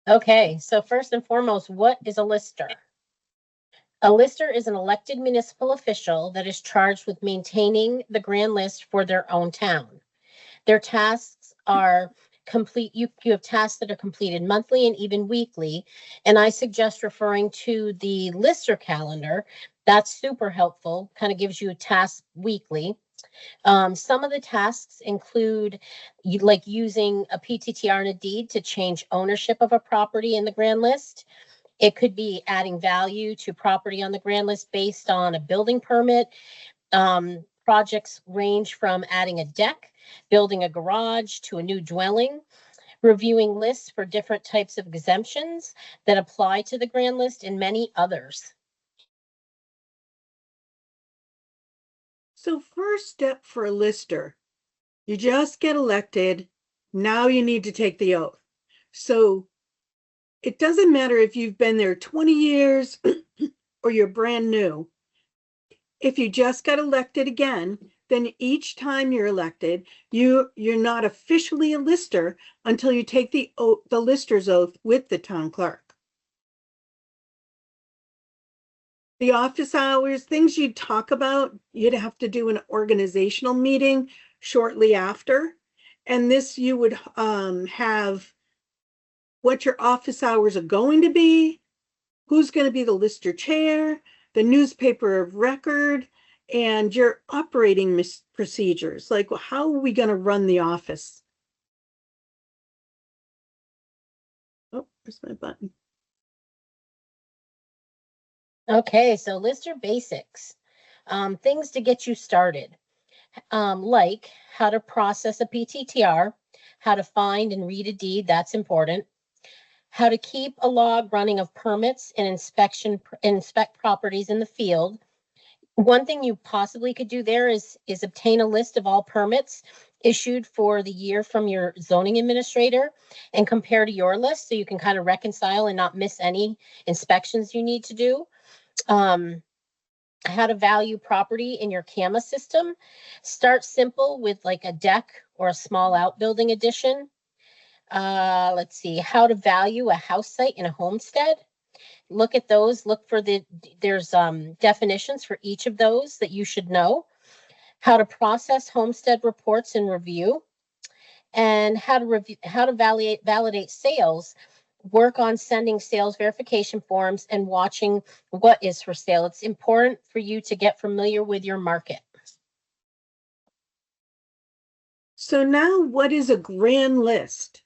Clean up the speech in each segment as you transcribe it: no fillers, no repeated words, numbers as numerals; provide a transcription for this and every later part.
Okay, so first and foremost, what is a lister? A lister is an elected municipal official that is charged with maintaining the grand list for their own town. Their tasks are you have tasks that are completed monthly and even weekly. And I suggest referring to the lister calendar. That's super helpful, kind of gives you a task weekly. Some of the tasks include like using a PTTR and a deed to change ownership of a property in the grand list. It could be adding value to property on the grand list based on a building permit. Projects range from adding a deck, building a garage to a new dwelling, reviewing lists for different types of exemptions that apply to the grand list, and many others. So first step for a lister, you just get elected. Now you need to take the oath. So it doesn't matter if you've been there 20 years or you're brand new. If you just got elected again, then each time you're elected, you're not officially a lister until you take the lister's oath with the town clerk. The office hours, things you'd talk about, you'd have to do an organizational meeting shortly after. And this you would have what your office hours are going to be, who's going to be the lister chair, the newspaper of record, and your operating procedures. Like, how are we going to run the office? Oh, where's my button? Okay, so lister basics, things to get you started, like how to process a PTTR, how to find and read a deed, that's important, how to keep a log running of permits and inspect properties in the field. One thing you possibly could do there is obtain a list of all permits issued for the year from your zoning administrator and compare to your list so you can kind of reconcile and not miss any inspections you need to do. Um, how to value property in your CAMA system. Start simple with like a deck or a small outbuilding addition. Let's see, how to value a house site in a homestead. Look at those, look for there's definitions for each of those that you should know. How to process homestead reports and review, and how to validate sales. Work on sending sales verification forms and watching what is for sale. It's important for you to get familiar with your market. So now what is a grand list?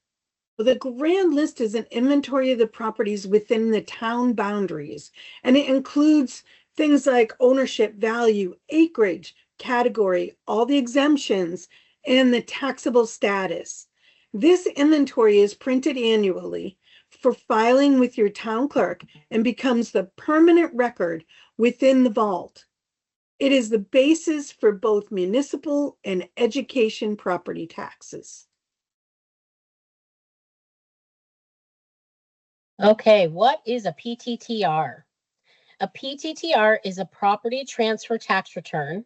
Well, the grand list is an inventory of the properties within the town boundaries, and it includes things like ownership, value, acreage, category, all the exemptions, and the taxable status. This inventory is printed annually for filing with your town clerk and becomes the permanent record within the vault. It is the basis for both municipal and education property taxes. Okay, what is a PTTR? A PTTR is a property transfer tax return.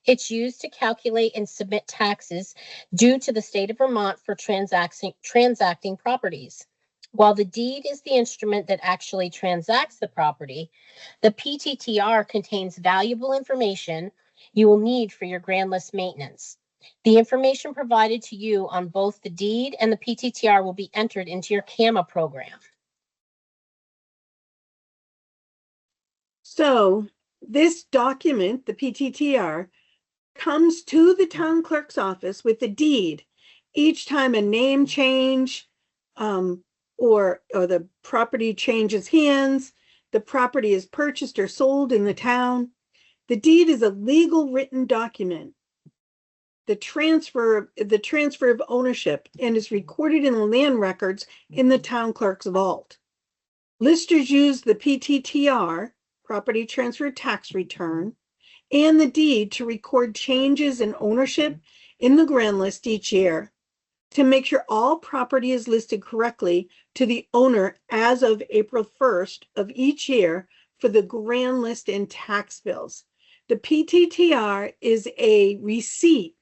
It's used to calculate and submit taxes due to the state of Vermont for transacting properties. While the deed is the instrument that actually transacts the property, the PTTR contains valuable information you will need for your grand list maintenance. The information provided to you on both the deed and the PTTR will be entered into your CAMA program. So this document, the PTTR, comes to the town clerk's office with the deed. Each time a name change or the property changes hands, the property is purchased or sold in the town. The deed is a legal written document. The transfer of ownership and is recorded in the land records in the town clerk's vault. Listers use the PTTR, property transfer tax return, and the deed to record changes in ownership in the grand list each year to make sure all property is listed correctly to the owner as of April 1st of each year for the grand list and tax bills. The PTTR is a receipt.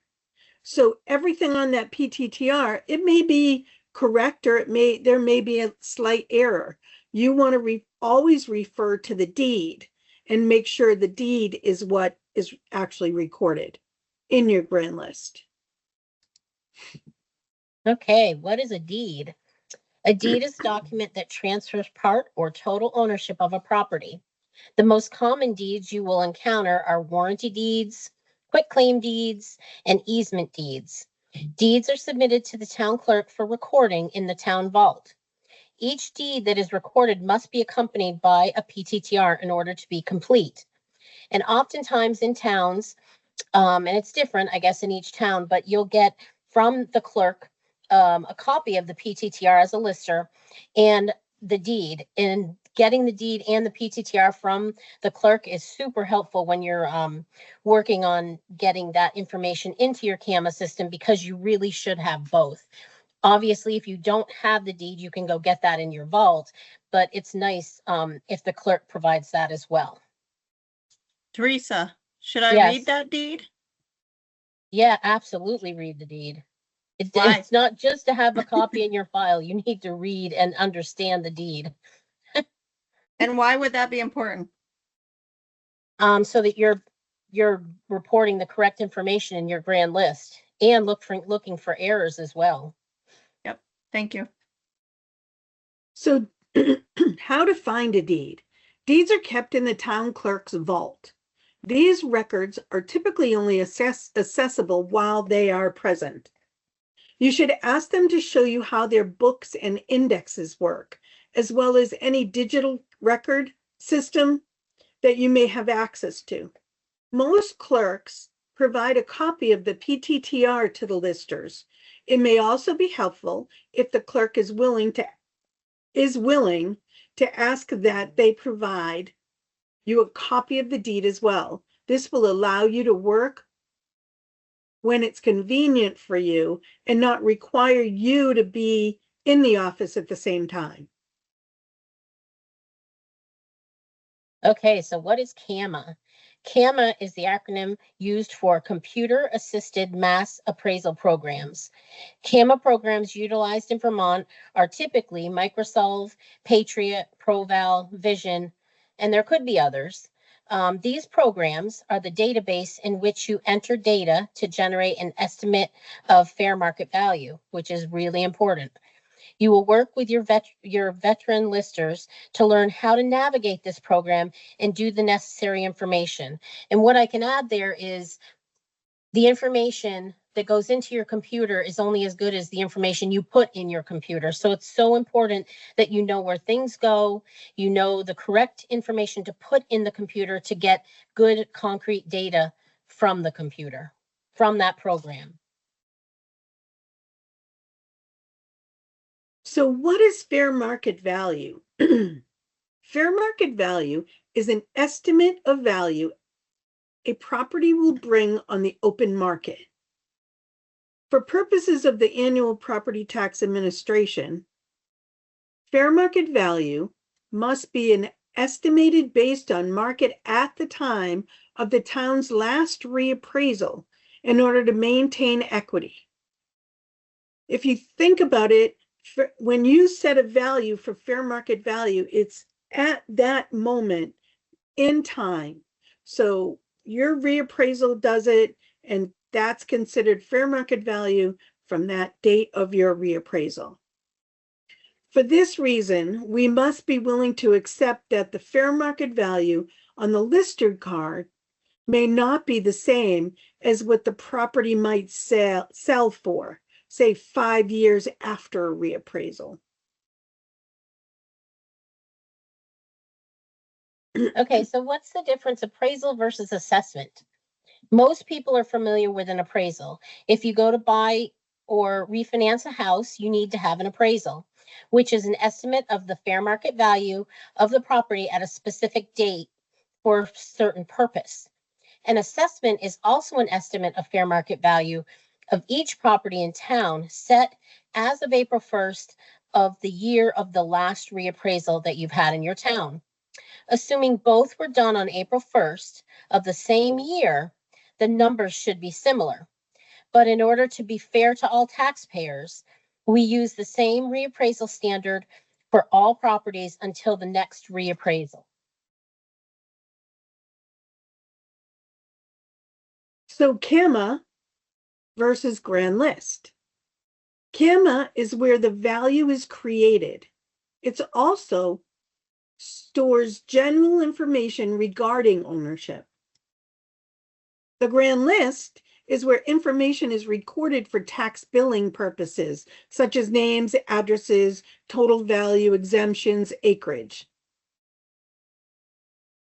So everything on that PTTR, it may be correct or there may be a slight error. You want to always refer to the deed and make sure the deed is what is actually recorded in your grand list. Okay, what is a deed? A deed is a document that transfers part or total ownership of a property. The most common deeds you will encounter are warranty deeds, quitclaim deeds, and easement deeds. Deeds are submitted to the town clerk for recording in the town vault. Each deed that is recorded must be accompanied by a PTTR in order to be complete. And oftentimes in towns, and it's different, I guess, in each town, but you'll get from the clerk a copy of the PTTR as a lister and the deed. And getting the deed and the PTTR from the clerk is super helpful when you're working on getting that information into your CAMA system, because you really should have both. Obviously, if you don't have the deed, you can go get that in your vault, but it's nice if the clerk provides that as well. Teresa, should I Yes. read that deed? Yeah, absolutely read the deed. Why? It's not just to have a copy in your file. You need to read and understand the deed. And why would that be important? So that you're reporting the correct information in your grand list and looking for errors as well. Yep, thank you. So how to find a deed? Deeds are kept in the town clerk's vault. These records are typically only accessible while they are present. You should ask them to show you how their books and indexes work, as well as any digital record system that you may have access to. Most clerks provide a copy of the PTTR to the listers. It may also be helpful if the clerk is willing to ask that they provide you a copy of the deed as well. This will allow you to work when it's convenient for you and not require you to be in the office at the same time. Okay, so what is CAMA? CAMA is the acronym used for Computer Assisted Mass Appraisal Programs. CAMA programs utilized in Vermont are typically Microsolve, Patriot, ProVal, Vision, and there could be others. These programs are the database in which you enter data to generate an estimate of fair market value, which is really important. You will work with your veteran listers to learn how to navigate this program and do the necessary information. And what I can add there is the information that goes into your computer is only as good as the information you put in your computer. So it's so important that you know where things go, you know the correct information to put in the computer to get good concrete data from the computer, from that program. So what is fair market value? Fair market value is an estimate of value a property will bring on the open market. For purposes of the annual property tax administration, fair market value must be an estimated based on market at the time of the town's last reappraisal in order to maintain equity. If you think about it, when you set a value for fair market value, it's at that moment in time. So your reappraisal does it, and that's considered fair market value from that date of your reappraisal. For this reason, we must be willing to accept that the fair market value on the listed card may not be the same as what the property might sell for, say 5 years after a reappraisal. Okay, so what's the difference, appraisal versus assessment? Most people are familiar with an appraisal. If you go to buy or refinance a house, you need to have an appraisal, which is an estimate of the fair market value of the property at a specific date for a certain purpose. An assessment is also an estimate of fair market value of each property in town set as of April 1st of the year of the last reappraisal that you've had in your town. Assuming both were done on April 1st of the same year, the numbers should be similar. But in order to be fair to all taxpayers, We use the same reappraisal standard for all properties until the next reappraisal. So CAMA versus Grand List. CAMA is where the value is created. It's also stores general information regarding ownership. The Grand List is where information is recorded for tax billing purposes, such as names, addresses, total value, exemptions, acreage.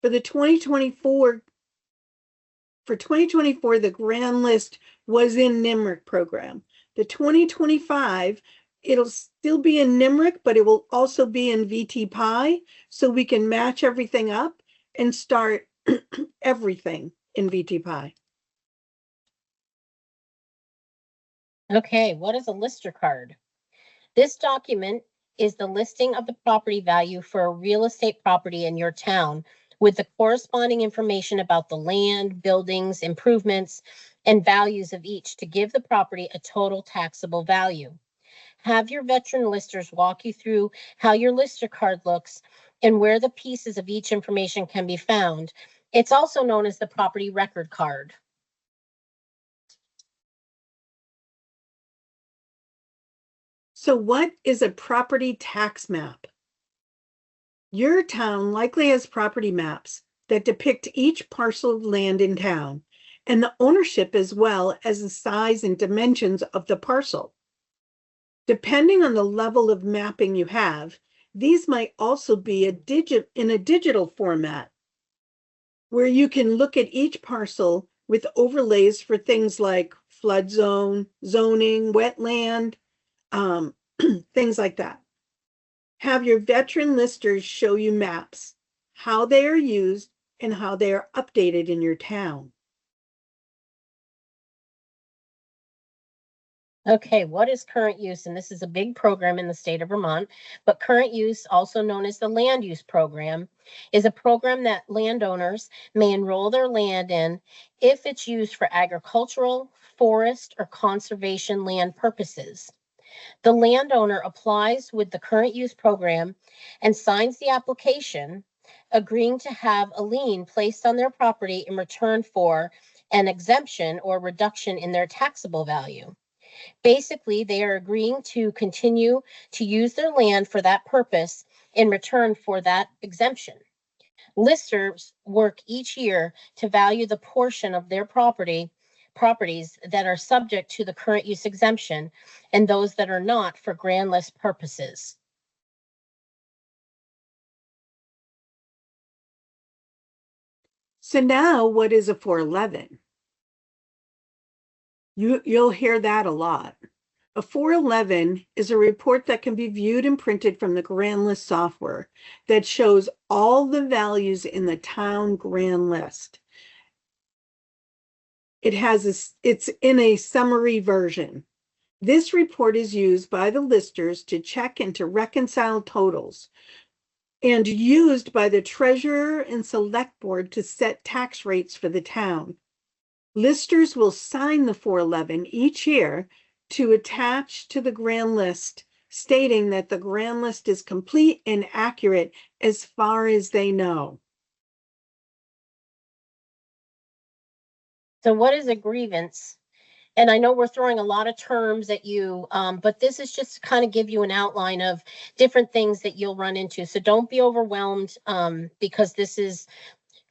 For 2024, the Grand List was in NIMRIC program. The 2025, it'll still be in NIMRIC, but it will also be in VTPI, so we can match everything up and start everything in VTPI. Okay, what is a lister card? This document is the listing of the property value for a real estate property in your town with the corresponding information about the land, buildings, improvements, and values of each to give the property a total taxable value. Have your veteran listers walk you through how your lister card looks and where the pieces of each information can be found. It's also known as the property record card. So what is a property tax map? Your town likely has property maps that depict each parcel of land in town and the ownership as well as the size and dimensions of the parcel. Depending on the level of mapping you have, these might also be in a digital format where you can look at each parcel with overlays for things like flood zone, zoning, wetland, things like that. Have your veteran listers show you maps, how they are used, and how they are updated in your town. Okay, what is current use? And this is a big program in the state of Vermont, but current use, also known as the land use program, is a program that landowners may enroll their land in if it's used for agricultural, forest, or conservation land purposes. The landowner applies with the current use program and signs the application, agreeing to have a lien placed on their property in return for an exemption or reduction in their taxable value. Basically, they are agreeing to continue to use their land for that purpose in return for that exemption. Listers work each year to value the portion of their properties that are subject to the current use exemption and those that are not for grand list purposes. So now what is a 411? You'll hear that a lot. A 411 is a report that can be viewed and printed from the Grand List software that shows all the values in the town Grand List. It's in a summary version. This report is used by the listers to check and to reconcile totals and used by the treasurer and select board to set tax rates for the town. Listers will sign the 411 each year to attach to the Grand List, stating that the Grand List is complete and accurate as far as they know. So what is a grievance? And I know we're throwing a lot of terms at you, but this is just to kind of give you an outline of different things that you'll run into. So don't be overwhelmed because this is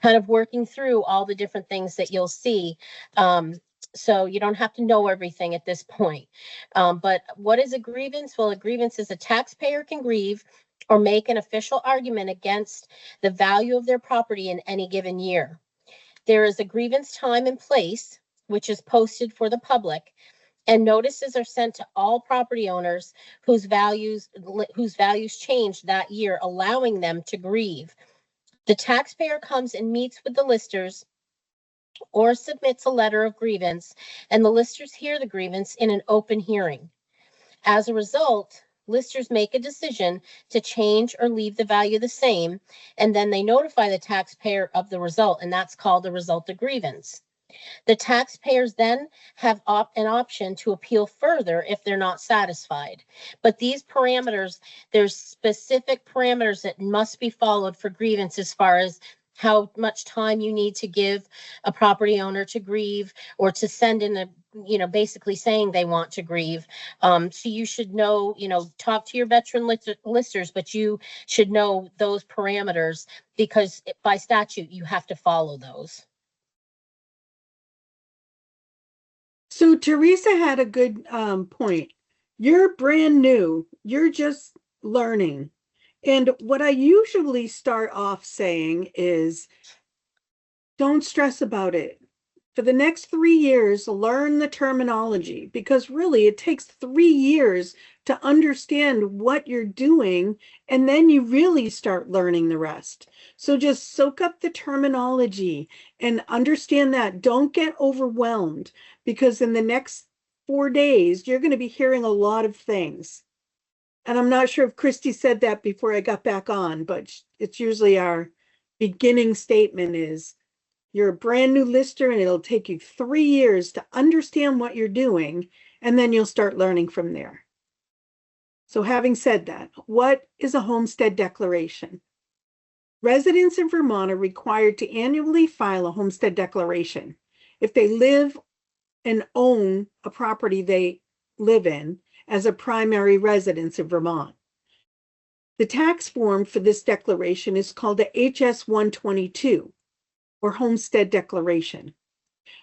kind of working through all the different things that you'll see. So you don't have to know everything at this point. But what is a grievance? Well, a grievance is a taxpayer can grieve or make an official argument against the value of their property in any given year. There is a grievance time and place, which is posted for the public, and notices are sent to all property owners whose values changed that year, allowing them to grieve. The taxpayer comes and meets with the listers or submits a letter of grievance, and the listers hear the grievance in an open hearing. As a result, listers make a decision to change or leave the value the same, and then they notify the taxpayer of the result, and that's called a result of grievance. The taxpayers then have an option to appeal further if they're not satisfied. But these parameters, there's specific parameters that must be followed for grievance as far as how much time you need to give a property owner to grieve or to send in a, basically saying they want to grieve. So you should know, talk to your veteran listers, but you should know those parameters because by statute, you have to follow those. So Teresa had a good point. You're brand new. You're just learning. And what I usually start off saying is, don't stress about it. For the next 3 years, learn the terminology, because really it takes 3 years to understand what you're doing, and then you really start learning the rest. So just soak up the terminology and understand that. Don't get overwhelmed, because in the next 4 days, you're going to be hearing a lot of things. And I'm not sure if Christy said that before I got back on, but it's usually our beginning statement is, you're a brand new lister and it'll take you 3 years to understand what you're doing, and then you'll start learning from there. So having said that, what is a homestead declaration? Residents in Vermont are required to annually file a homestead declaration if they live and own a property they live in as a primary residence in Vermont. The tax form for this declaration is called a HS 122. Or homestead declaration.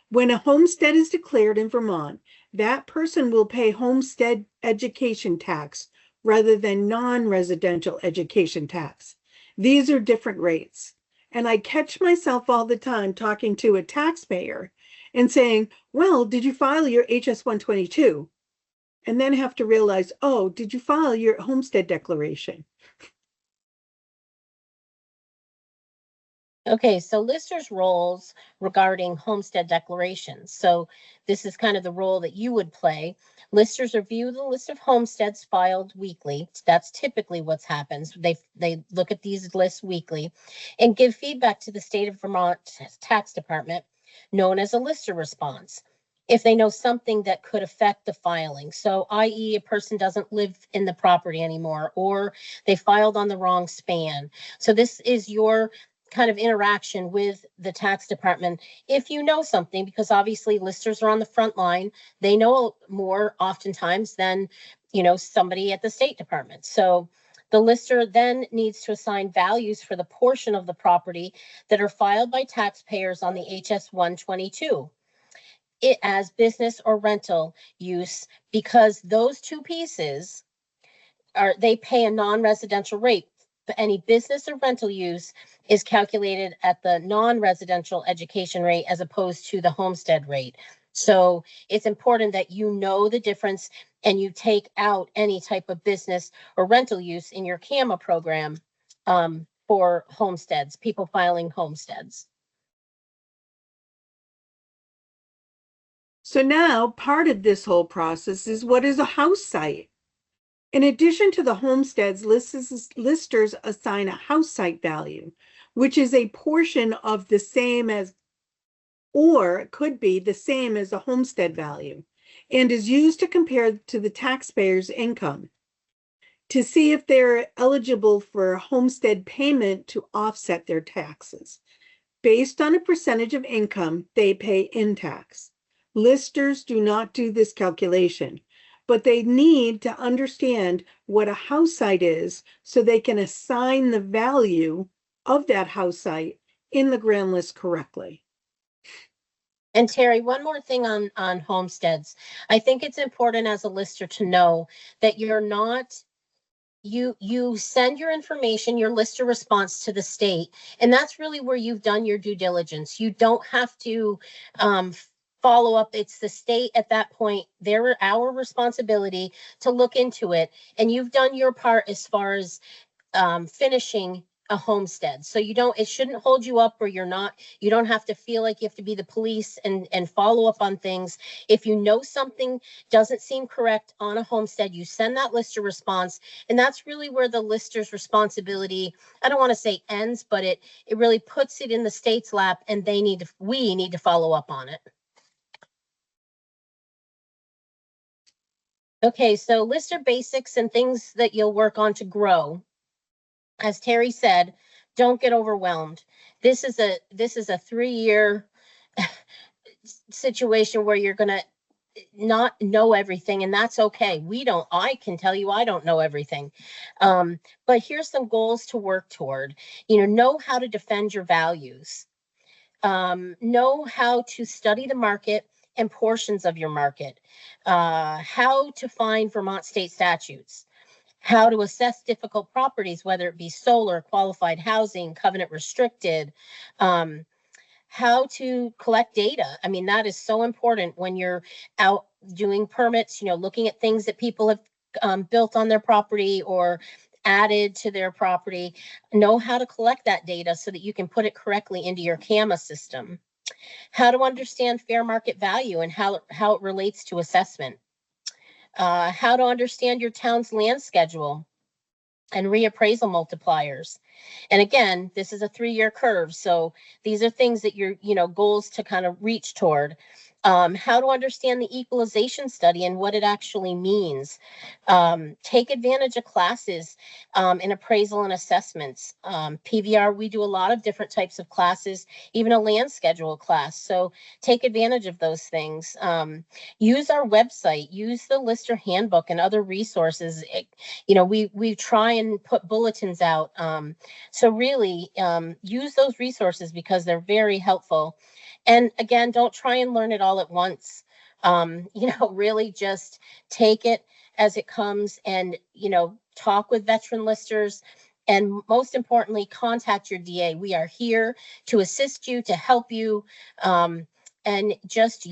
When a homestead is declared in Vermont, that person will pay homestead education tax rather than non-residential education tax. These are different rates. And I catch myself all the time talking to a taxpayer and saying, well, did you file your HS 122? And then have to realize, oh, did you file your homestead declaration? Okay, so listers' roles regarding homestead declarations. So this is kind of the role that you would play. Listers review the list of homesteads filed weekly. That's typically what happens. They look at these lists weekly and give feedback to the state of Vermont tax department, known as a lister response, if they know something that could affect the filing. So i.e. a person doesn't live in the property anymore, or they filed on the wrong span. So this is your kind of interaction with the tax department if you know something, because obviously listers are on the front line. They know more oftentimes than somebody at the State Department. So the lister then needs to assign values for the portion of the property that are filed by taxpayers on the HS 122 it as business or rental use, because those two pieces they pay a non-residential rate. But any business or rental use is calculated at the non-residential education rate as opposed to the homestead rate. So it's important that you know the difference and you take out any type of business or rental use in your CAMA program for homesteads, people filing homesteads. So now part of this whole process is, what is a house site? In addition to the homesteads, listers assign a house site value, which is a portion of the same as, or it could be the same as a homestead value, and is used to compare to the taxpayer's income to see if they're eligible for homestead payment to offset their taxes. Based on a percentage of income they pay in tax. Listers do not do this calculation, but they need to understand what a house site is so they can assign the value of that house site in the grand list correctly. And Terry, one more thing on homesteads. I think it's important as a lister to know that you're not, you send your information, your lister response to the state, and that's really where you've done your due diligence. You don't have to follow up. It's the state at that point. They're our responsibility to look into it. And you've done your part as far as finishing a homestead. So it shouldn't hold you up where you don't have to feel like you have to be the police and follow up on things. If you know something doesn't seem correct on a homestead, you send that lister response. And that's really where the lister's responsibility, I don't want to say ends, but it really puts it in the state's lap, and we need to follow up on it. Okay, so lister basics and things that you'll work on to grow. As Terry said, don't get overwhelmed. This is a 3-year situation where you're going to not know everything, and that's okay. I can tell you, I don't know everything. But here's some goals to work toward. Know how to defend your values. Know how to study the market and portions of your market. How to find Vermont state statutes. How to assess difficult properties, whether it be solar, qualified housing, covenant restricted. How to collect data. I mean, that is so important when you're out doing permits, looking at things that people have built on their property or added to their property. Know how to collect that data so that you can put it correctly into your CAMA system. How to understand fair market value and how it relates to assessment. How to understand your town's land schedule and reappraisal multipliers. And again, this is a 3-year curve. So these are things that you're, goals to kind of reach toward. How to understand the equalization study and what it actually means. Take advantage of classes in appraisal and assessments. PVR, we do a lot of different types of classes, even a land schedule class. So take advantage of those things. Use our website, use the Lister Handbook and other resources. We try and put bulletins out. So really use those resources because they're very helpful. And again, don't try and learn it all at once. Really just take it as it comes and, talk with veteran listers. And most importantly, contact your DA. We are here to assist you, to help you. And just,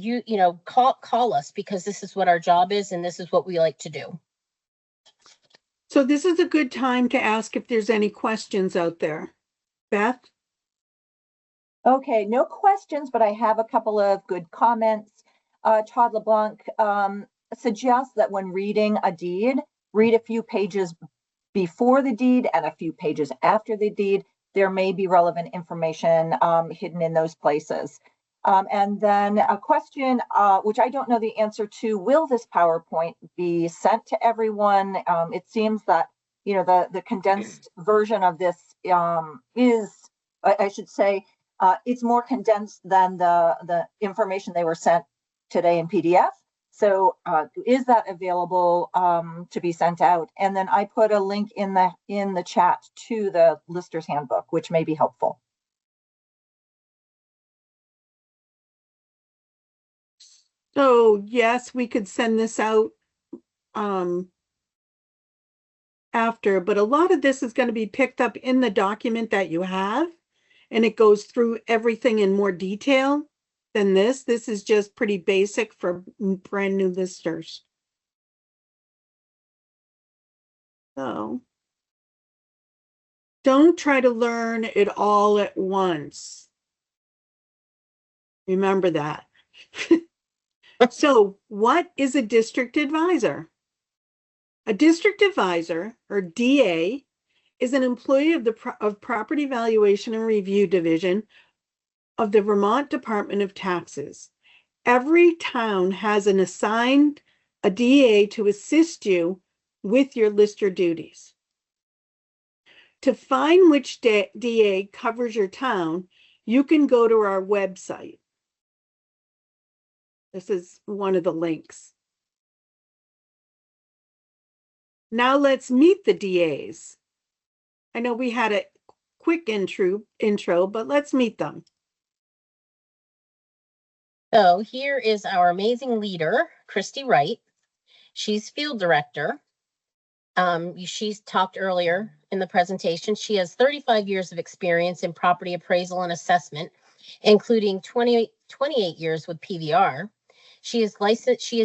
call us because this is what our job is and this is what we like to do. So this is a good time to ask if there's any questions out there. Beth? Okay, no questions, but I have a couple of good comments. Todd LeBlanc suggests that when reading a deed, read a few pages before the deed and a few pages after the deed. There may be relevant information hidden in those places. And then a question, which I don't know the answer to, will this PowerPoint be sent to everyone? It seems that, the condensed version of this is, I should say, it's more condensed than the information they were sent today in PDF. So is that available to be sent out? And then I put a link in the chat to the Lister's Handbook, which may be helpful. So yes, we could send this out after, but a lot of this is going to be picked up in the document that you have. And it goes through everything in more detail than this. This is just pretty basic for brand new listers. So don't try to learn it all at once. Remember that. So what is a district advisor? A district advisor, or DA, is an employee of the Property Valuation and Review Division of the Vermont Department of Taxes. Every town has assigned a DA to assist you with your lister duties. To find which DA covers your town, you can go to our website. This is one of the links. Now let's meet the DAs. I know we had a quick intro, but let's meet them. So here is our amazing leader, Christy Wright. She's field director. She's talked earlier in the presentation. She has 35 years of experience in property appraisal and assessment, including 28 years with PVR. She is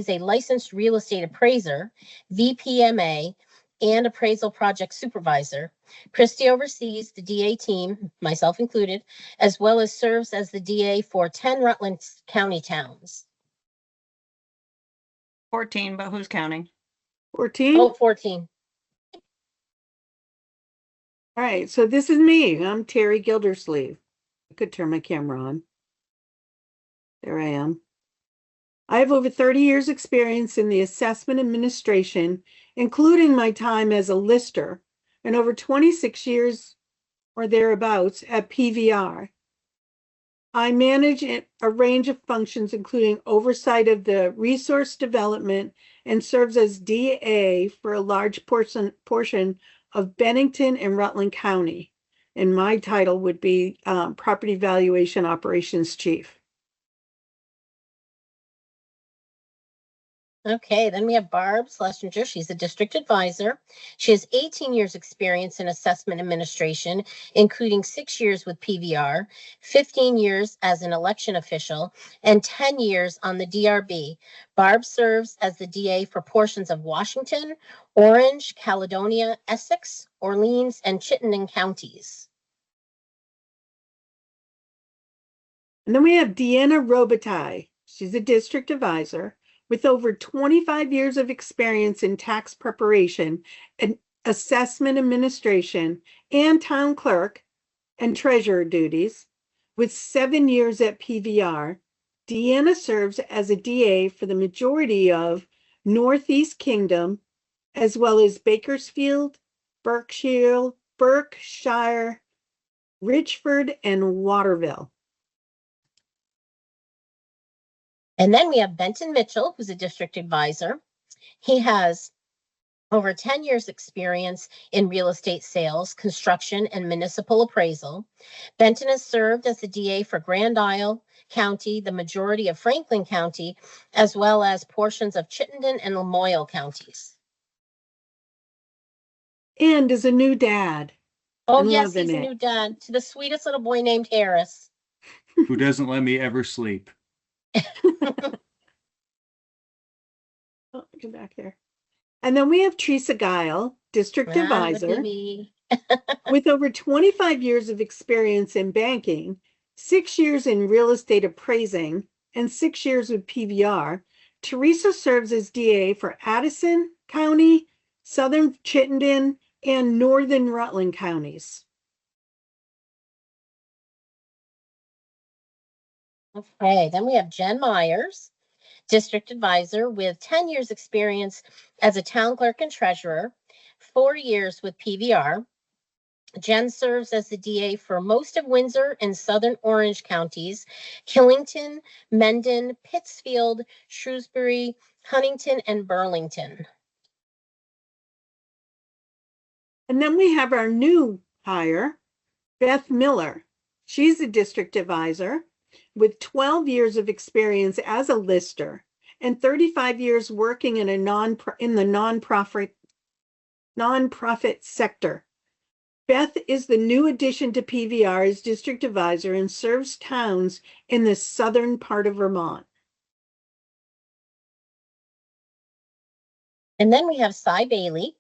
a licensed real estate appraiser, VPMA, and appraisal project supervisor. Christy oversees the DA team, myself included, as well as serves as the DA for 10 Rutland County towns. 14, but who's counting? 14? Oh, 14. All right, so this is me. I'm Terry Gildersleeve. I could turn my camera on. There I am. I have over 30 years experience in the assessment administration, including my time as a lister, and over 26 years or thereabouts at PVR. I manage a range of functions, including oversight of the resource development, and serves as DA for a large portion of Bennington and Rutland County. And my title would be Property Valuation Operations Chief. Okay, then we have Barb Schlesinger. She's the district advisor. She has 18 years experience in assessment administration, including 6 years with PVR, 15 years as an election official, and 10 years on the DRB. Barb serves as the DA for portions of Washington, Orange, Caledonia, Essex, Orleans, and Chittenden counties. And then we have Deanna Robitaille. She's a district advisor with over 25 years of experience in tax preparation and assessment administration and town clerk and treasurer duties. With 7 years at PVR, Deanna serves as a DA for the majority of Northeast Kingdom, as well as Bakersfield, Berkshire, Richford, and Waterville. And then we have Benton Mitchell, who's a district advisor. He has over 10 years experience in real estate sales, construction, and municipal appraisal. Benton has served as the DA for Grand Isle County, the majority of Franklin County, as well as portions of Chittenden and Lamoille counties. And is a new dad. Oh, I'm yes, loving he's a it. new dad to the sweetest little boy named Harris. Who doesn't let me ever sleep. Oh, get back here. And then we have Teresa Guile, district Ah, look at advisor, me. with over 25 years of experience in banking, 6 years in real estate appraising, and 6 years with PVR. Teresa serves as DA for Addison County, Southern Chittenden, and Northern Rutland counties. Okay, then we have Jen Myers, district advisor with 10 years experience as a town clerk and treasurer, 4 years with PVR. Jen serves as the DA for most of Windsor and Southern Orange counties, Killington, Mendon, Pittsfield, Shrewsbury, Huntington, and Burlington. And then we have our new hire, Beth Miller. She's a district advisor with 12 years of experience as a lister and 35 years working in the nonprofit sector. Beth is the new addition to PVR as district advisor and serves towns in the southern part of Vermont. And then we have Cy Bailey.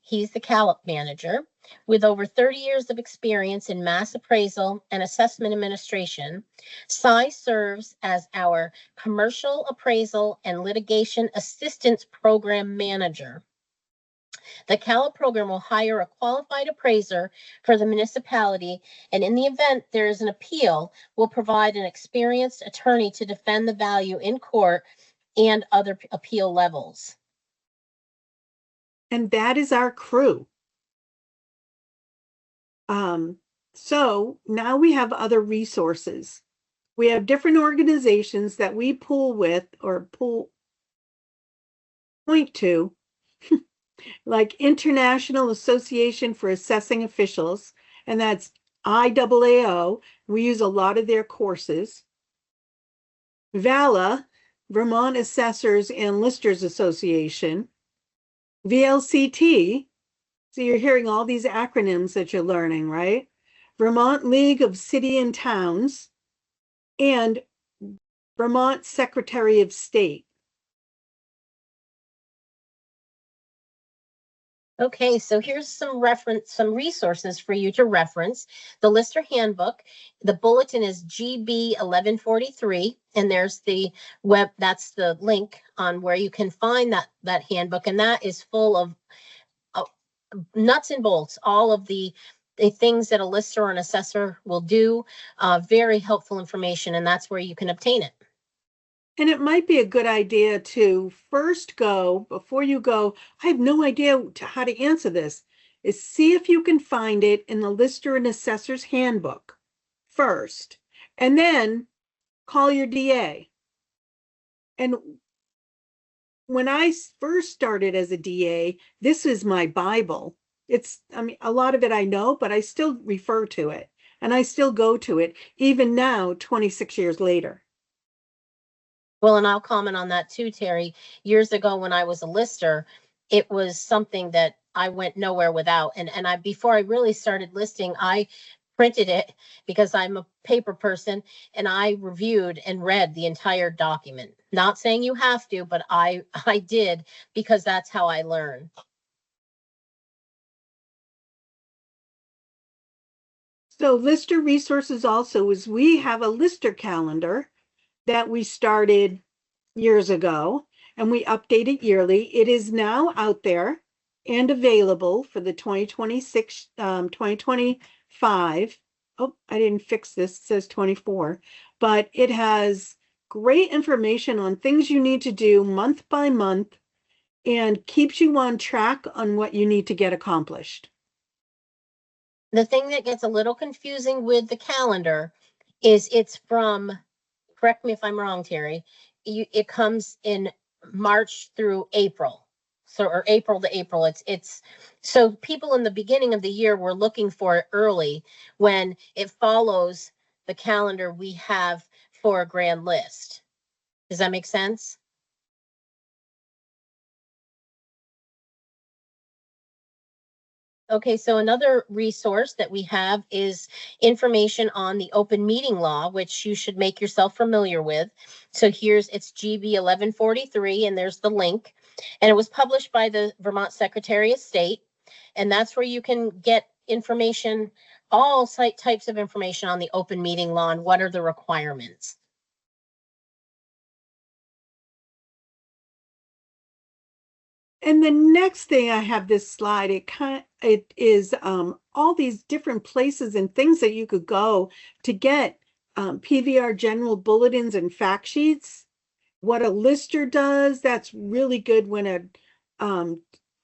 He's the Callup manager with over 30 years of experience in mass appraisal and assessment administration. Cy serves as our commercial appraisal and litigation assistance program manager. The Callup program will hire a qualified appraiser for the municipality, and in the event there is an appeal, will provide an experienced attorney to defend the value in court and other appeal levels. And that is our crew. So now we have other resources. We have different organizations that we point to, like International Association for Assessing Officials, and that's IAAO. We use a lot of their courses. VALA, Vermont Assessors and Listers Association. VLCT, so you're hearing all these acronyms that you're learning, right? Vermont League of City and Towns, and Vermont Secretary of State. Okay, so here's some resources for you to reference. The Lister Handbook, the bulletin is GB 1143, and there's the that's the link on where you can find that handbook, and that is full of nuts and bolts, all of the things that a lister or an assessor will do. Very helpful information, and that's where you can obtain it. And it might be a good idea to first go, before you go, I have no idea how to answer this, is see if you can find it in the Lister and Assessor's Handbook first, and then call your DA. And when I first started as a DA, this is my Bible. I mean, a lot of it I know, but I still refer to it, and I still go to it, even now, 26 years later. Well, and I'll comment on that too, Terry. Years ago when I was a lister, it was something that I went nowhere without. And before I really started listing, I printed it because I'm a paper person, and I reviewed and read the entire document. Not saying you have to, but I did, because that's how I learn. So Lister resources also is we have a Lister calendar that we started years ago, and we update it yearly. It is now out there and available for the 2026, 2025. Oh, I didn't fix this. It says 24, but it has great information on things you need to do month by month and keeps you on track on what you need to get accomplished. The thing that gets a little confusing with the calendar is it's from, correct me if I'm wrong, Terry, it comes in March through April. So, or April to April. It's so people in the beginning of the year were looking for it early, when it follows the calendar we have for a grand list. Does that make sense? Okay, so another resource that we have is information on the open meeting law, which you should make yourself familiar with. So it's GB 1143, and there's the link. And it was published by the Vermont Secretary of State. And that's where you can get information, all types of information on the open meeting law and what are the requirements. And the next thing I have this slide, it is all these different places and things that you could go to get PVR general bulletins and fact sheets. What a lister does, that's really good when to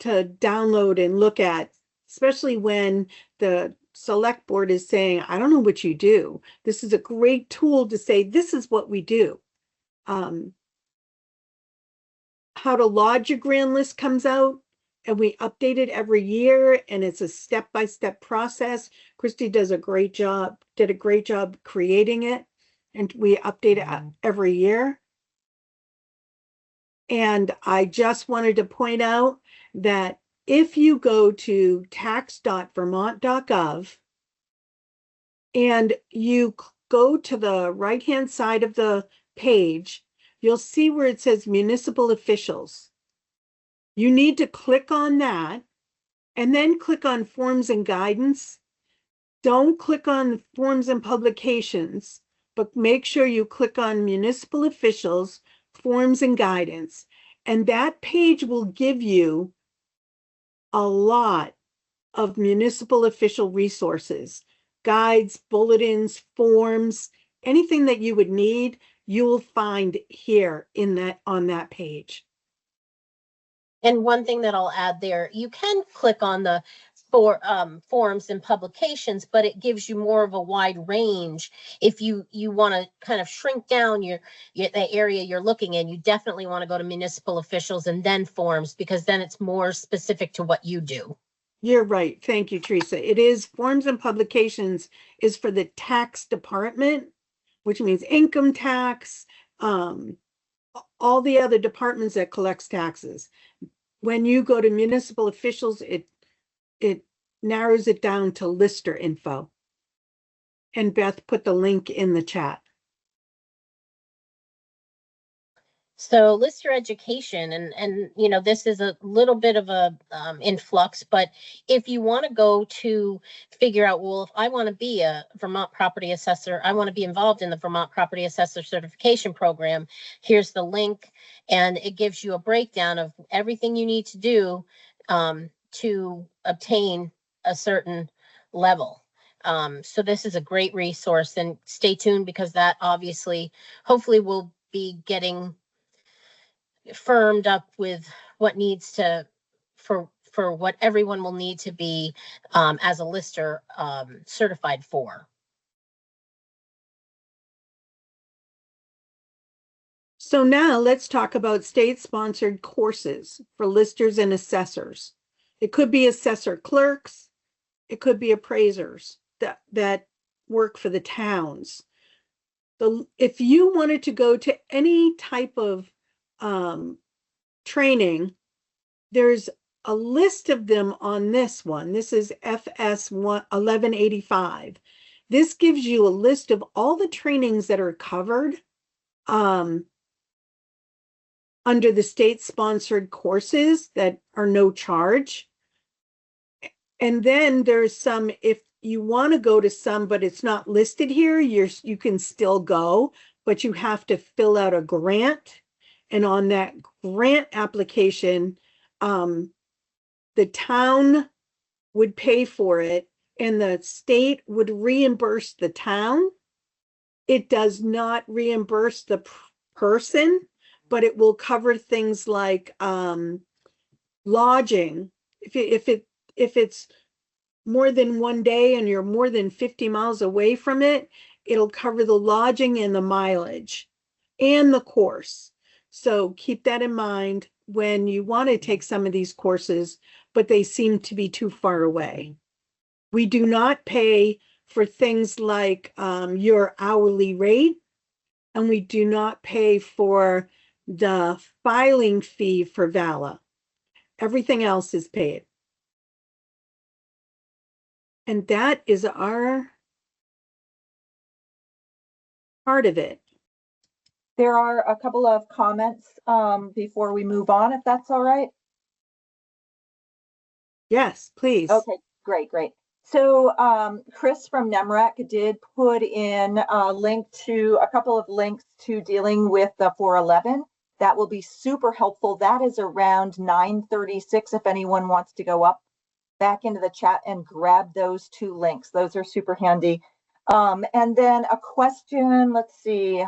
download and look at, especially when the select board is saying, I don't know what you do. This is a great tool to say, this is what we do. How to lodge your grand list comes out, and we update it every year, and it's a step-by-step process. Christy did a great job creating it, and we update it every year. And I just wanted to point out that if you go to tax.vermont.gov and you go to the right-hand side of the page, you'll see where it says municipal officials. You need to click on that and then click on forms and guidance. Don't click on forms and publications, but make sure you click on municipal officials, forms and guidance. And that page will give you a lot of municipal official resources, guides, bulletins, forms, anything that you would need, you will find here on that page. And one thing that I'll add there, you can click on the forms and publications, but it gives you more of a wide range. If you want to kind of shrink down the area you're looking in, you definitely want to go to municipal officials and then forms, because then it's more specific to what you do. You're right. Thank you, Teresa. It is forms and publications is for the tax department, which means income tax, all the other departments that collects taxes. When you go to municipal officials, it narrows it down to lister info. And Beth put the link in the chat. So Lister education, and you know, this is a little bit of a influx, but if you want to go to figure out, well, if I want to be a Vermont property assessor, I want to be involved in the Vermont property assessor certification program, here's the link, and it gives you a breakdown of everything you need to do to obtain a certain level. So this is a great resource, and stay tuned because that obviously, hopefully will be getting firmed up with what needs to, for what everyone will need to be as a lister certified for. So now let's talk about state-sponsored courses for listers and assessors. It could be assessor clerks. It could be appraisers that work for the towns. If you wanted to go to any type of training, there's a list of them on this one. This is FS 1185. This gives you a list of all the trainings that are covered under the state-sponsored courses that are no charge. And then there's some, if you want to go to some, but it's not listed here, you can still go, but you have to fill out a grant. And on that grant application, the town would pay for it and the state would reimburse the town. It does not reimburse the person, but it will cover things like lodging. If it's more than one day and you're more than 50 miles away from it, it'll cover the lodging and the mileage and the course. So keep that in mind when you want to take some of these courses, but they seem to be too far away. We do not pay for things like your hourly rate, and we do not pay for the filing fee for VALA. Everything else is paid. And that is our part of it. There are a couple of comments before we move on, if that's all right. Yes, please. Okay, great. So Chris from NEMREC did put in a couple of links to dealing with the 411. That will be super helpful. That is around 9:36 if anyone wants to go up back into the chat and grab those two links. Those are super handy. And then a question, let's see.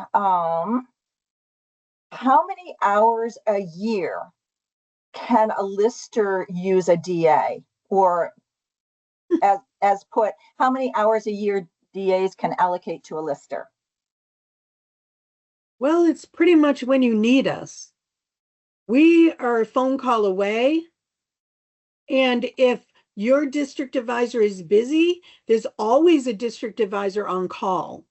How many hours a year can a lister use a DA? Or as put, how many hours a year DAs can allocate to a lister? Well, it's pretty much when you need us. We are a phone call away. And if your district advisor is busy, there's always a district advisor on call.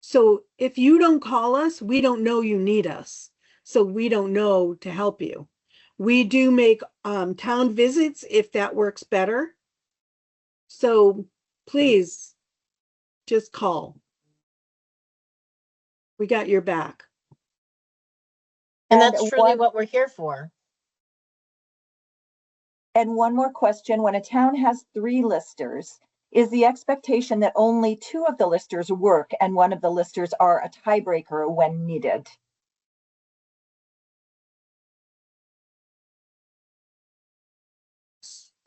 So if you don't call us, we don't know you need us. So we don't know to help you. We do make town visits if that works better. So please just call. We got your back. And that's truly what we're here for. And one more question, when a town has 3 listers, is the expectation that only 2 of the listers work and one of the listers are a tiebreaker when needed?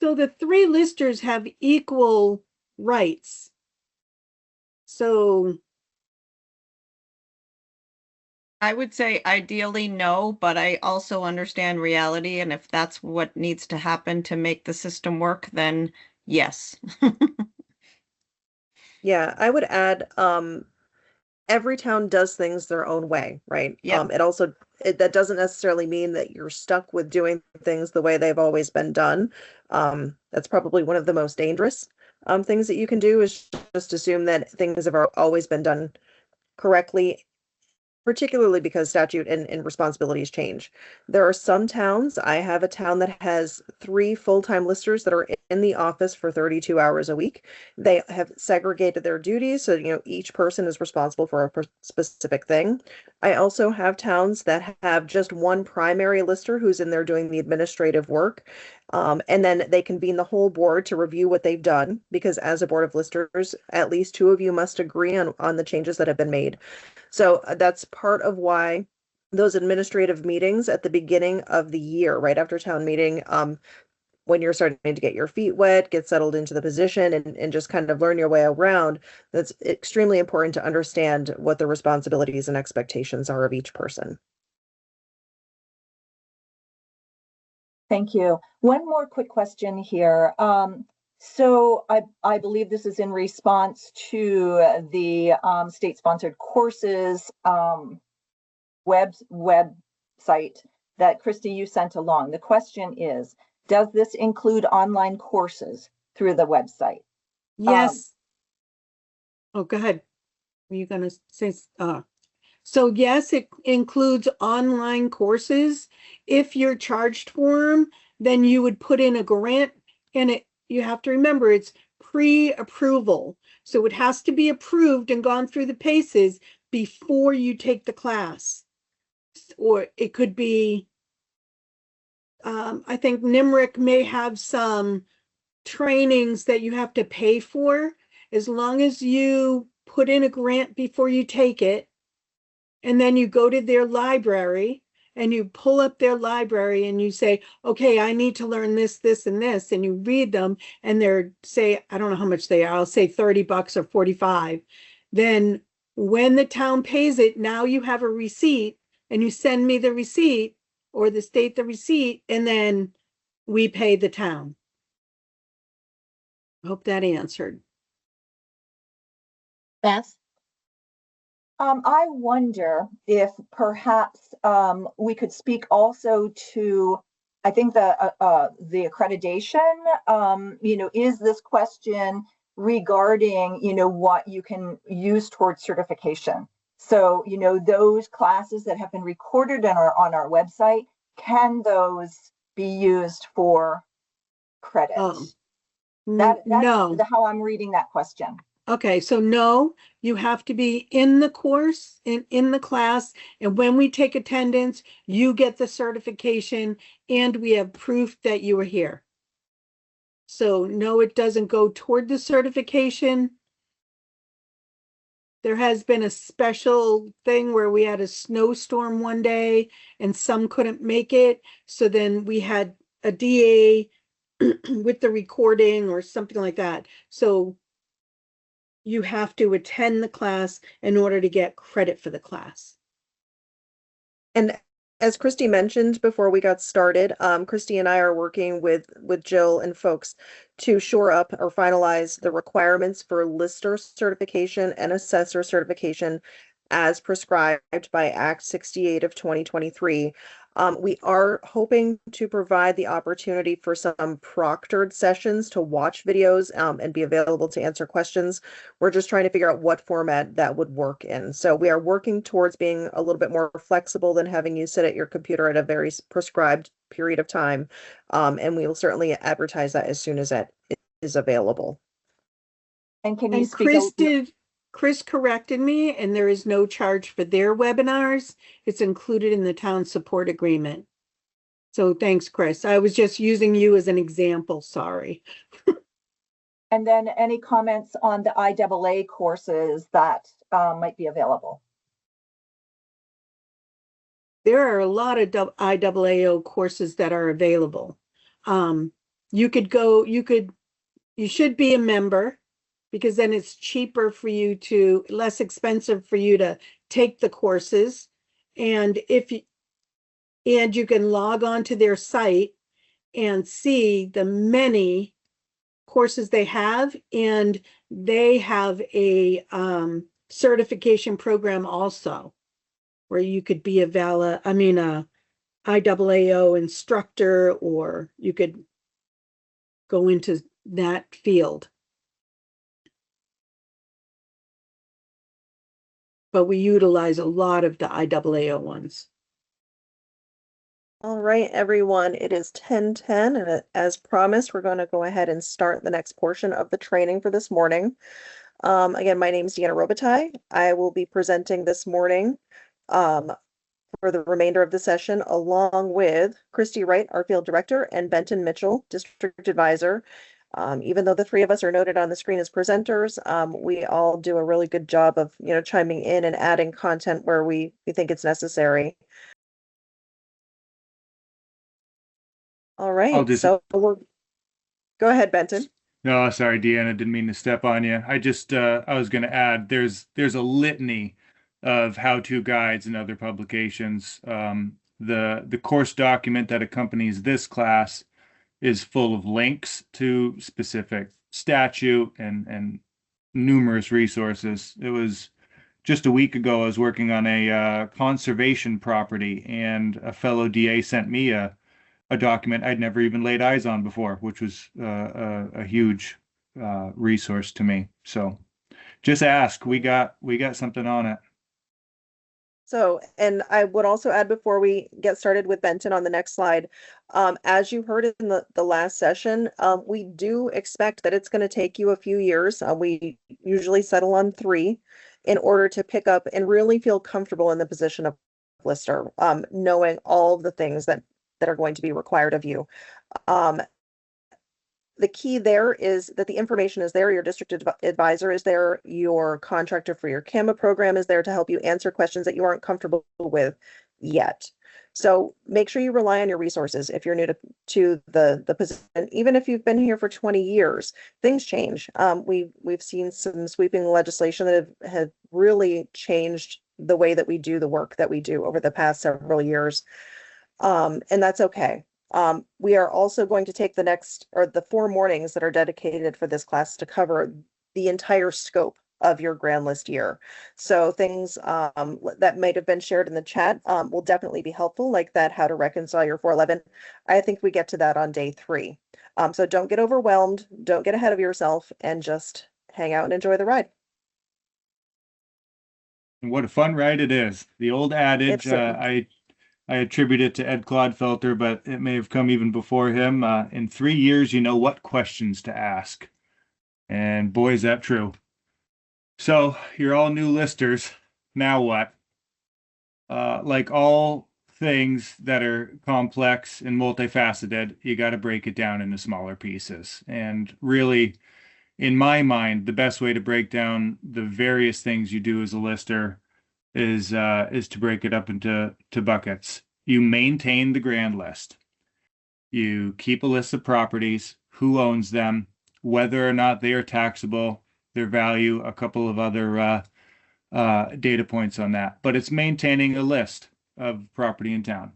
So the 3 listers have equal rights. So I would say ideally no, but I also understand reality. And if that's what needs to happen to make the system work, then yes. Yeah, I would add, every town does things their own way, right? Yeah. That doesn't necessarily mean that you're stuck with doing things the way they've always been done. That's probably one of the most dangerous things that you can do, is just assume that things have always been done correctly particularly because statute and responsibilities change. There are some towns, I have a town that has 3 full-time listers that are in the office for 32 hours a week. They have segregated their duties, so each person is responsible for a specific thing. I also have towns that have just one primary lister who's in there doing the administrative work. And then they convene the whole board to review what they've done, because as a board of listers, at least 2 of you must agree on the changes that have been made. So that's part of why those administrative meetings at the beginning of the year, right after town meeting, when you're starting to get your feet wet, get settled into the position, and just kind of learn your way around, that's extremely important to understand what the responsibilities and expectations are of each person. Thank you. One more quick question here. So I believe this is in response to the state-sponsored courses website that Christy, you sent along. The question is, does this include online courses through the website? Yes. Oh, go ahead. Were you going to say? So yes, it includes online courses. If you're charged for them, then you would put in a grant, and you have to remember it's pre-approval. So it has to be approved and gone through the paces before you take the class. Or it could be, I think NIMRIC may have some trainings that you have to pay for. As long as you put in a grant before you take it, and then you go to their library and you pull up their library and you say, okay, I need to learn this, this, and this. And you read them, and they're, say, I don't know how much they are. I'll say $30 or 45. Then when the town pays it, now you have a receipt, and you send me the receipt, or the state the receipt, and then we pay the town. I hope that answered. Beth? I wonder if perhaps we could speak also to, I think the accreditation, is this question regarding, what you can use towards certification. So, those classes that have been recorded on our website, can those be used for credit? That's No. how I'm reading that question. Okay, so no, you have to be in the course, in the class, and when we take attendance, you get the certification, and we have proof that you were here. So no, it doesn't go toward the certification. There has been a special thing where we had a snowstorm one day and some couldn't make it. So then we had a DA with the recording or something like that. So you have to attend the class in order to get credit for the class. And as Christy mentioned before we got started, Christy and I are working with Jill and folks to shore up or finalize the requirements for lister certification and assessor certification as prescribed by Act 68 of 2023. We are hoping to provide the opportunity for some proctored sessions to watch videos and be available to answer questions. We're just trying to figure out what format that would work in. So we are working towards being a little bit more flexible than having you sit at your computer at a very prescribed period of time. And we will certainly advertise that as soon as that is available. And can you And speak? Chris corrected me, and there is no charge for their webinars. It's included in the town support agreement. So thanks, Chris. I was just using you as an example, sorry. And then any comments on the IAA courses that might be available? There are a lot of IAAO courses that are available. You should be a member, because then it's cheaper for you less expensive for you to take the courses. And you can log on to their site and see the many courses they have, and they have a certification program also, where you could be a IAAO instructor, or you could go into that field. but we utilize a lot of the IAAO ones. All right, everyone, it is 10:10, and as promised, we're going to go ahead and start the next portion of the training for this morning. Again, my name is Deanna Robitaille. I will be presenting this morning for the remainder of the session, along with Christy Wright, our field director, and Benton Mitchell, district advisor. Even though the three of us are noted on the screen as presenters, we all do a really good job of, chiming in and adding content where we think it's necessary. All right, so go ahead, Benton. No, sorry, Deanna, didn't mean to step on you. I was going to add, there's a litany of how-to guides and other publications. The course document that accompanies this class is full of links to specific statute and numerous resources. It was just a week ago, I was working on a conservation property, and a fellow DA sent me a document I'd never even laid eyes on before, which was a huge resource to me. So just ask. We got something on it. So, and I would also add before we get started with Benton on the next slide, as you heard in the last session, we do expect that it's going to take you a few years. We usually settle on 3 in order to pick up and really feel comfortable in the position of lister, knowing all of the things that are going to be required of you. The key there is that the information is there. Your district advisor is there. Your contractor for your CAMA program is there to help you answer questions that you aren't comfortable with yet. So make sure you rely on your resources if you're new to the position. Even if you've been here for 20 years, things change. We've seen some sweeping legislation that have really changed the way that we do the work that we do over the past several years. And that's okay. We are also going to take the 4 mornings that are dedicated for this class to cover the entire scope of your grand list year. So things that might have been shared in the chat will definitely be helpful, like that, how to reconcile your 411. I think we get to that on day 3. So don't get overwhelmed, don't get ahead of yourself, and just hang out and enjoy the ride. And what a fun ride it is. The old adage, I attribute it to Ed Clodfelter, but it may have come even before him. In 3 years, you know what questions to ask. And boy, is that true. So you're all new listers. Now what? Like all things that are complex and multifaceted, you got to break it down into smaller pieces. And really, in my mind, the best way to break down the various things you do as a lister is to break it up into buckets. You maintain the grand list. You keep a list of properties, who owns them, whether or not they are taxable, their value, a couple of other data points on that. But it's maintaining a list of property in town.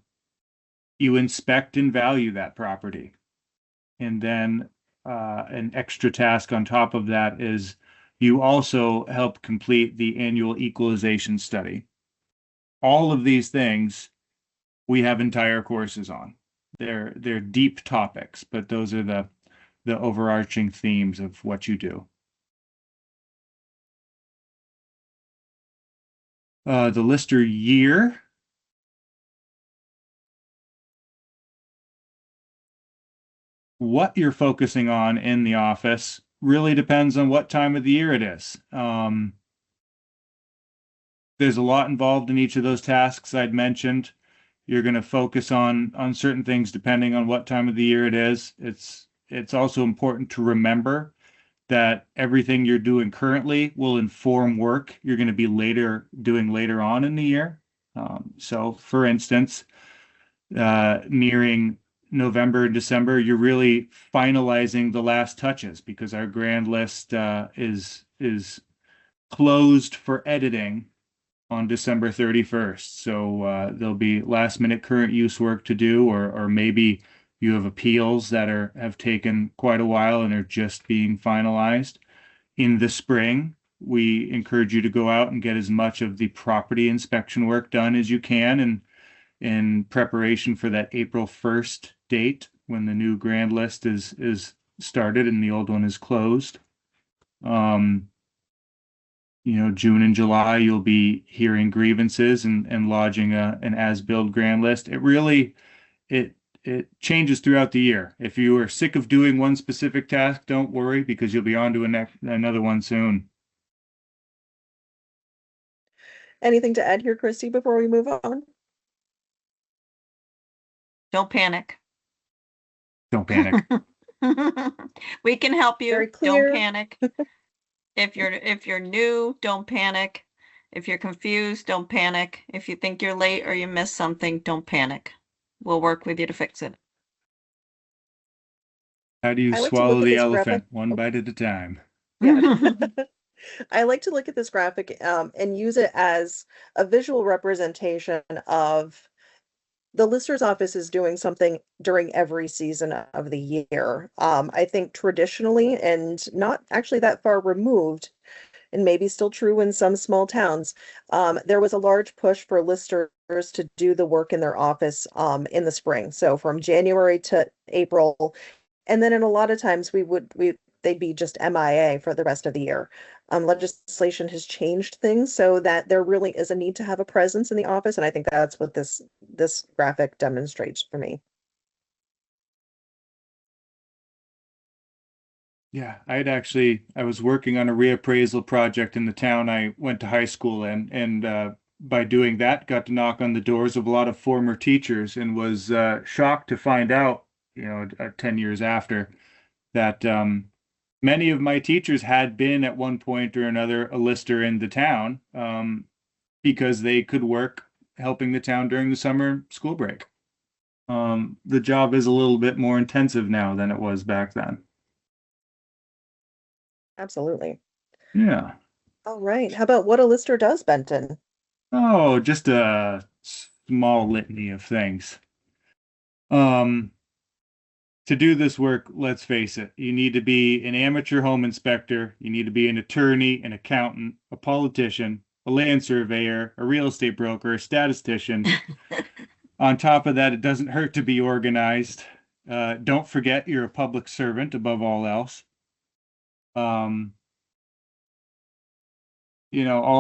You inspect and value that property. And then an extra task on top of that is you also help complete the annual equalization study. All of these things we have entire courses on. They're deep topics, but those are the overarching themes of what you do. The lister year. What you're focusing on in the office really depends on what time of the year it is. There's a lot involved in each of those tasks I'd mentioned. You're going to focus on certain things depending on what time of the year it is. It's also important to remember that everything you're doing currently will inform work you're going to be doing later on in the year. So for instance, nearing November and December, you're really finalizing the last touches because our grand list is closed for editing on December 31st. So there'll be last minute current use work to do, or maybe you have appeals that have taken quite a while and are just being finalized. In the spring, we encourage you to go out and get as much of the property inspection work done as you can, and in preparation for that April 1st date when the new grand list is started and the old one is closed. June and July, you'll be hearing grievances and lodging an as-billed grand list. It changes throughout the year. If you are sick of doing one specific task, don't worry, because you'll be on to another one soon. Anything to add here, Christy, before we move on? Don't panic. Don't panic. We can help you. Very clear. Don't panic. If you're new, don't panic. If you're confused, don't panic. If you think you're late or you missed something, don't panic. We'll work with you to fix it. How do you I like to swallow look at the this elephant? graphic. One bite at a time. Yeah. I like to look at this graphic and use it as a visual representation of the lister's office is doing something during every season of the year. I think traditionally, and not actually that far removed, and maybe still true in some small towns, there was a large push for listers to do the work in their office in the spring. So from January to April, and then in a lot of times they'd be just MIA for the rest of the year. Legislation has changed things so that there really is a need to have a presence in the office, and I think that's what this graphic demonstrates for me. Yeah, I was working on a reappraisal project in the town I went to high school in, and by doing that, got to knock on the doors of a lot of former teachers, and was shocked to find out, 10 years after, that many of my teachers had been at one point or another a lister in the town, because they could work helping the town during the summer school break. The job is a little bit more intensive now than it was back then. Absolutely. Yeah. All right. How about what a lister does, Benton? Oh, just a small litany of things. To do this work, let's face it, you need to be an amateur home inspector, you need to be an attorney, an accountant, a politician, a land surveyor, a real estate broker, a statistician. On top of that, it doesn't hurt to be organized. Don't forget you're a public servant above all else. All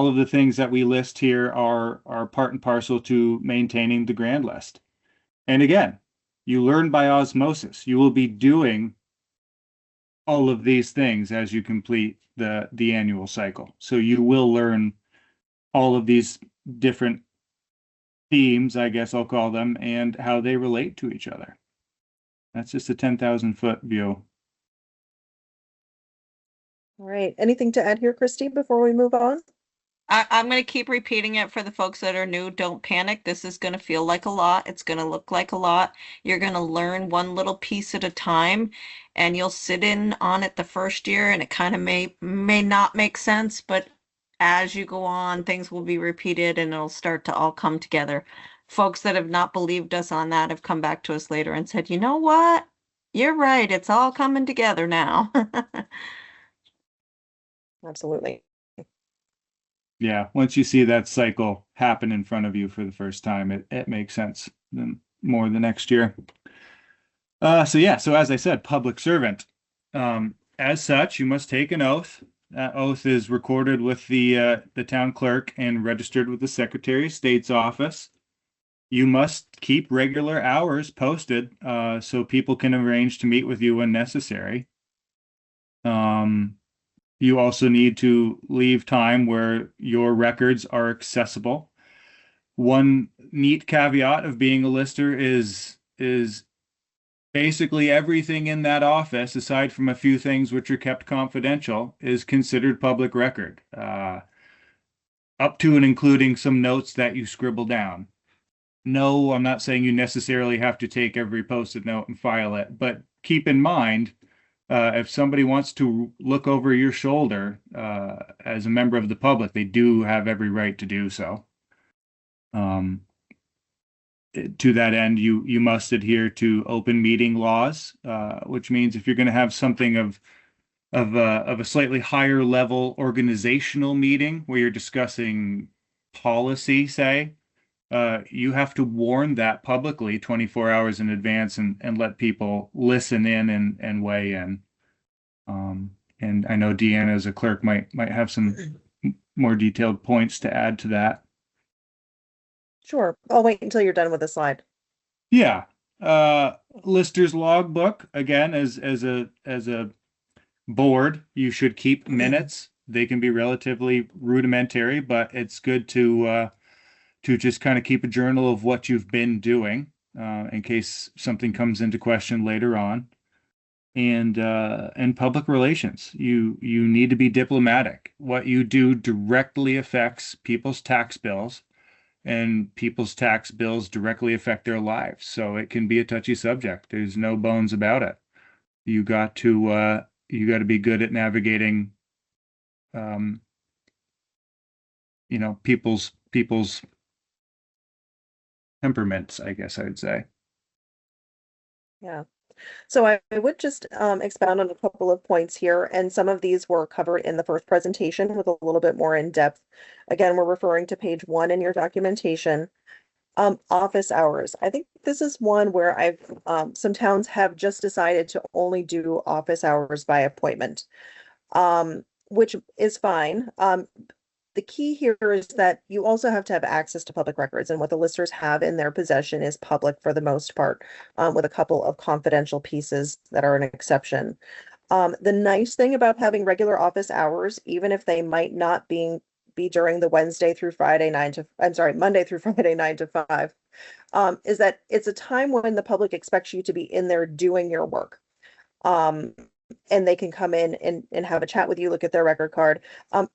of the things that we list here are part and parcel to maintaining the grand list. And again, you learn by osmosis. You will be doing all of these things as you complete the annual cycle. So you will learn all of these different themes, I guess I'll call them, and how they relate to each other. That's just a 10,000-foot view. All right. Anything to add here, Christy, before we move on? I'm going to keep repeating it for the folks that are new. Don't panic. This is going to feel like a lot. It's going to look like a lot. You're going to learn one little piece at a time, and you'll sit in on it the first year, and it kind of may not make sense, but as you go on, things will be repeated and it'll start to all come together. Folks that have not believed us on that have come back to us later and said, you know what? You're right. It's all coming together now. Absolutely. Yeah, once you see that cycle happen in front of you for the first time, it makes sense more the next year. So as I said, public servant. As such, you must take an oath. That oath is recorded with the town clerk and registered with the Secretary of State's office. You must keep regular hours posted so people can arrange to meet with you when necessary. You also need to leave time where your records are accessible. One neat caveat of being a lister is basically everything in that office, aside from a few things which are kept confidential, is considered public record, up to and including some notes that you scribble down. No, I'm not saying you necessarily have to take every post-it note and file it, but keep in mind, if somebody wants to look over your shoulder as a member of the public, they do have every right to do so. To that end, you must adhere to open meeting laws, which means if you're going to have something of a slightly higher level organizational meeting where you're discussing policy, say, you have to warn that publicly 24 hours in advance and let people listen in and weigh in. And I know Deanna as a clerk might have some more detailed points to add to that. Sure. I'll wait until you're done with the slide. Yeah. Lister's logbook, again, as a board, you should keep minutes. They can be relatively rudimentary, but it's good to just kind of keep a journal of what you've been doing in case something comes into question later on. And public relations, you need to be diplomatic. What you do directly affects people's tax bills, and people's tax bills directly affect their lives. So it can be a touchy subject. There's no bones about it. You got to be good at navigating, people's temperaments, I guess I would say. Yeah. So I would just expound on a couple of points here, and some of these were covered in the first presentation with a little bit more in depth. Again, we're referring to page 1 in your documentation. Office hours. I think this is one where some towns have just decided to only do office hours by appointment, which is fine. The key here is that you also have to have access to public records, and what the listers have in their possession is public for the most part, with a couple of confidential pieces that are an exception. The nice thing about having regular office hours, even if they might not be during the Monday through Friday 9 to 5, is that it's a time when the public expects you to be in there doing your work. And they can come in and have a chat with you, look at their record card.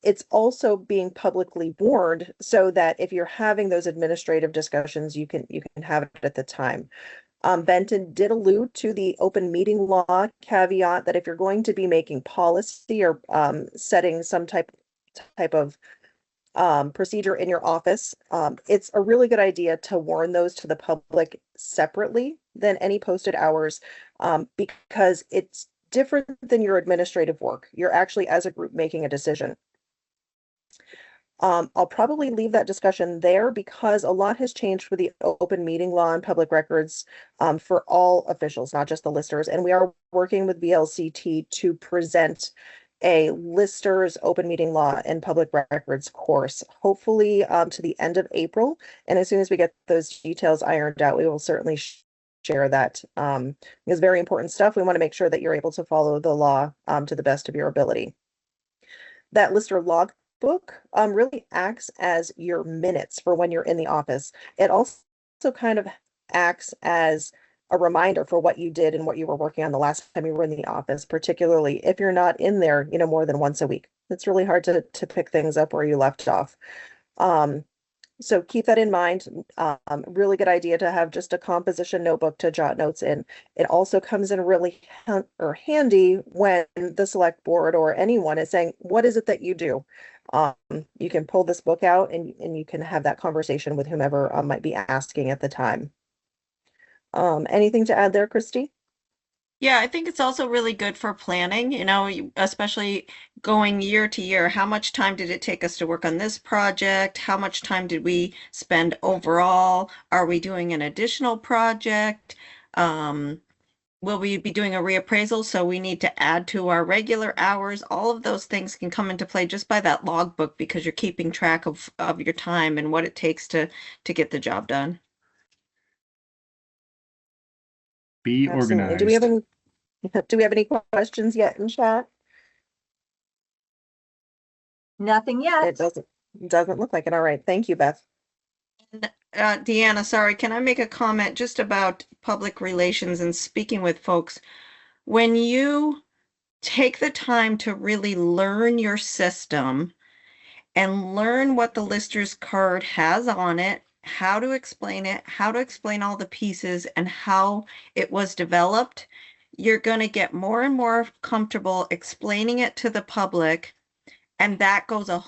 It's also being publicly warned so that if you're having those administrative discussions, you can have it at the time. Benton did allude to the open meeting law caveat that if you're going to be making policy or setting some type of procedure in your office, it's a really good idea to warn those to the public separately than any posted hours, because it's different than your administrative work. You're actually, as a group, making a decision. I'll probably leave that discussion there because a lot has changed for the open meeting law and public records for all officials, not just the listers. And we are working with VLCT to present a listers open meeting law and public records course, hopefully to the end of April. And as soon as we get those details ironed out, we will certainly share that. It's very important stuff. We want to make sure that you're able to follow the law to the best of your ability. That lister logbook really acts as your minutes for when you're in the office. It also kind of acts as a reminder for what you did and what you were working on the last time you were in the office, particularly if you're not in there, more than once a week. It's really hard to pick things up where you left off. So keep that in mind. Really good idea to have just a composition notebook to jot notes in. It also comes in really handy when the select board or anyone is saying, what is it that you do? You can pull this book out and you can have that conversation with whomever might be asking at the time. Anything to add there, Christy? Yeah, I think it's also really good for planning, especially going year to year. How much time did it take us to work on this project? How much time did we spend overall? Are we doing an additional project? Will we be doing a reappraisal? So we need to add to our regular hours. All of those things can come into play just by that logbook because you're keeping track of your time and what it takes to get the job done. Be Absolutely. organized. Do we have any questions yet in chat? Nothing yet. It doesn't look like it. All right. Thank you, Beth. Deanna, sorry, can I make a comment just about public relations and speaking with folks? When you take the time to really learn your system and learn what the lister's card has on it, how to explain it, how to explain all the pieces and how it was developed, you're going to get more and more comfortable explaining it to the public. And that goes a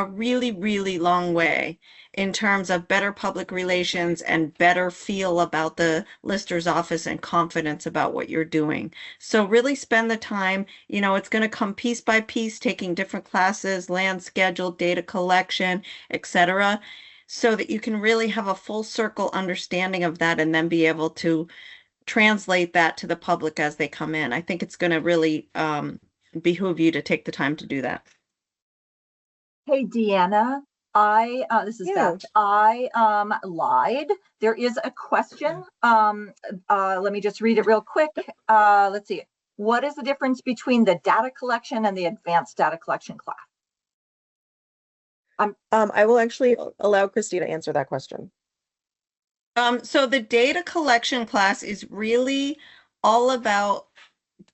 really, really long way in terms of better public relations and better feel about the lister's office and confidence about what you're doing. So really spend the time, it's going to come piece by piece, taking different classes, land schedule, data collection, etc., so that you can really have a full circle understanding of that and then be able to translate that to the public as they come in. I think it's going to really behoove you to take the time to do that. Hey, Deanna, this is Yeah. Beth. I lied. There is a question. Let me just read it real quick. Let's see. What is the difference between the data collection and the advanced data collection class? I will actually allow Christy to answer that question. So the data collection class is really all about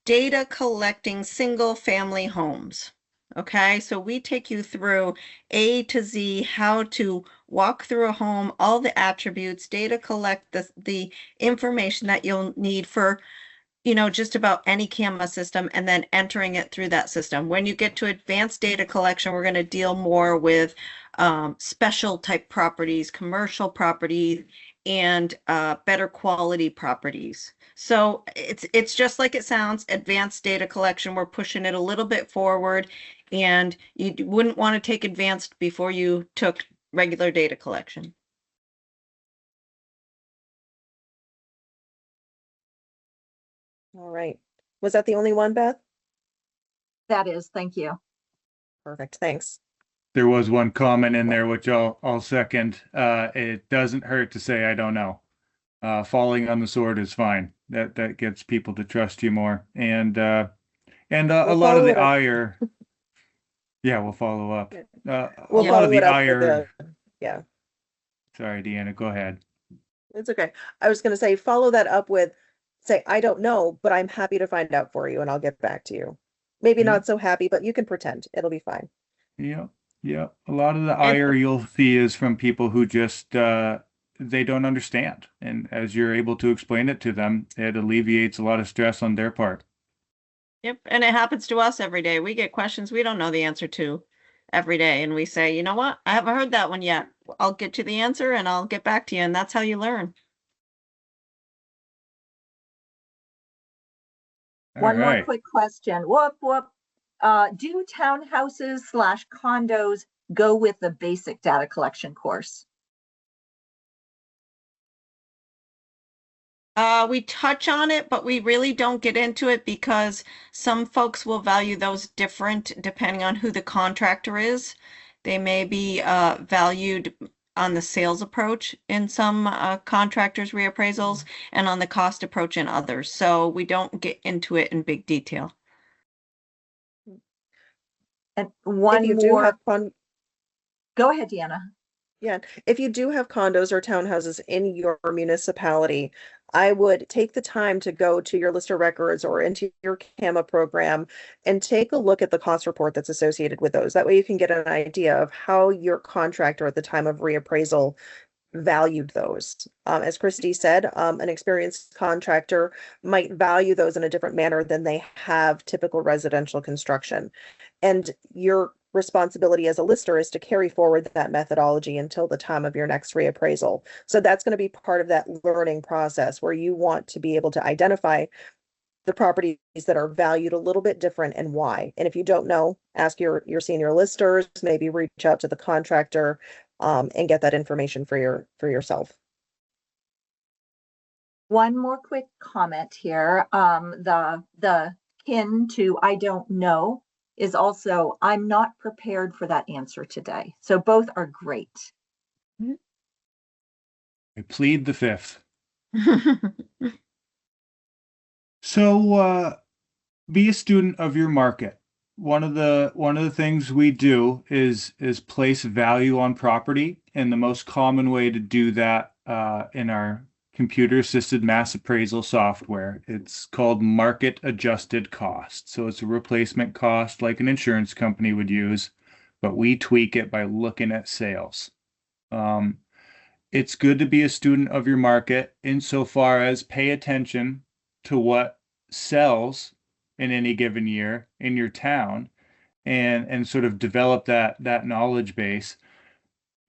data collecting single family homes. Okay, so we take you through A to Z, how to walk through a home, all the attributes, data collect the information that you'll need for, just about any camera system, and then entering it through that system. When you get to advanced data collection, we're going to deal more with special type properties, commercial properties, and better quality properties. So it's just like it sounds, advanced data collection. We're pushing it a little bit forward, and you wouldn't want to take advanced before you took regular data collection. All right. Was that the only one, Beth? That is, thank you. Perfect. Thanks. There was one comment in there which I'll second. It doesn't hurt to say I don't know. Falling on the sword is fine. That gets people to trust you more. And a lot of the ire. Yeah, we'll follow up. A lot of the ire. Yeah. Sorry, Deanna, go ahead. It's okay. I was going to say, follow that up with, say, I don't know, but I'm happy to find out for you and I'll get back to you. Maybe not so happy, but you can pretend. It'll be fine. Yeah. A lot of the ire you'll see is from people who just they don't understand. And as you're able to explain it to them, it alleviates a lot of stress on their part. Yep, and it happens to us every day. We get questions we don't know the answer to every day, and we say, you know what? I haven't heard that one yet. I'll get you the answer and I'll get back to you, and that's how you learn. One more quick question. Do townhouses / condos go with the basic data collection course? We touch on it, but we really don't get into it because some folks will value those different depending on who the contractor is. They may be valued on the sales approach in some contractors' reappraisals and on the cost approach in others. So we don't get into it in big detail. And one more. Go ahead, Deanna. Yeah, if you do have condos or townhouses in your municipality, I would take the time to go to your list of records or into your CAMA program and take a look at the cost report that's associated with those. That way you can get an idea of how your contractor at the time of reappraisal valued those. As Christy said, an experienced contractor might value those in a different manner than they have typical residential construction. And your responsibility as a lister is to carry forward that methodology until the time of your next reappraisal. So that's going to be part of that learning process where you want to be able to identify the properties that are valued a little bit different and why. And if you don't know, ask your senior listers, maybe reach out to the contractor and get that information for yourself. One more quick comment here. The kin to I don't know is also, I'm not prepared for that answer today. So both are great. I plead the fifth. So be a student of your market. One of the things we do is place value on property, and the most common way to do that in our computer-assisted mass appraisal software, it's called market adjusted cost. So it's a replacement cost like an insurance company would use, but we tweak it by looking at sales. It's good to be a student of your market insofar as pay attention to what sells in any given year in your town and sort of develop that knowledge base.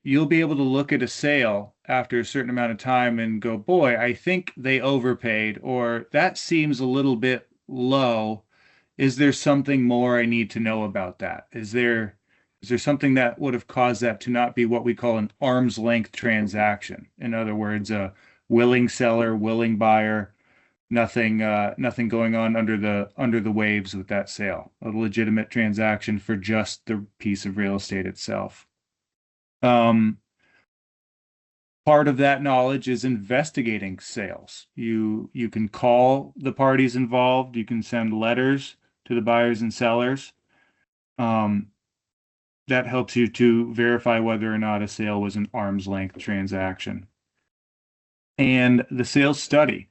You'll be able to look at a sale after a certain amount of time and go, boy, I think they overpaid, or that seems a little bit low. Is there something more I need to know about that? Is there something that would have caused that to not be what we call an arm's length transaction? In other words, a willing seller, willing buyer, Nothing going on under the waves with that sale. A legitimate transaction for just the piece of real estate itself. Part of that knowledge is investigating sales. You can call the parties involved. You can send letters to the buyers and sellers. That helps you to verify whether or not a sale was an arm's length transaction. And the sales study.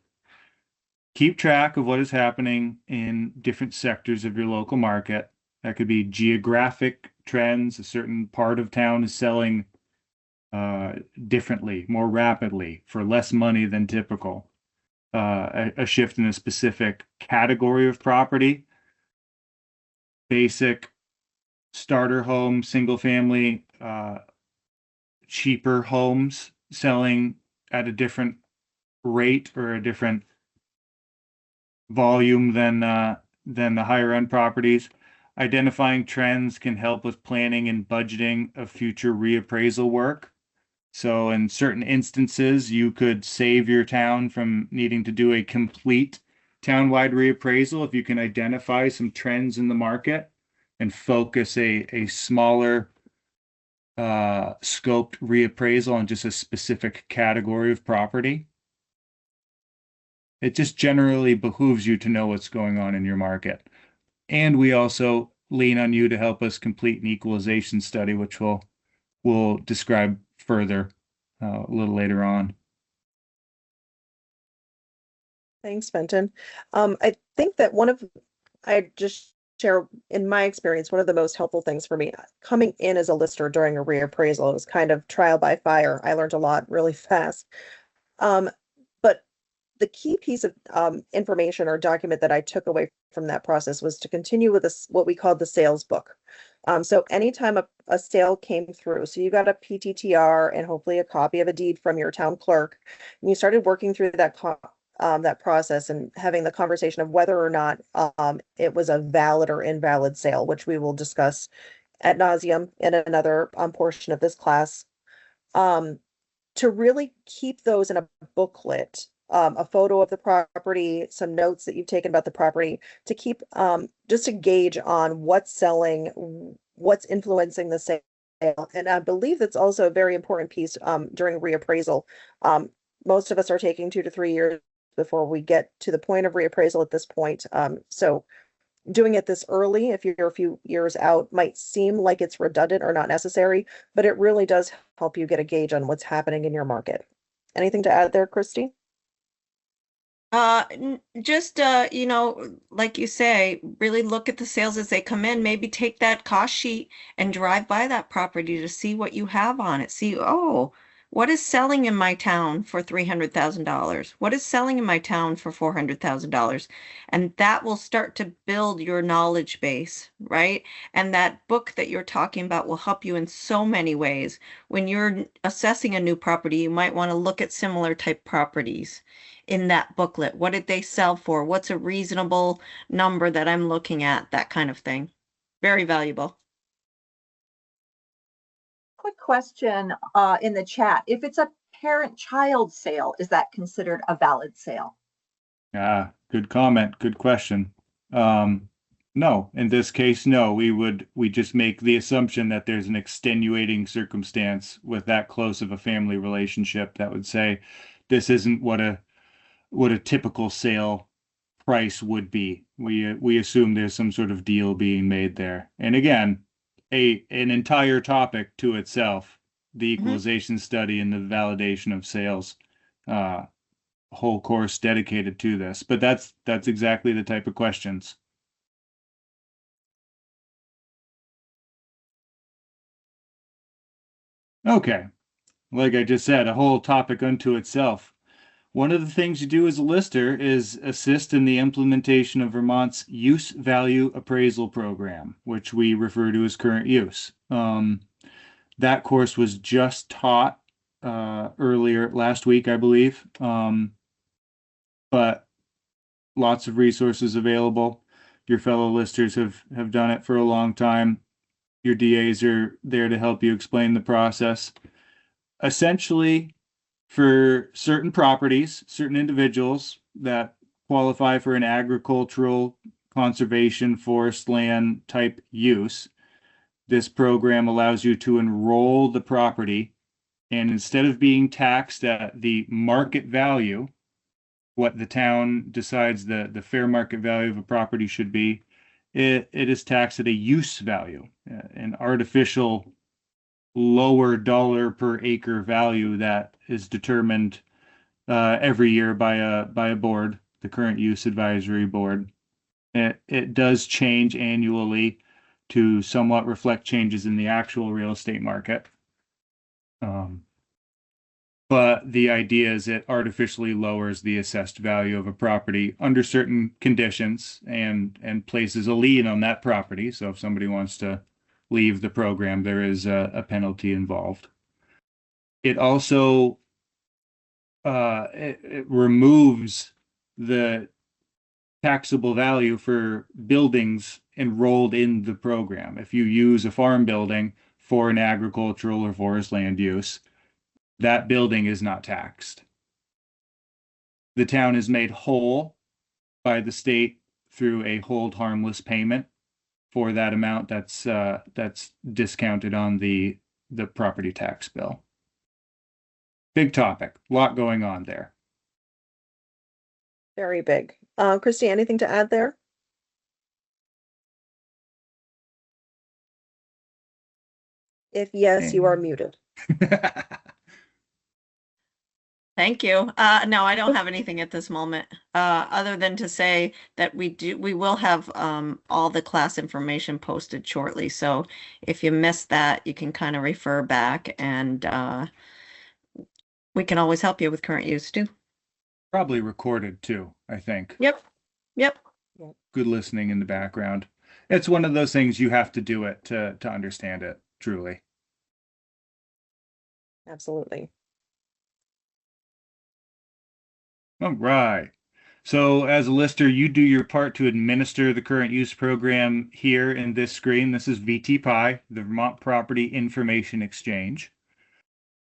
Keep track of what is happening in different sectors of your local market. That could be geographic trends. A certain part of town is selling differently, more rapidly, for less money than typical. A shift in a specific category of property. Basic starter home, single family, cheaper homes selling at a different rate or a different volume than the higher end properties. Identifying trends can help with planning and budgeting of future reappraisal work. So in certain instances, you could save your town from needing to do a complete townwide reappraisal if you can identify some trends in the market and focus a smaller scoped reappraisal on just a specific category of property. It just generally behooves you to know what's going on in your market. And we also lean on you to help us complete an equalization study, which we'll describe further a little later on. Thanks, Fenton. I think that I just share, in my experience, one of the most helpful things for me coming in as a lister during a reappraisal was kind of trial by fire. I learned a lot really fast. But the key piece of information or document that I took away from that process was to continue with what we called the sales book. So anytime a sale came through, so you got a PTTR and hopefully a copy of a deed from your town clerk, and you started working through that process and having the conversation of whether or not it was a valid or invalid sale, which we will discuss ad nauseum in another portion of this class. To really keep those in a booklet, a photo of the property, some notes that you've taken about the property, to keep just to gauge on what's selling, what's influencing the sale. And I believe that's also a very important piece during reappraisal. Most of us are taking 2 to 3 years before we get to the point of reappraisal at this point. So doing it this early, if you're a few years out, might seem like it's redundant or not necessary, but it really does help you get a gauge on what's happening in your market. Anything to add there, Christy? Just like you say, really look at the sales as they come in. Maybe take that cost sheet and drive by that property to see what you have on it. See, oh, what is selling in my town for $300,000? What is selling in my town for $400,000? And that will start to build your knowledge base, right? And that book that you're talking about will help you in so many ways. When you're assessing a new property, you might want to look at similar type properties in that booklet. What did they sell for? What's a reasonable number that I'm looking at? That kind of thing. Very valuable. Quick question in the chat. If it's a parent-child sale, is that considered a valid sale? Good comment. Good question. No, in this case, no. We just make the assumption that there's an extenuating circumstance with that close of a family relationship that would say this isn't what a typical sale price would be. We assume there's some sort of deal being made there. And again, an entire topic to itself, the equalization study and the validation of sales, whole course dedicated to this. But that's exactly the type of questions. Okay, like I just said, a whole topic unto itself. One of the things you do as a lister is assist in the implementation of Vermont's Use Value Appraisal Program, which we refer to as current use. That course was just taught earlier last week, I believe, but lots of resources available. Your fellow listers have done it for a long time. Your DAs are there to help you explain the process. Essentially, for certain properties, certain individuals that qualify for an agricultural, conservation, forest land type use, this program allows you to enroll the property, and instead of being taxed at the market value, what the town decides the fair market value of a property should be, it is taxed at a use value, an artificial lower dollar per acre value that is determined every year by a board, the current use advisory board. It does change annually to somewhat reflect changes in the actual real estate market. But the idea is it artificially lowers the assessed value of a property under certain conditions and places a lien on that property. So if somebody wants to leave the program, there is a penalty involved. It also it removes the taxable value for buildings enrolled in the program. If you use a farm building for an agricultural or forest land use, that building is not taxed. The town is made whole by the state through a hold harmless payment for that amount that's discounted on the property tax bill. Big topic, a lot going on there. Very big. Christy, anything to add there? If yes, you are muted. Thank you. No, I don't have anything at this moment, other than to say that we will have all the class information posted shortly. So if you missed that, you can kind of refer back, and we can always help you with current use too. Probably recorded too, I think. Yep. Good listening in the background. It's one of those things you have to do it to understand it, truly. Absolutely. All right. So as a lister, you do your part to administer the current use program here in this screen. This is VTPI, the Vermont Property Information Exchange.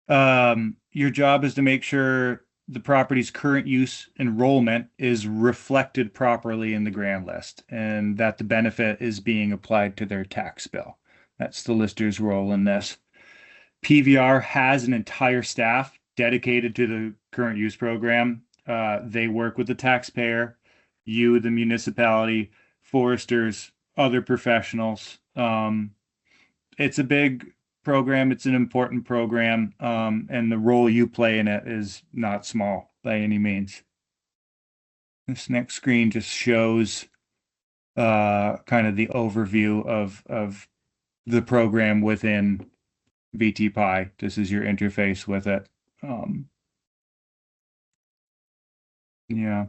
Your job is to make sure the property's current use enrollment is reflected properly in the grand list and that the benefit is being applied to their tax bill. That's the lister's role in this. PVR has an entire staff dedicated to the current use program. They work with the taxpayer, you, the municipality, foresters, other professionals. It's a big program. It's an important program. And the role you play in it is not small by any means. This next screen just shows kind of the overview of the program within VTPI. This is your interface with it. Yeah.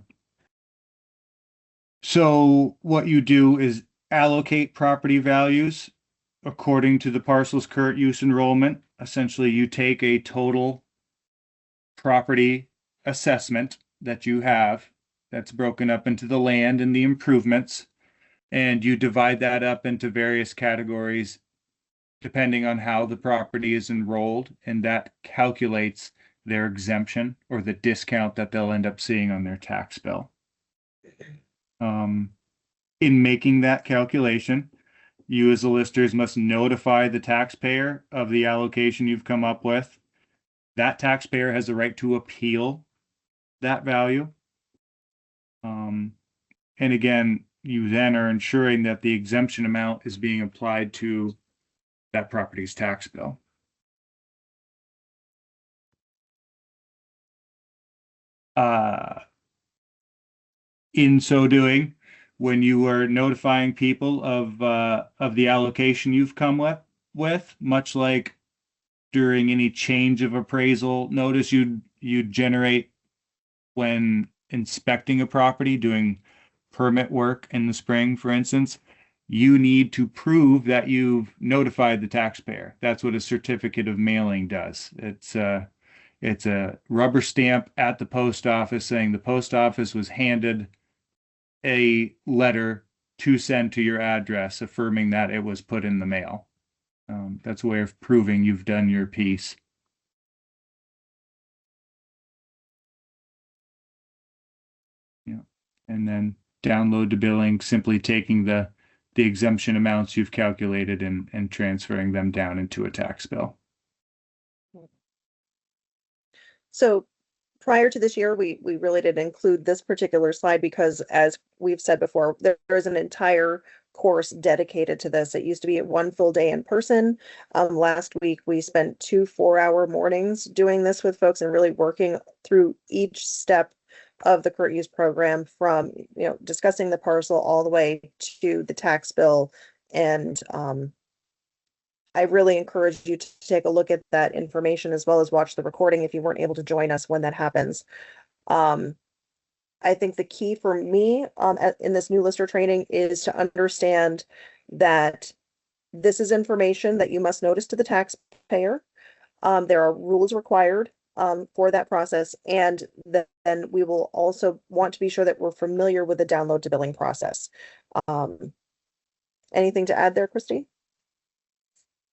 So what you do is allocate property values according to the parcel's current use enrollment. Essentially, you take a total property assessment that you have that's broken up into the land and the improvements, and you divide that up into various categories depending on how the property is enrolled, and that calculates their exemption or the discount that they'll end up seeing on their tax bill. In making that calculation, you as the listers must notify the taxpayer of the allocation you've come up with. That taxpayer has the right to appeal that value. And again, you then are ensuring that the exemption amount is being applied to that property's tax bill. In so doing, when you are notifying people of the allocation you've come with, much like during any change of appraisal notice you'd generate when inspecting a property, doing permit work in the spring, for instance, you need to prove that you've notified the taxpayer. That's what a certificate of mailing does. It's a rubber stamp at the post office saying the post office was handed a letter to send to your address affirming that it was put in the mail. That's a way of proving you've done your piece. Yeah. And then download to billing, simply taking the exemption amounts you've calculated and transferring them down into a tax bill. So prior to this year, we really didn't include this particular slide because, as we've said before, there is an entire course dedicated to this. It used to be one full day in person. Last week, we spent 2 4-hour mornings doing this with folks and really working through each step of the current use program, from discussing the parcel all the way to the tax bill. And I really encourage you to take a look at that information as well as watch the recording if you weren't able to join us when that happens. I think the key for me in this new lister training is to understand that this is information that you must notice to the taxpayer. There are rules required for that process, and then we will also want to be sure that we're familiar with the download to billing process. Anything to add there, Christy?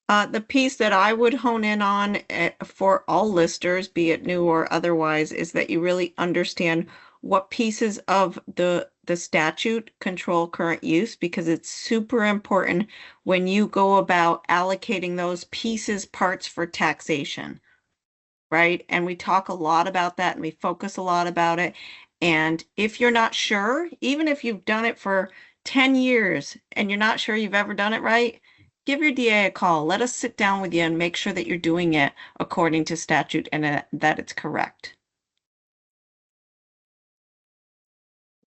The piece that I would hone in on for all listers, be it new or otherwise, is that you really understand what pieces of the statute control current use, because it's super important when you go about allocating those pieces, parts for taxation, right? And we talk a lot about that and we focus a lot about it. And if you're not sure, even if you've done it for 10 years and you're not sure you've ever done it right, give your DA a call. Let us sit down with you and make sure that you're doing it according to statute and that it's correct.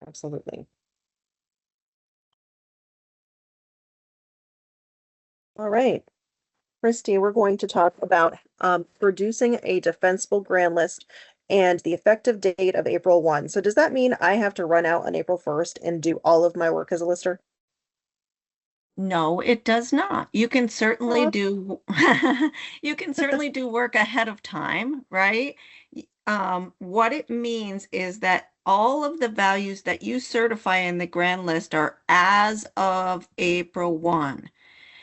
Absolutely. All right, Christy, we're going to talk about producing a defensible grand list and the effective date of April 1. So does that mean I have to run out on April 1st and do all of my work as a lister? No, it does not. You can certainly do you can certainly do work ahead of time, right? What it means is that all of the values that you certify in the grand list are as of April 1.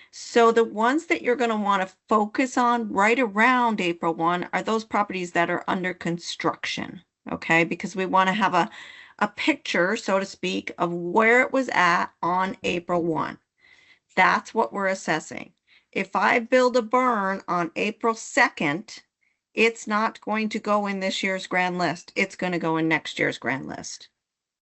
So the ones that you're going to want to focus on right around April 1 are those properties that are under construction, okay? Because we want to have a picture, so to speak, of where it was at on April 1. That's what we're assessing. If I build a burn on April 2nd, it's not going to go in this year's grand list. It's going to go in next year's grand list.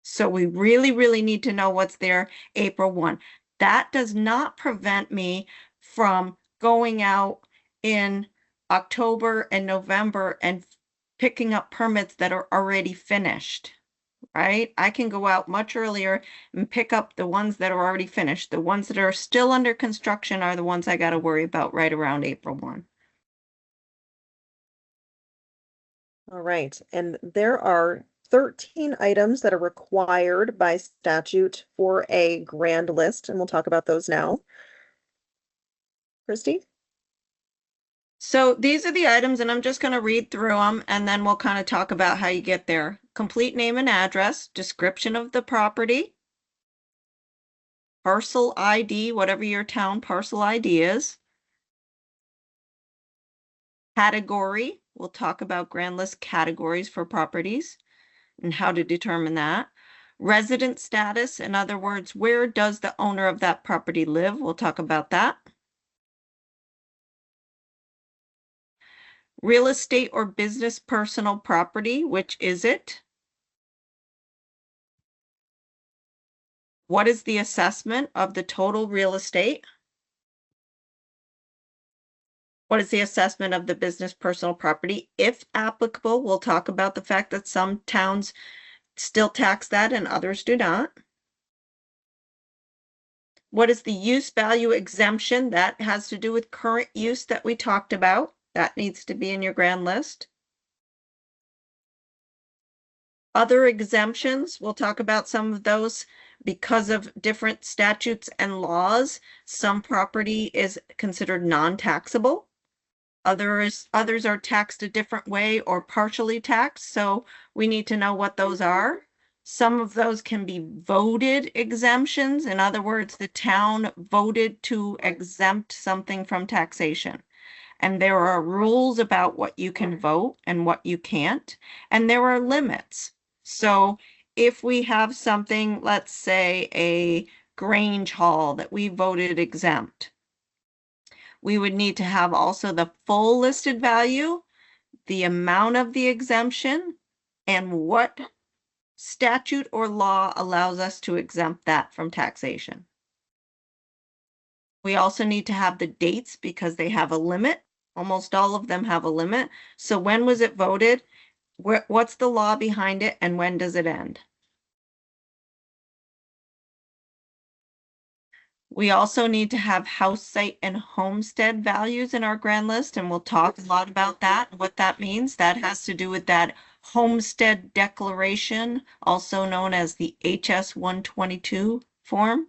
So we really, really need to know what's there April 1. That does not prevent me from going out in October and November and picking up permits that are already finished, right? I can go out much earlier and pick up the ones that are already finished. The ones that are still under construction are the ones I got to worry about right around April 1. All right, and there are 13 items that are required by statute for a grand list, and we'll talk about those now. Christy? So these are the items, and I'm just going to read through them, and then we'll kind of talk about how you get there. Complete name and address, description of the property, parcel ID, whatever your town parcel ID is, category. We'll talk about grand list categories for properties and how to determine that. Resident status, in other words, where does the owner of that property live? We'll talk about that. Real estate or business personal property, which is it? What is the assessment of the total real estate? What is the assessment of the business personal property? If applicable, we'll talk about the fact that some towns still tax that and others do not. What is the use value exemption? That has to do with current use that we talked about. That needs to be in your grand list. Other exemptions, we'll talk about some of those. Because of different statutes and laws, some property is considered non-taxable. Others are taxed a different way or partially taxed, so we need to know what those are. Some of those can be voted exemptions. In other words, the town voted to exempt something from taxation. And there are rules about what you can vote and what you can't. And there are limits. So if we have something, let's say a Grange Hall that we voted exempt, we would need to have also the full listed value, the amount of the exemption, and what statute or law allows us to exempt that from taxation. We also need to have the dates because they have a limit. Almost all of them have a limit. So when was it voted? What's the law behind it, and when does it end? We also need to have house site and homestead values in our grand list, and we'll talk a lot about that and what that means. That has to do with that homestead declaration, also known as the HS 122 form.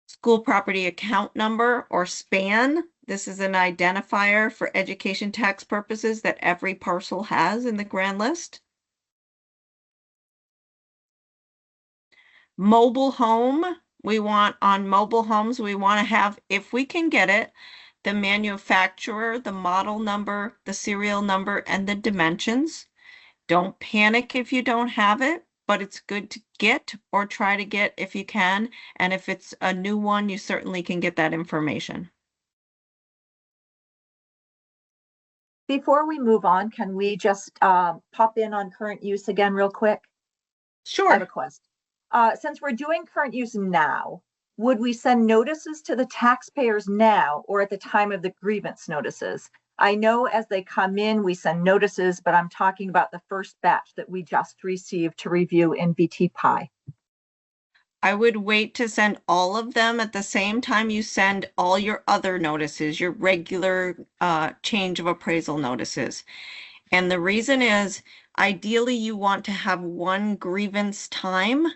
School property account number, or SPAN. This is an identifier for education tax purposes that every parcel has in the grand list. Mobile home, on mobile homes, we want to have, if we can get it, the manufacturer, the model number, the serial number, and the dimensions. Don't panic if you don't have it, but it's good to get or try to get if you can. And if it's a new one, you certainly can get that information. Before we move on, can we just pop in on current use again real quick? I have a question. Since we're doing current use now, would we send notices to the taxpayers now or at the time of the grievance notices? I know as they come in, we send notices, but I'm talking about the first batch that we just received to review in VTPI. I would wait to send all of them at the same time you send all your other notices, your regular change of appraisal notices. And the reason is, ideally, you want to have one grievance time.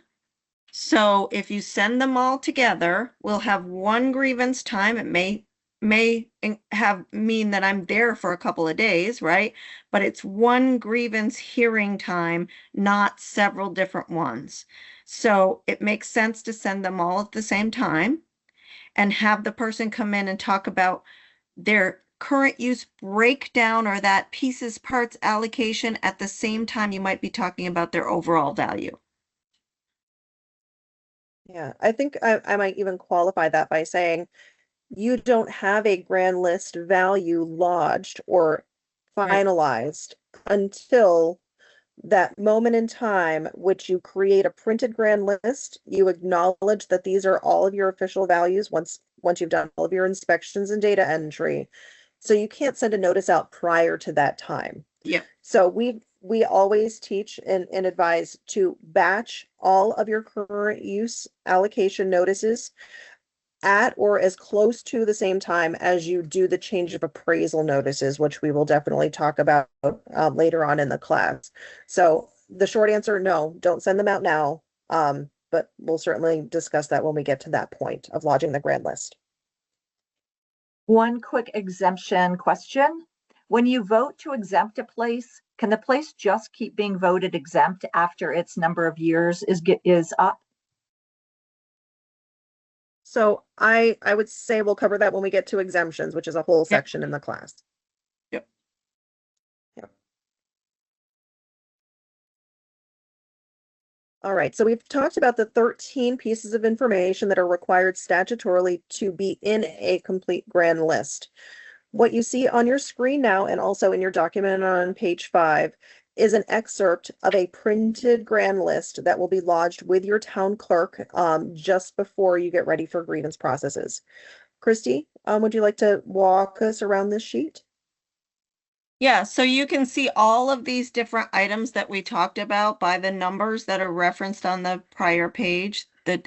So if you send them all together, we'll have one grievance time. It may mean that I'm there for a couple of days, right? But it's one grievance hearing time, not several different ones. So it makes sense to send them all at the same time and have the person come in and talk about their current use breakdown or that pieces parts allocation at the same time you might be talking about their overall value. Yeah, I think I might even qualify that by saying you don't have a grand list value lodged or finalized until that moment in time which you create a printed grand list. You acknowledge that these are all of your official values once you've done all of your inspections and data entry. So you can't send a notice out prior to that time. Yeah. So we always teach and advise to batch all of your current use allocation notices at or as close to the same time as you do the change of appraisal notices, which we will definitely talk about later on in the class. So the short answer, no, don't send them out now. But we'll certainly discuss that when we get to that point of lodging the grand list. One quick exemption question. When you vote to exempt a place, can the place just keep being voted exempt after its number of years is up? So I would say we'll cover that when we get to exemptions, which is a whole section in the class. Yep. Yep. All right, so we've talked about the 13 pieces of information that are required statutorily to be in a complete grand list. What you see on your screen now and also in your document on page 5 is an excerpt of a printed grand list that will be lodged with your town clerk just before you get ready for grievance processes. Christy, would you like to walk us around this sheet? Yeah, so you can see all of these different items that we talked about by the numbers that are referenced on the prior page. The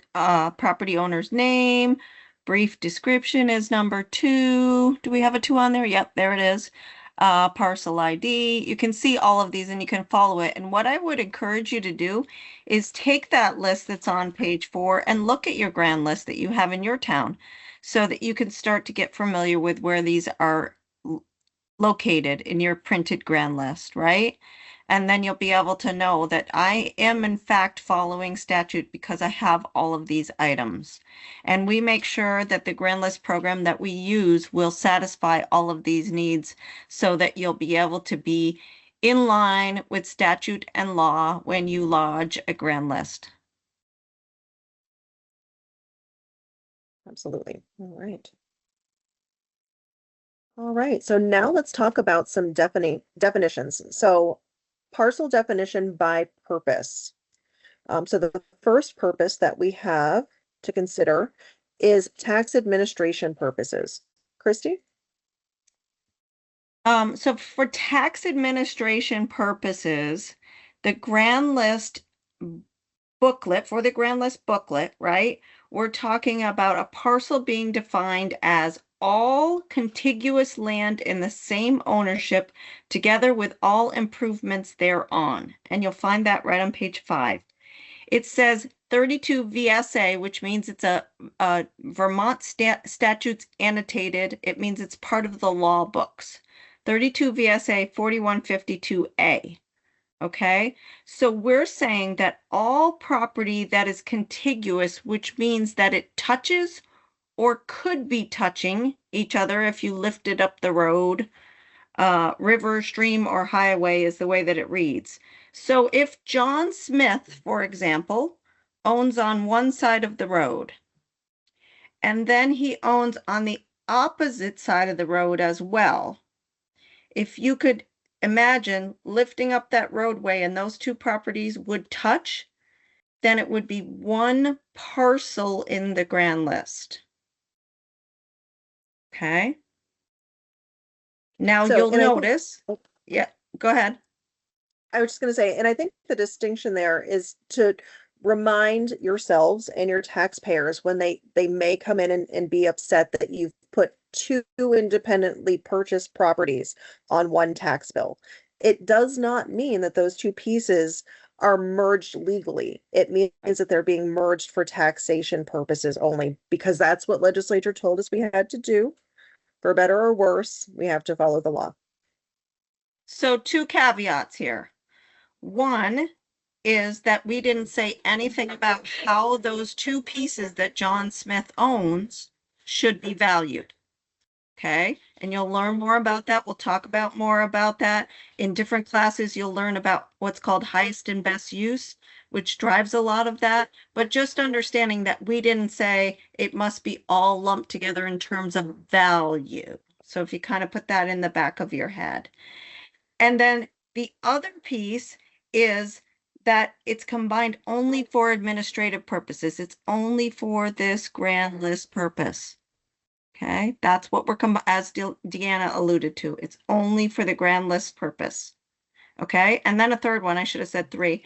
property owner's name, brief description is number 2. Do we have a 2 on there? Yep, there it is. Parcel ID. You can see all of these and you can follow it. And what I would encourage you to do is take that list that's on page 4 and look at your grand list that you have in your town so that you can start to get familiar with where these are located in your printed grand list, right? And then you'll be able to know that I am in fact following statute because I have all of these items. And we make sure that the grand list program that we use will satisfy all of these needs so that you'll be able to be in line with statute and law when you lodge a grand list. Absolutely. All right. All right. So now let's talk about some definitions. So parcel definition by purpose. So the first purpose that we have to consider is tax administration purposes. Christy? So for tax administration purposes, the grand list booklet, for the grand list booklet, right? We're talking about a parcel being defined as all contiguous land in the same ownership together with all improvements thereon. And you'll find that right on page 5. It says 32 VSA, which means it's a Vermont statutes annotated. It means it's part of the law books. 32 VSA 4152A. Okay, so we're saying that all property that is contiguous, which means that it touches or could be touching each other if you lifted up the road, river, stream, or highway is the way that it reads. So if John Smith, for example, owns on one side of the road, and then he owns on the opposite side of the road as well, if you could imagine lifting up that roadway and those two properties would touch, then it would be one parcel in the grand list. Okay. Now you'll notice, yeah, go ahead. I was just going to say, and I think the distinction there is to remind yourselves and your taxpayers when they may come in and be upset that you've put two independently purchased properties on one tax bill. It does not mean that those two pieces are merged legally. It means that they're being merged for taxation purposes only, because that's what legislature told us we had to do. For better or worse, we have to follow the law. So 2 caveats here. One is that we didn't say anything about how those two pieces that John Smith owns should be valued. Okay, and you'll learn more about that. We'll talk about more about that in different classes. You'll learn about what's called highest and best use, which drives a lot of that. But just understanding that we didn't say it must be all lumped together in terms of value. So if you kind of put that in the back of your head. And then the other piece is that it's combined only for administrative purposes. It's only for this grand list purpose. Okay, that's what we're as Deanna alluded to. It's only for the grand list purpose. Okay, and then a third one, I should have said 3.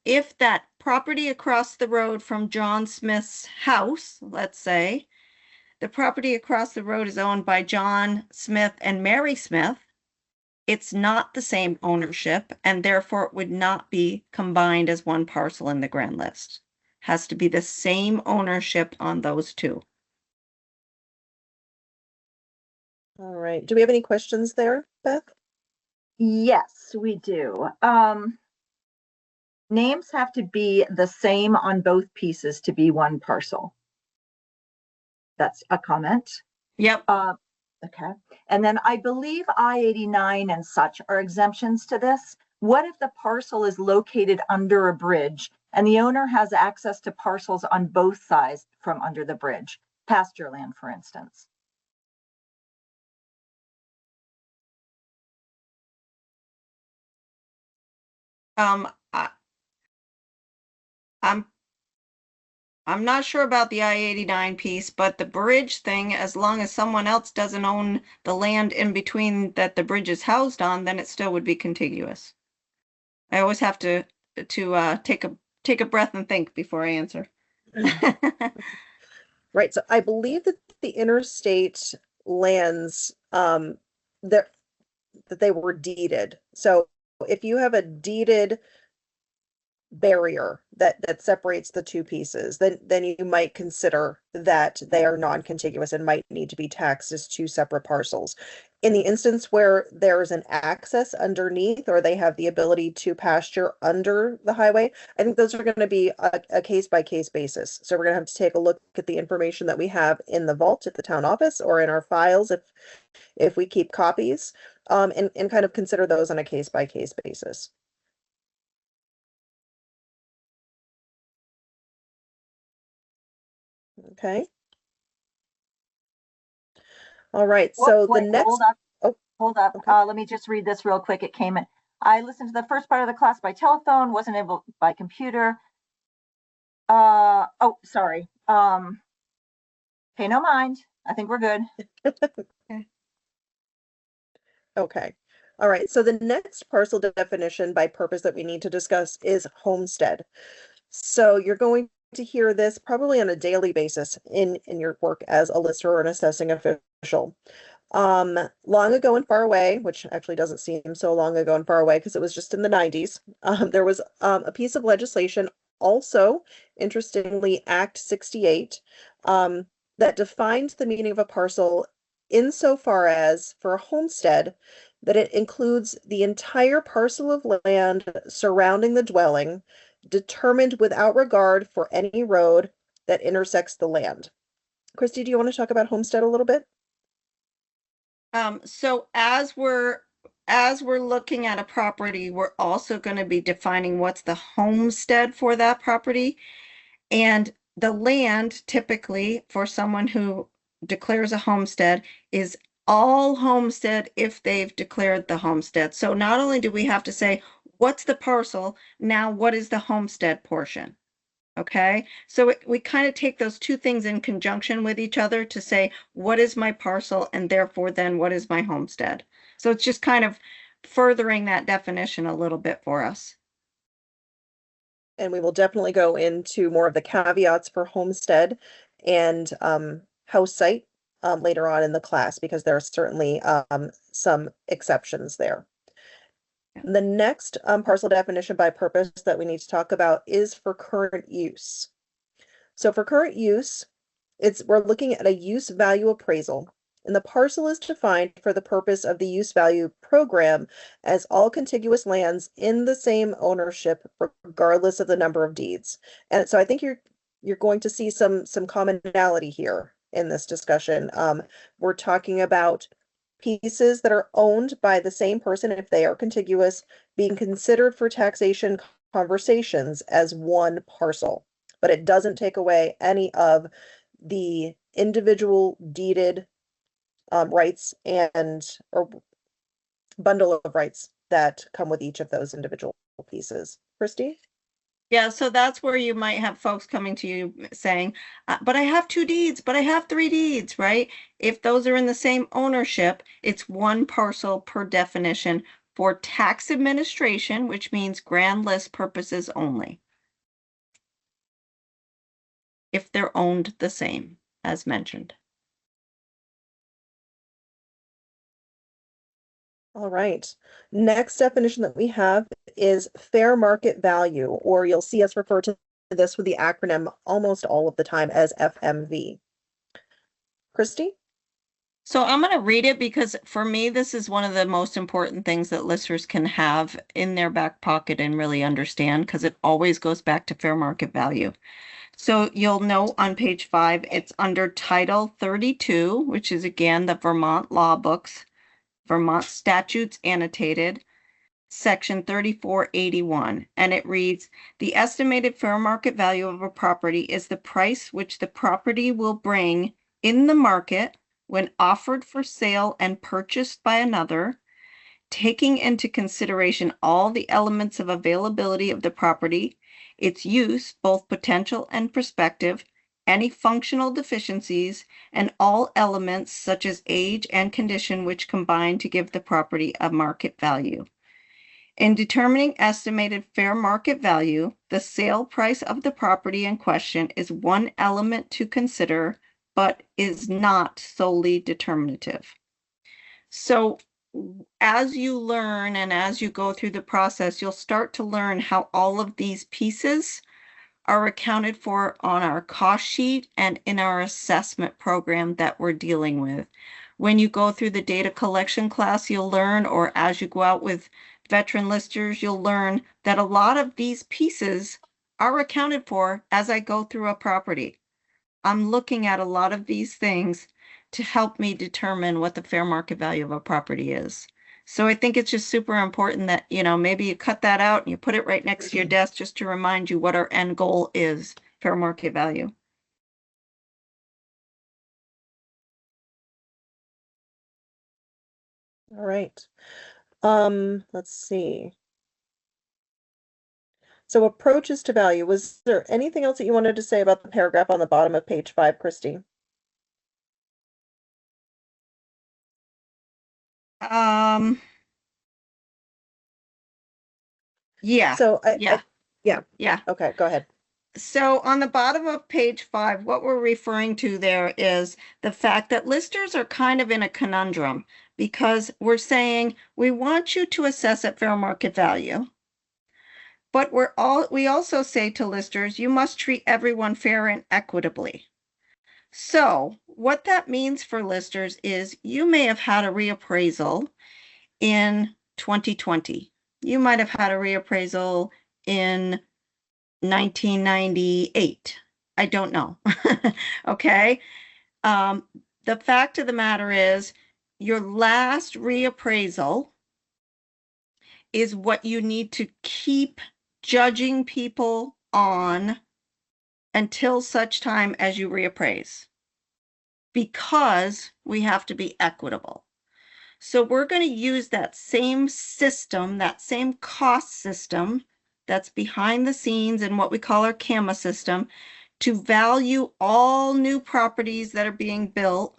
If that property across the road from John Smith's house, let's say, the property across the road is owned by John Smith and Mary Smith, it's not the same ownership, and therefore it would not be combined as one parcel in the grand list. Has to be the same ownership on those two. All right. Do we have any questions there, Beth? Yes, we do. Names have to be the same on both pieces to be one parcel. That's a comment. Yep. Okay. And then I believe I-89 and such are exemptions to this. What if the parcel is located under a bridge and the owner has access to parcels on both sides from under the bridge? Pasture land, for instance. I'm not sure about the I-89 piece, but the bridge thing, as long as someone else doesn't own the land in between that the bridge is housed on, then it still would be contiguous. I always have to take a breath and think before I answer. Right. So I believe that the interstate lands that they were deeded. So if you have a deeded barrier that separates the two pieces, then you might consider that they are non-contiguous and might need to be taxed as two separate parcels. In the instance where there's an access underneath or they have the ability to pasture under the highway, I think those are going to be a case-by-case basis. So we're going to have to take a look at the information that we have in the vault at the town office or in our files if we keep copies, and kind of consider those on a case-by-case basis. Okay. All right, so the next, Hold up. Okay. Let me just read this real quick. It came in. I listened to the first part of the class by telephone, wasn't able by computer. Oh, sorry. Pay no mind. I think we're good. Okay. All right, so the next parcel definition by purpose that we need to discuss is homestead. So you're going to hear this probably on a daily basis in your work as a lister or an assessing official. Long ago and far away, which actually doesn't seem so long ago and far away because it was just in the 90s, there was a piece of legislation, also interestingly Act 68, that defined the meaning of a parcel insofar as for a homestead that it includes the entire parcel of land surrounding the dwelling, determined without regard for any road that intersects the land. Christy, do you want to talk about homestead a little bit? So as we're looking at a property, we're also going to be defining what's the homestead for that property. And the land typically for someone who declares a homestead is all homestead if they've declared the homestead. So not only do we have to say, what's the parcel? Now, what is the homestead portion? Okay, so we kind of take those two things in conjunction with each other to say, what is my parcel? And therefore, then what is my homestead? So it's just kind of furthering that definition a little bit for us. And we will definitely go into more of the caveats for homestead and house site later on in the class, because there are certainly some exceptions there. The next parcel definition by purpose that we need to talk about is for current use. So for current use, we're looking at a use value appraisal, and the parcel is defined for the purpose of the use value program as all contiguous lands in the same ownership, regardless of the number of deeds. And so I think you're going to see some commonality here in this discussion. We're talking about pieces that are owned by the same person, if they are contiguous, being considered for taxation conversations as one parcel, but it doesn't take away any of the individual deeded rights or bundle of rights that come with each of those individual pieces. Christy? Yeah, so that's where you might have folks coming to you saying, but I have 2 deeds, but I have 3 deeds, right? If those are in the same ownership, it's one parcel per definition for tax administration, which means grand list purposes only. If they're owned the same, as mentioned. All right. Next definition that we have is fair market value, or you'll see us refer to this with the acronym almost all of the time as FMV. Christy? So I'm going to read it because for me, this is one of the most important things that listers can have in their back pocket and really understand, because it always goes back to fair market value. So you'll know on page 5, it's under Title 32, which is again the Vermont law books. Vermont Statutes Annotated, Section 3481, and it reads, the estimated fair market value of a property is the price which the property will bring in the market when offered for sale and purchased by another, taking into consideration all the elements of availability of the property, its use, both potential and prospective, any functional deficiencies, and all elements such as age and condition which combine to give the property a market value. In determining estimated fair market value, the sale price of the property in question is one element to consider, but is not solely determinative. So as you learn and as you go through the process, you'll start to learn how all of these pieces are accounted for on our cost sheet and in our assessment program that we're dealing with. When you go through the data collection class, you'll learn, or as you go out with veteran listers, you'll learn that a lot of these pieces are accounted for as I go through a property. I'm looking at a lot of these things to help me determine what the fair market value of a property is. So I think it's just super important that, maybe you cut that out and you put it right next to your desk just to remind you what our end goal is, fair market value. All right. Let's see. So approaches to value. Was there anything else that you wanted to say about the paragraph on the bottom of page 5, Christy? Yeah. So Yeah. Okay, go ahead. So on the bottom of page 5, what we're referring to there is the fact that listers are kind of in a conundrum because we're saying we want you to assess at fair market value. But we also say to listers, you must treat everyone fair and equitably. So what that means for listers is you may have had a reappraisal in 2020. You might have had a reappraisal in 1998. I don't know. Okay. The fact of the matter is your last reappraisal is what you need to keep judging people on until such time as you reappraise, because we have to be equitable. So we're going to use that same system, that same cost system that's behind the scenes in what we call our CAMA system, to value all new properties that are being built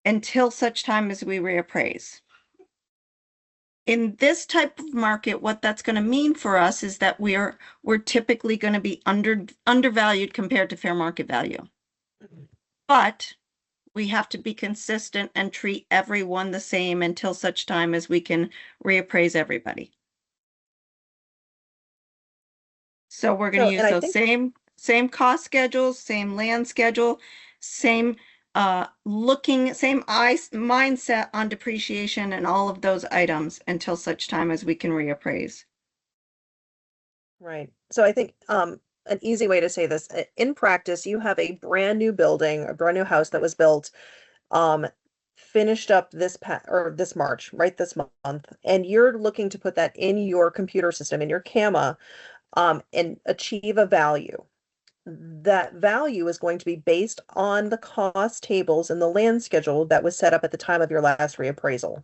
until such time as we reappraise. In this type of market, what that's going to mean for us is that we're typically going to be undervalued compared to fair market value. But we have to be consistent and treat everyone the same until such time as we can reappraise everybody. So we're going to use those same cost schedules, same land schedule, same mindset on depreciation and all of those items until such time as we can reappraise. Right. So I think an easy way to say this, in practice, you have a brand new building, a brand new house that was built, finished up this March, right, this month, and you're looking to put that in your computer system, in your CAMA, and achieve a value. That value is going to be based on the cost tables and the land schedule that was set up at the time of your last reappraisal.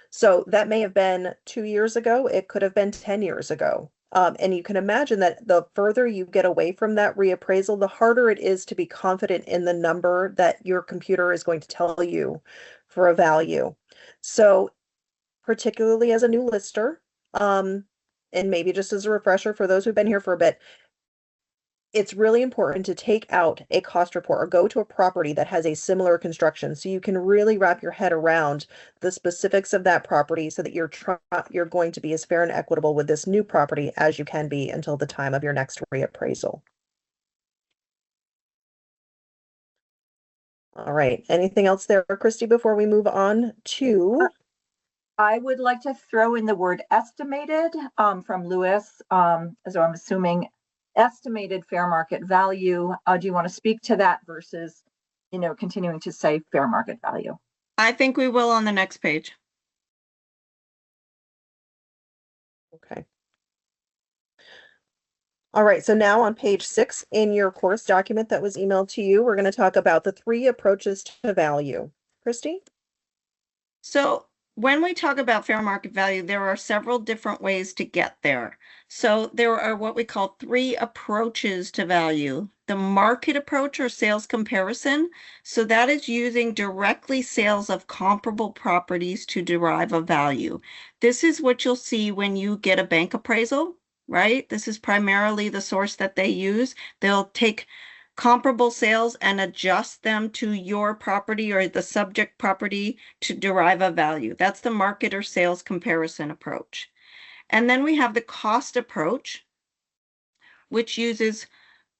So that may have been 2 years ago. It could have been 10 years ago. And you can imagine that the further you get away from that reappraisal, the harder it is to be confident in the number that your computer is going to tell you for a value. So particularly as a new lister, and maybe just as a refresher for those who've been here for a bit, it's really important to take out a cost report or go to a property that has a similar construction so you can really wrap your head around the specifics of that property so that you're going to be as fair and equitable with this new property as you can be until the time of your next reappraisal. All right. Anything else there, Christy, before we move on to? I would like to throw in the word estimated from Lewis. So I'm assuming estimated fair market value. Do you want to speak to that versus, continuing to say fair market value? I think we will on the next page. Okay. All right, so now on page 6 in your course document that was emailed to you, we're going to talk about the 3 approaches to value. Christy? So when we talk about fair market value, there are several different ways to get there. So there are what we call 3 approaches to value. The market approach or sales comparison. So that is using directly sales of comparable properties to derive a value. This is what you'll see when you get a bank appraisal, right? This is primarily the source that they use. They'll take comparable sales and adjust them to your property or the subject property to derive a value. That's the market or sales comparison approach. And then we have the cost approach, which uses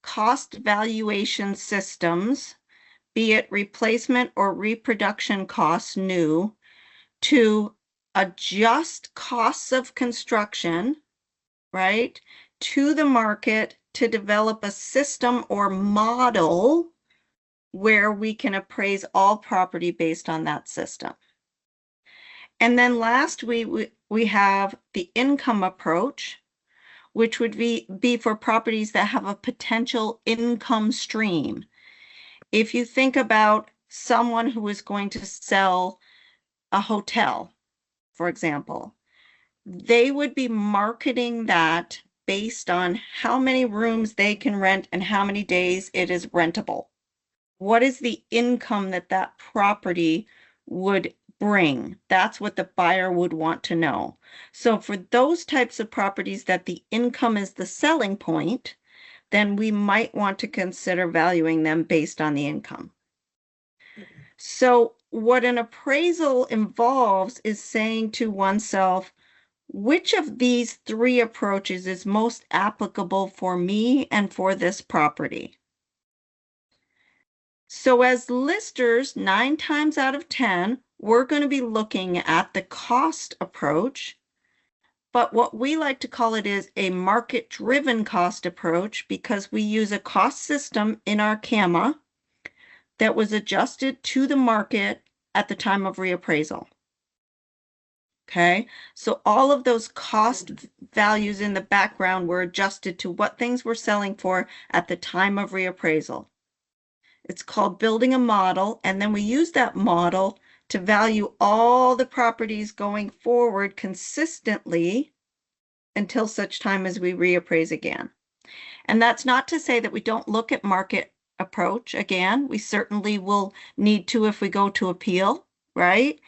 cost valuation systems be it replacement or reproduction costs new, to adjust costs of construction, right, to the market to develop a system or model where we can appraise all property based on that system. And then last, we have the income approach, which would be for properties that have a potential income stream. If you think about someone who is going to sell a hotel, for example, they would be marketing that based on how many rooms they can rent and how many days it is rentable. What is the income that that property would bring? That's what the buyer would want to know. So for those types of properties that the income is the selling point, then we might want to consider valuing them based on the income. So what an appraisal involves is saying to oneself, which of these three approaches is most applicable for me and for this property? So as listers, 9 times out of 10, we're going to be looking at the cost approach. But what we like to call it is a market-driven cost approach, because we use a cost system in our CAMA that was adjusted to the market at the time of reappraisal. Okay, so all of those cost values in the background were adjusted to what things were selling for at the time of reappraisal. It's called building a model, and then we use that model to value all the properties going forward consistently until such time as we reappraise again. And that's not to say that we don't look at market approach again. We certainly will need to if we go to appeal, right?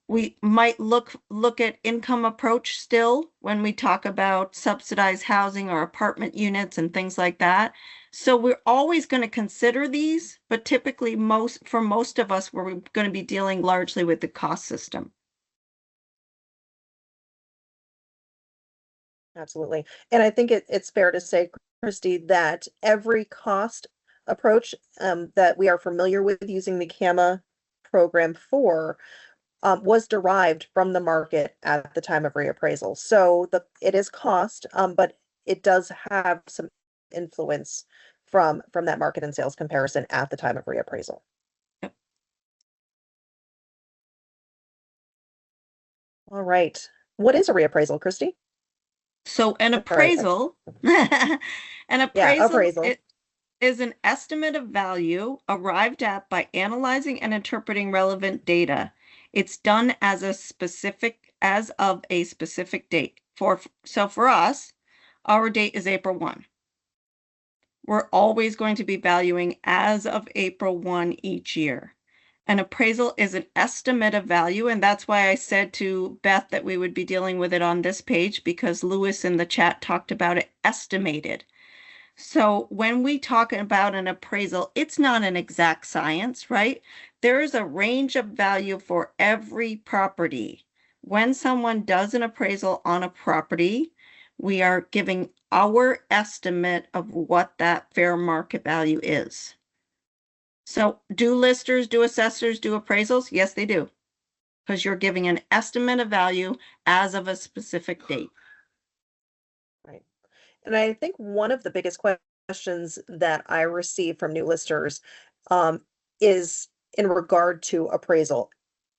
We might look at income approach still when we talk about subsidized housing or apartment units and things like that. So we're always going to consider these, but typically for most of us, we're going to be dealing largely with the cost system. Absolutely. And I think it's fair to say, Christy, that every cost approach that we are familiar with using the CAMA program for was derived from the market at the time of reappraisal. So it is cost, but it does have some influence from that market and sales comparison at the time of reappraisal. Yep. All right. What is a reappraisal, Christy? So an appraisal, appraisal. Is an estimate of value arrived at by analyzing and interpreting relevant data. It's done as of a specific date. So for us, our date is April 1. We're always going to be valuing as of April 1 each year. An appraisal is an estimate of value, and that's why I said to Beth that we would be dealing with it on this page, because Lewis in the chat talked about it estimated. So when we talk about an appraisal, it's not an exact science, right? There is a range of value for every property. When someone does an appraisal on a property, we are giving our estimate of what that fair market value is. So do listers, do assessors, do appraisals? Yes, they do, because you're giving an estimate of value as of a specific date. Right. And I think one of the biggest questions that I receive from new listers is in regard to appraisal.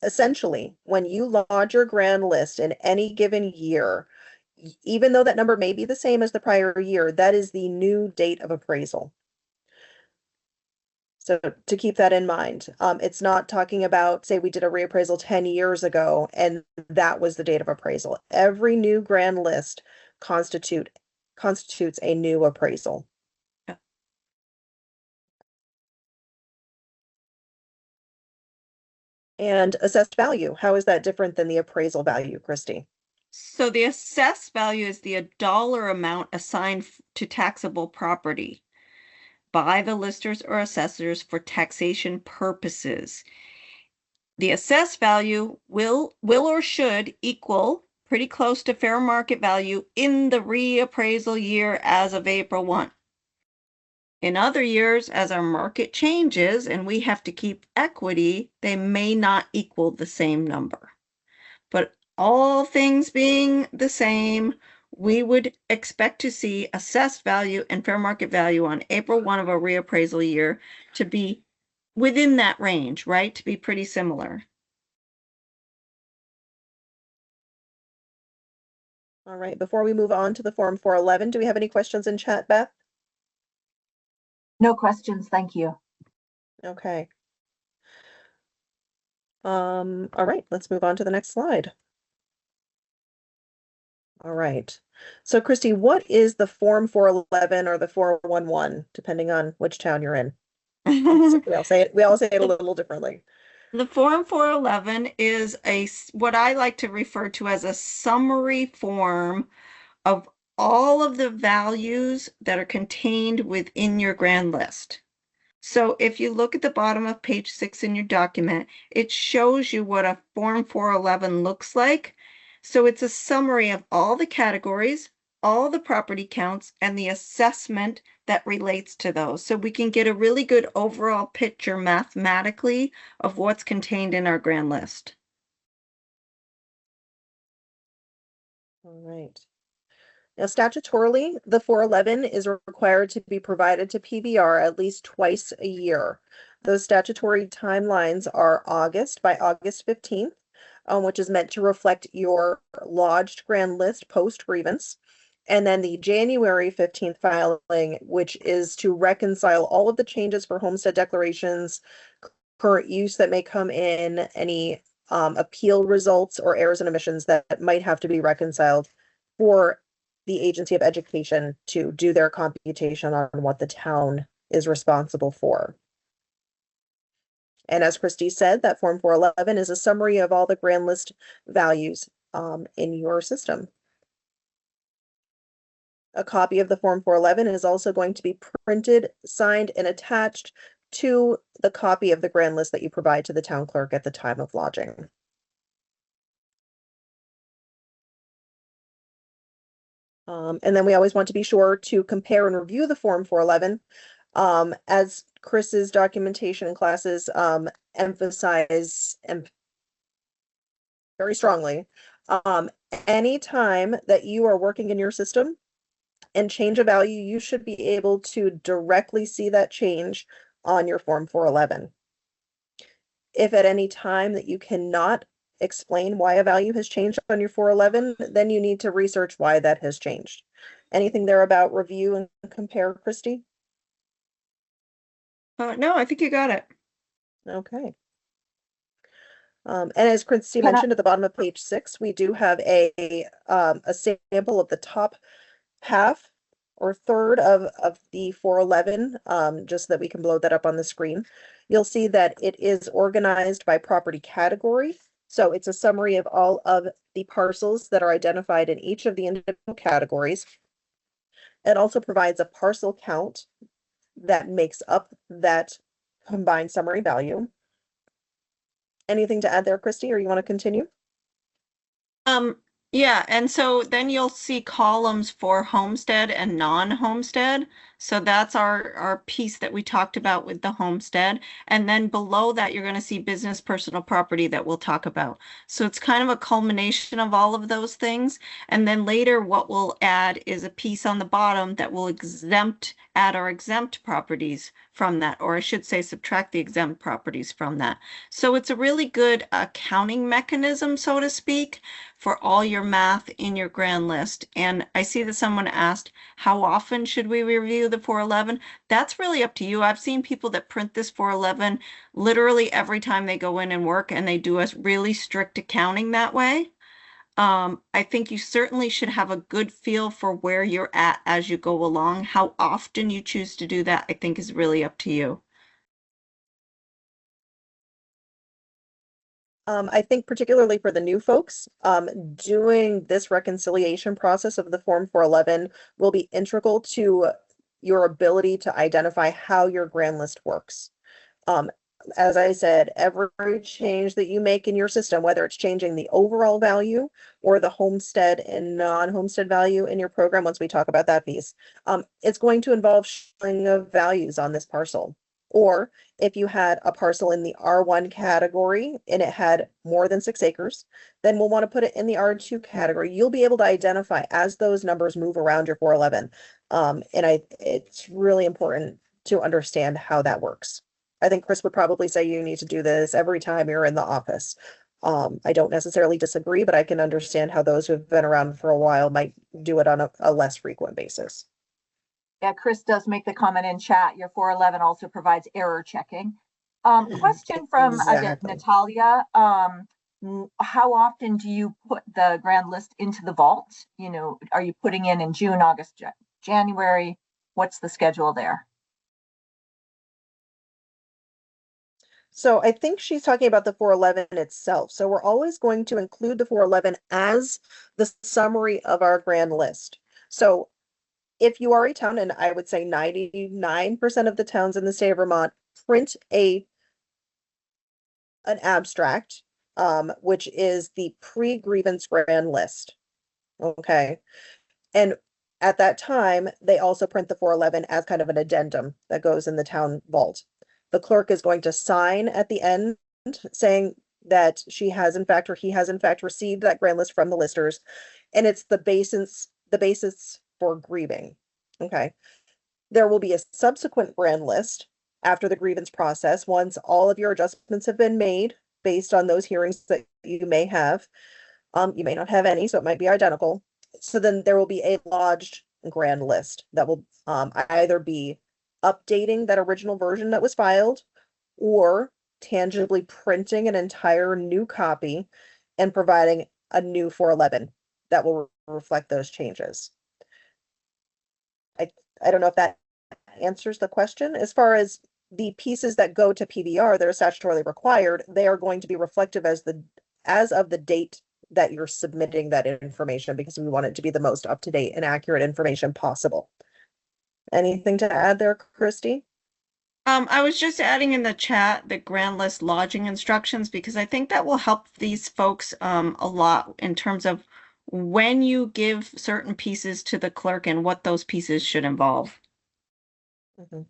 Essentially, when you lodge your grand list in any given year, even though that number may be the same as the prior year, that is the new date of appraisal. So to keep that in mind, it's not talking about, say we did a reappraisal 10 years ago and that was the date of appraisal. Every new grand list constitutes a new appraisal. Yeah. And assessed value, how is that different than the appraisal value, Christy? So the assessed value is the dollar amount assigned to taxable property by the listers or assessors for taxation purposes. The assessed value will or should equal pretty close to fair market value in the reappraisal year as of April 1. In other years, as our market changes and we have to keep equity, they may not equal the same number. But all things being the same, we would expect to see assessed value and fair market value on April 1 of a reappraisal year to be within that range, right? To be pretty similar. All right, before we move on to the Form 411, do we have any questions in chat, Beth? No questions, thank you. Okay. All right, let's move on to the next slide. All right. So Christy, what is the Form 411 or the 411, depending on which town you're in? We all say it a little differently. The Form 411 is what I like to refer to as a summary form of all of the values that are contained within your grand list. So if you look at the bottom of page 6 in your document, it shows you what a Form 411 looks like. So it's a summary of all the categories, all the property counts, and the assessment that relates to those. So we can get a really good overall picture mathematically of what's contained in our grand list. All right. Now, statutorily, the 411 is required to be provided to PBR at least twice a year. Those statutory timelines are by August 15th, which is meant to reflect your lodged grand list post grievance. And then the January 15th filing, which is to reconcile all of the changes for homestead declarations, current use that may come in, any appeal results or errors and omissions that might have to be reconciled for the Agency of Education to do their computation on what the town is responsible for. And as Christy said, that Form 411 is a summary of all the grand list values in your system. A copy of the Form 411 is also going to be printed, signed, and attached to the copy of the grand list that you provide to the town clerk at the time of lodging. And then we always want to be sure to compare and review the Form 411. As Chris's documentation and classes emphasize very strongly, anytime that you are working in your system and change a value, you should be able to directly see that change on your Form 411. If at any time that you cannot explain why a value has changed on your 411, then you need to research why that has changed. Anything there about review and compare, Christy? No, I think you got it. Okay. And as Christy mentioned at the bottom of page 6, we do have a sample of the top half or third of the 411, just so that we can blow that up on the screen. You'll see that it is organized by property category. So it's a summary of all of the parcels that are identified in each of the individual categories. It also provides a parcel count that makes up that combined summary value. Anything to add there, Christy, or you want to continue? Yeah, and so then you'll see columns for homestead and non-homestead. So that's our piece that we talked about with the homestead. And then below that, you're going to see business personal property that we'll talk about. So it's kind of a culmination of all of those things. And then later, what we'll add is a piece on the bottom that will add our exempt properties from that, or I should say subtract the exempt properties from that. So it's a really good accounting mechanism, so to speak, for all your math in your grand list. And I see that someone asked, how often should we review the 411? That's really up to you. I've seen people that print this 411 literally every time they go in and work, and they do a really strict accounting that way. I think you certainly should have a good feel for where you're at as you go along. How often you choose to do that, I think, is really up to you. I think particularly for the new folks, doing this reconciliation process of the Form 411 will be integral to your ability to identify how your grand list works. as I said, every change that you make in your system, whether it's changing the overall value or the homestead and non-homestead value in your program, once we talk about that piece, it's going to involve showing of values on this parcel. Or if you had a parcel in the R1 category and it had more than 6 acres, then we'll want to put it in the R2 category. You'll be able to identify as those numbers move around your 411. It's really important to understand how that works. I think Chris would probably say you need to do this every time you're in the office. I don't necessarily disagree, but I can understand how those who have been around for a while might do it on a less frequent basis. Yeah, Chris does make the comment in chat. Your 411 also provides error checking. Question from Exactly. Natalia. How often do you put the grand list into the vault? You know, are you putting in June, August, January? What's the schedule there? So I think she's talking about the 411 itself. So we're always going to include the 411 as the summary of our grand list. So if you are a town, and I would say 99% of the towns in the state of Vermont print an abstract, which is the pre-grievance grand list. Okay. And at that time, they also print the 411 as kind of an addendum that goes in the town vault. The clerk is going to sign at the end saying that she has in fact, or he has in fact received that grand list from the listers. And it's the basis for grieving. Okay. There will be a subsequent grand list after the grievance process, once all of your adjustments have been made based on those hearings that you may have. You may not have any, so it might be identical. So then there will be a lodged grand list that will either be updating that original version that was filed or tangibly printing an entire new copy and providing a new 411 that will reflect those changes. I don't know if that answers the question. As far as the pieces that go to PBR that are statutorily required, they are going to be reflective as of the date that you're submitting that information, because we want it to be the most up-to-date and accurate information possible. Anything to add there, Christy? I was just adding in the chat the grand list lodging instructions, because I think that will help these folks a lot in terms of when you give certain pieces to the clerk and what those pieces should involve. Mm-hmm.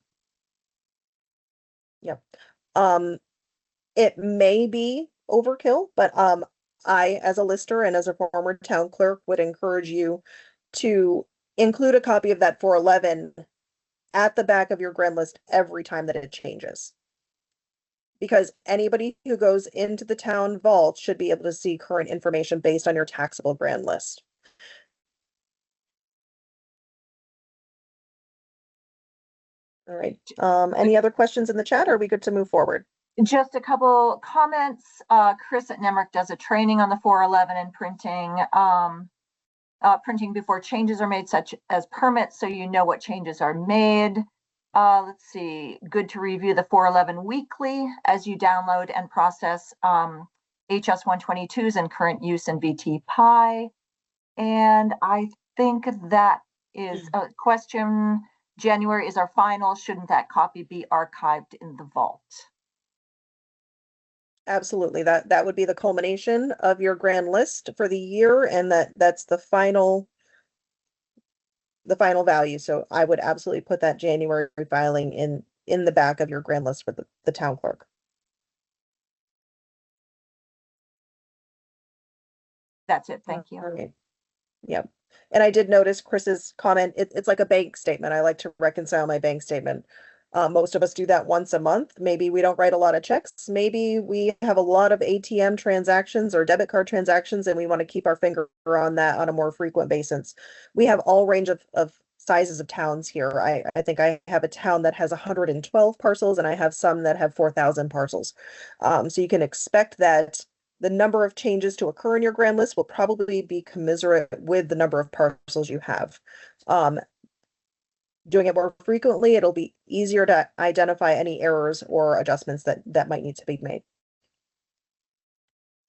Yep. It may be overkill, but I, as a lister and as a former town clerk, would encourage you to include a copy of that 411 at the back of your grand list every time that it changes. Because anybody who goes into the town vault should be able to see current information based on your taxable grand list. All right. Any other questions in the chat, or are we good to move forward? Just a couple comments. Chris at Nemrick does a training on the 411 and printing before changes are made, such as permits, so you know what changes are made. Let's see, good to review the 411 weekly as you download and process HS 122s and current use in VT Pi. And I think that is a question. January is our final. Shouldn't that copy be archived in the vault? Absolutely. That would be the culmination of your grand list for the year, and that's the final value. So I would absolutely put that January filing in the back of your grand list for the town clerk. That's it. Thank you. All right. Yep. And I did notice Chris's comment. It's like a bank statement. I like to reconcile my bank statement. Most of us do that once a month. Maybe we don't write a lot of checks. Maybe we have a lot of ATM transactions or debit card transactions, and we want to keep our finger on that on a more frequent basis. We have all range of sizes of towns here. I think I have a town that has 112 parcels, and I have some that have 4,000 parcels. So you can expect that the number of changes to occur in your grand list will probably be commensurate with the number of parcels you have. Doing it more frequently, it'll be easier to identify any errors or adjustments that might need to be made.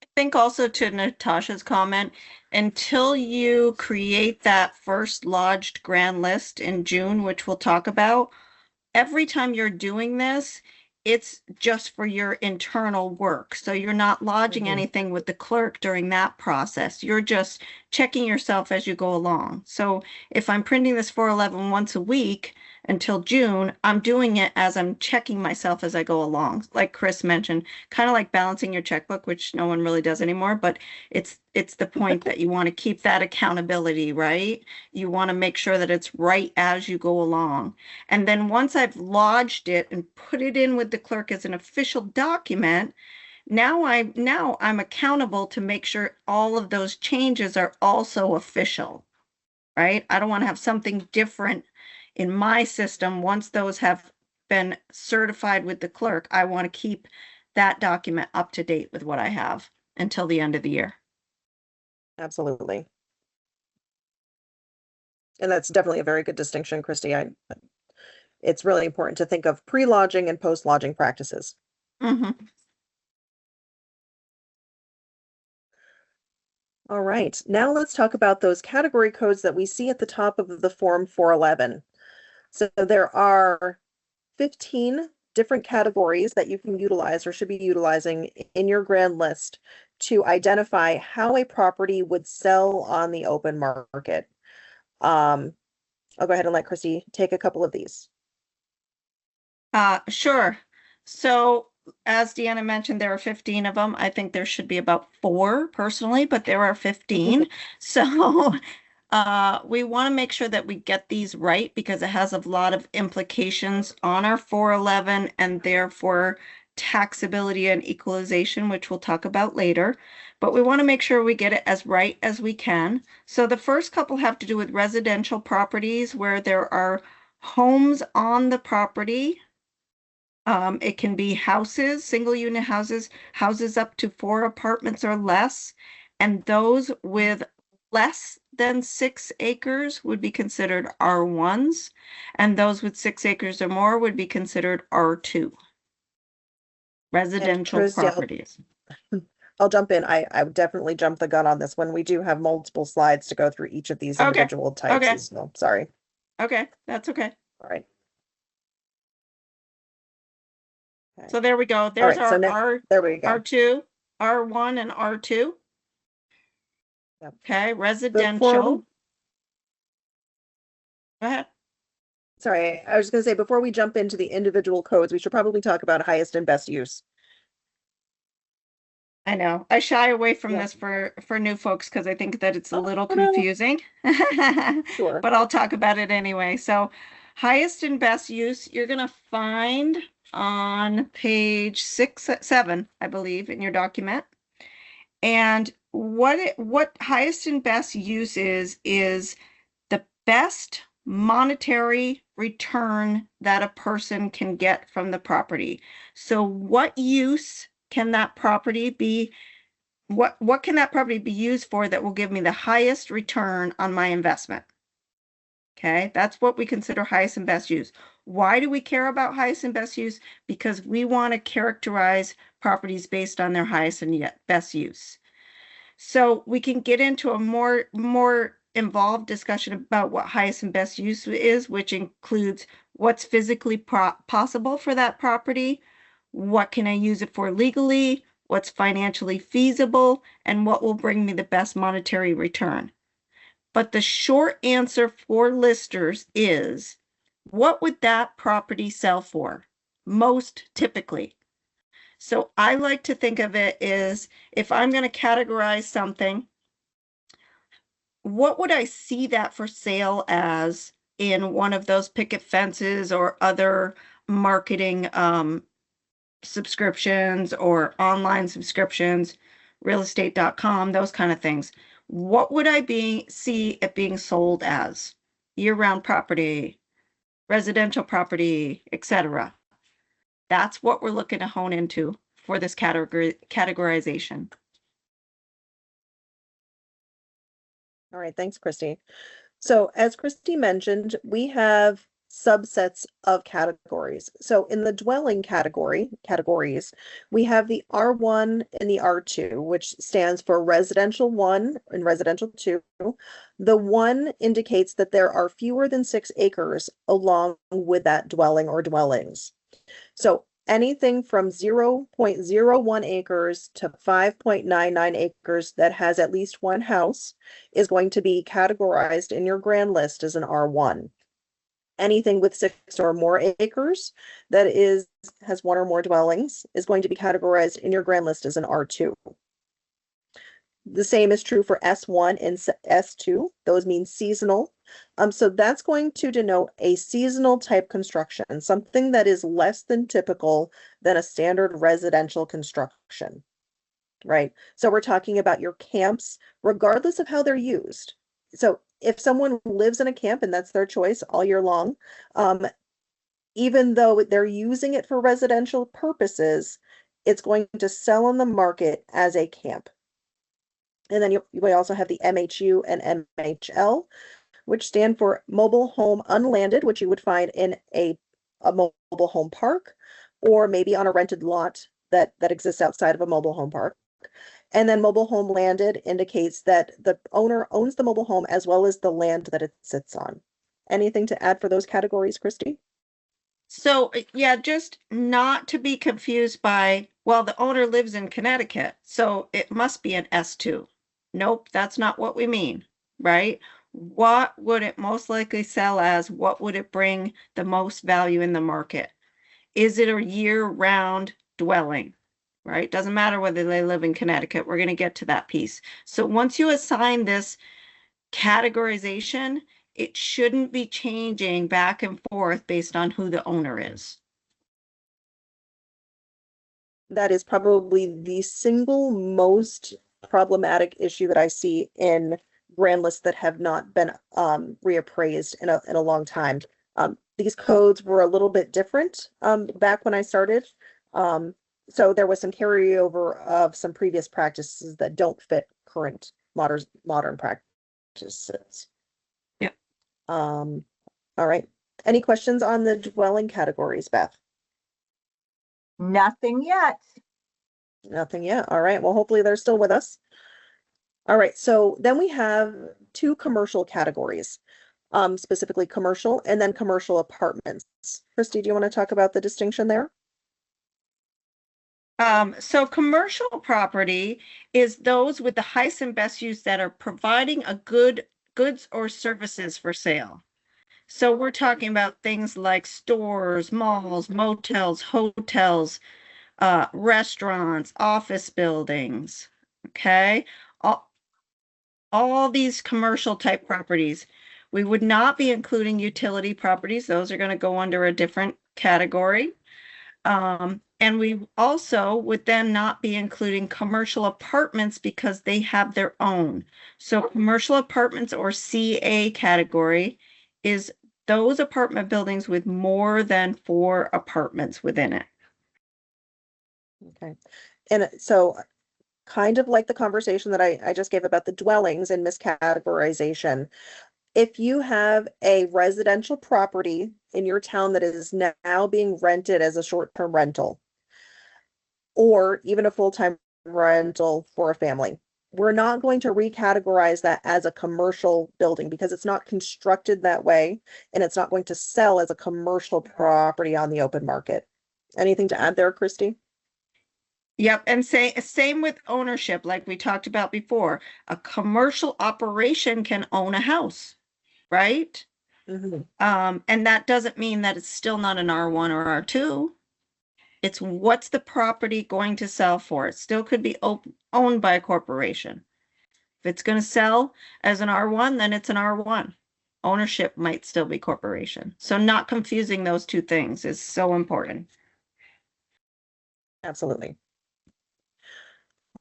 I think also to Natasha's comment, until you create that first lodged grand list in June, which we'll talk about, every time you're doing this, it's just for your internal work. So you're not lodging Mhm. anything with the clerk during that process. You're just checking yourself as you go along. So if I'm printing this 411 once a week until June, I'm doing it as I'm checking myself as I go along. Like Chris mentioned, kind of like balancing your checkbook, which no one really does anymore, but it's the point that you want to keep that accountability, right? You want to make sure that it's right as you go along. And then once I've lodged it and put it in with the clerk as an official document, now I'm accountable to make sure all of those changes are also official, right? I don't want to have something different in my system. Once those have been certified with the clerk, I want to keep that document up to date with what I have until the end of the year. Absolutely. And that's definitely a very good distinction, Christy. It's really important to think of pre-lodging and post-lodging practices. Mm-hmm. All right, now let's talk about those category codes that we see at the top of the Form 411. So there are 15 different categories that you can utilize or should be utilizing in your grand list to identify how a property would sell on the open market. I'll go ahead and let Christy take a couple of these. Sure. So as Deanna mentioned, there are 15 of them. I think there should be about 4 personally, but there are 15. So we want to make sure that we get these right because it has a lot of implications on our 411 and therefore taxability and equalization, which we'll talk about later. But we want to make sure we get it as right as we can. So the first couple have to do with residential properties where there are homes on the property. It can be houses, single unit houses, houses up to 4 apartments or less, and those with less than 6 acres would be considered R1s, and those with 6 acres or more would be considered R2. Residential Christy, properties. I'll jump in. I would definitely jump the gun on this one. We do have multiple slides to go through each of these individual types Okay. as well. Sorry. Okay, that's okay. All right. Okay. So there we go. There's All right, so our there we go. R2, R1, and R2. Yep. Okay, residential. Go ahead. Sorry, I was going to say, before we jump into the individual codes, we should probably talk about highest and best use. I know. I shy away from Yeah. this for new folks because I think that it's a little no. confusing. Sure. But I'll talk about it anyway. So highest and best use, you're going to find on page 7, I believe, in your document. And what highest and best use is the best monetary return that a person can get from the property. So what use can that property be? What can that property be used for that will give me the highest return on my investment? Okay, that's what we consider highest and best use. Why do we care about highest and best use? Because we want to characterize properties based on their highest and best use. So we can get into a more involved discussion about what highest and best use is, which includes what's physically possible for that property, what can I use it for legally, what's financially feasible, and what will bring me the best monetary return. But the short answer for listers is, what would that property sell for most typically? So I like to think of it as, if I'm going to categorize something, what would I see that for sale as in one of those picket fences or other marketing subscriptions or online subscriptions, realestate.com, those kind of things. What would I see it being sold as? Year-round property, residential property, etc. That's what we're looking to hone into for this categorization. All right, thanks, Christy. So as Christy mentioned, we have subsets of categories. So in the dwelling categories, we have the R1 and the R2, which stands for residential 1 and residential 2. The 1 indicates that there are fewer than 6 acres along with that dwelling or dwellings. So anything from 0.01 acres to 5.99 acres that has at least one house is going to be categorized in your grand list as an R1. Anything with 6 or more acres that has one or more dwellings is going to be categorized in your grand list as an R2. The same is true for S1 and S2. Those mean seasonal. So that's going to denote a seasonal type construction, something that is less than typical than a standard residential construction, right? So we're talking about your camps, regardless of how they're used. So if someone lives in a camp and that's their choice all year long, even though they're using it for residential purposes, it's going to sell on the market as a camp. And then you also have the MHU and MHL, which stand for mobile home unlanded, which you would find in a mobile home park, or maybe on a rented lot that exists outside of a mobile home park. And then mobile home landed indicates that the owner owns the mobile home as well as the land that it sits on. Anything to add for those categories, Christy? So yeah, just not to be confused by, well, the owner lives in Connecticut, so it must be an S2. Nope, that's not what we mean, right? What would it most likely sell as? What would it bring the most value in the market? Is it a year-round dwelling, right? Doesn't matter whether they live in Connecticut. We're going to get to that piece. So once you assign this categorization, it shouldn't be changing back and forth based on who the owner is. That is probably the single most problematic issue that I see in grand lists that have not been reappraised in a long time. These codes were a little bit different back when I started. So there was some carryover of some previous practices that don't fit current modern practices. Yeah. All right. Any questions on the dwelling categories, Beth? Nothing yet. Nothing yet. All right. Well, hopefully they're still with us. All right. So then we have 2 commercial categories, specifically commercial and then commercial apartments. Christy, do you want to talk about the distinction there? So commercial property is those with the highest and best use that are providing a goods or services for sale. So we're talking about things like stores, malls, motels, hotels, restaurants, office buildings, okay? All these commercial type properties. We would not be including utility properties. Those are going to go under a different category. And we also would then not be including commercial apartments because they have their own. So commercial apartments or CA category is those apartment buildings with more than 4 apartments within it. Okay. And so kind of like the conversation that I just gave about the dwellings and miscategorization, if you have a residential property in your town that is now being rented as a short-term rental, or even a full-time rental for a family, we're not going to recategorize that as a commercial building because it's not constructed that way and it's not going to sell as a commercial property on the open market. Anything to add there, Christy? Yep, and same with ownership, like we talked about before. A commercial operation can own a house, right? Mm-hmm. And that doesn't mean that it's still not an R1 or R2. It's what's the property going to sell for? It still could be owned by a corporation. If it's going to sell as an R1, then it's an R1. Ownership might still be corporation. So not confusing those two things is so important. Absolutely.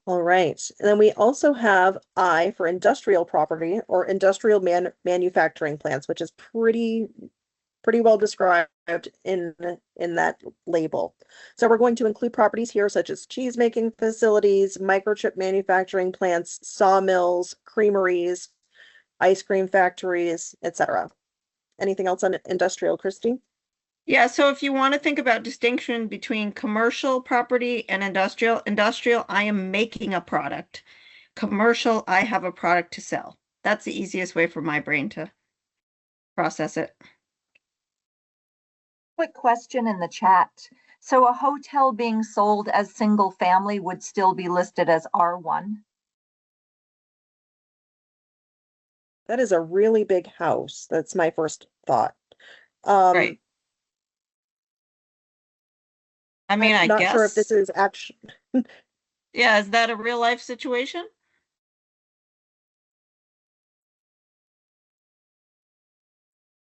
All right. And then we also have I for industrial property or industrial manufacturing plants, which is pretty well described in that label. So we're going to include properties here such as cheese making facilities, microchip manufacturing plants, sawmills, creameries, ice cream factories, etc. Anything else on industrial, Christy? Yeah, so if you want to think about distinction between commercial property and industrial, I am making a product. Commercial, I have a product to sell. That's the easiest way for my brain to process it. Quick question in the chat. So a hotel being sold as single family would still be listed as R1. That is a really big house. That's my first thought. Um, Right. I mean, I'm I not sure if this guess, is actually, yeah, is that a real life situation?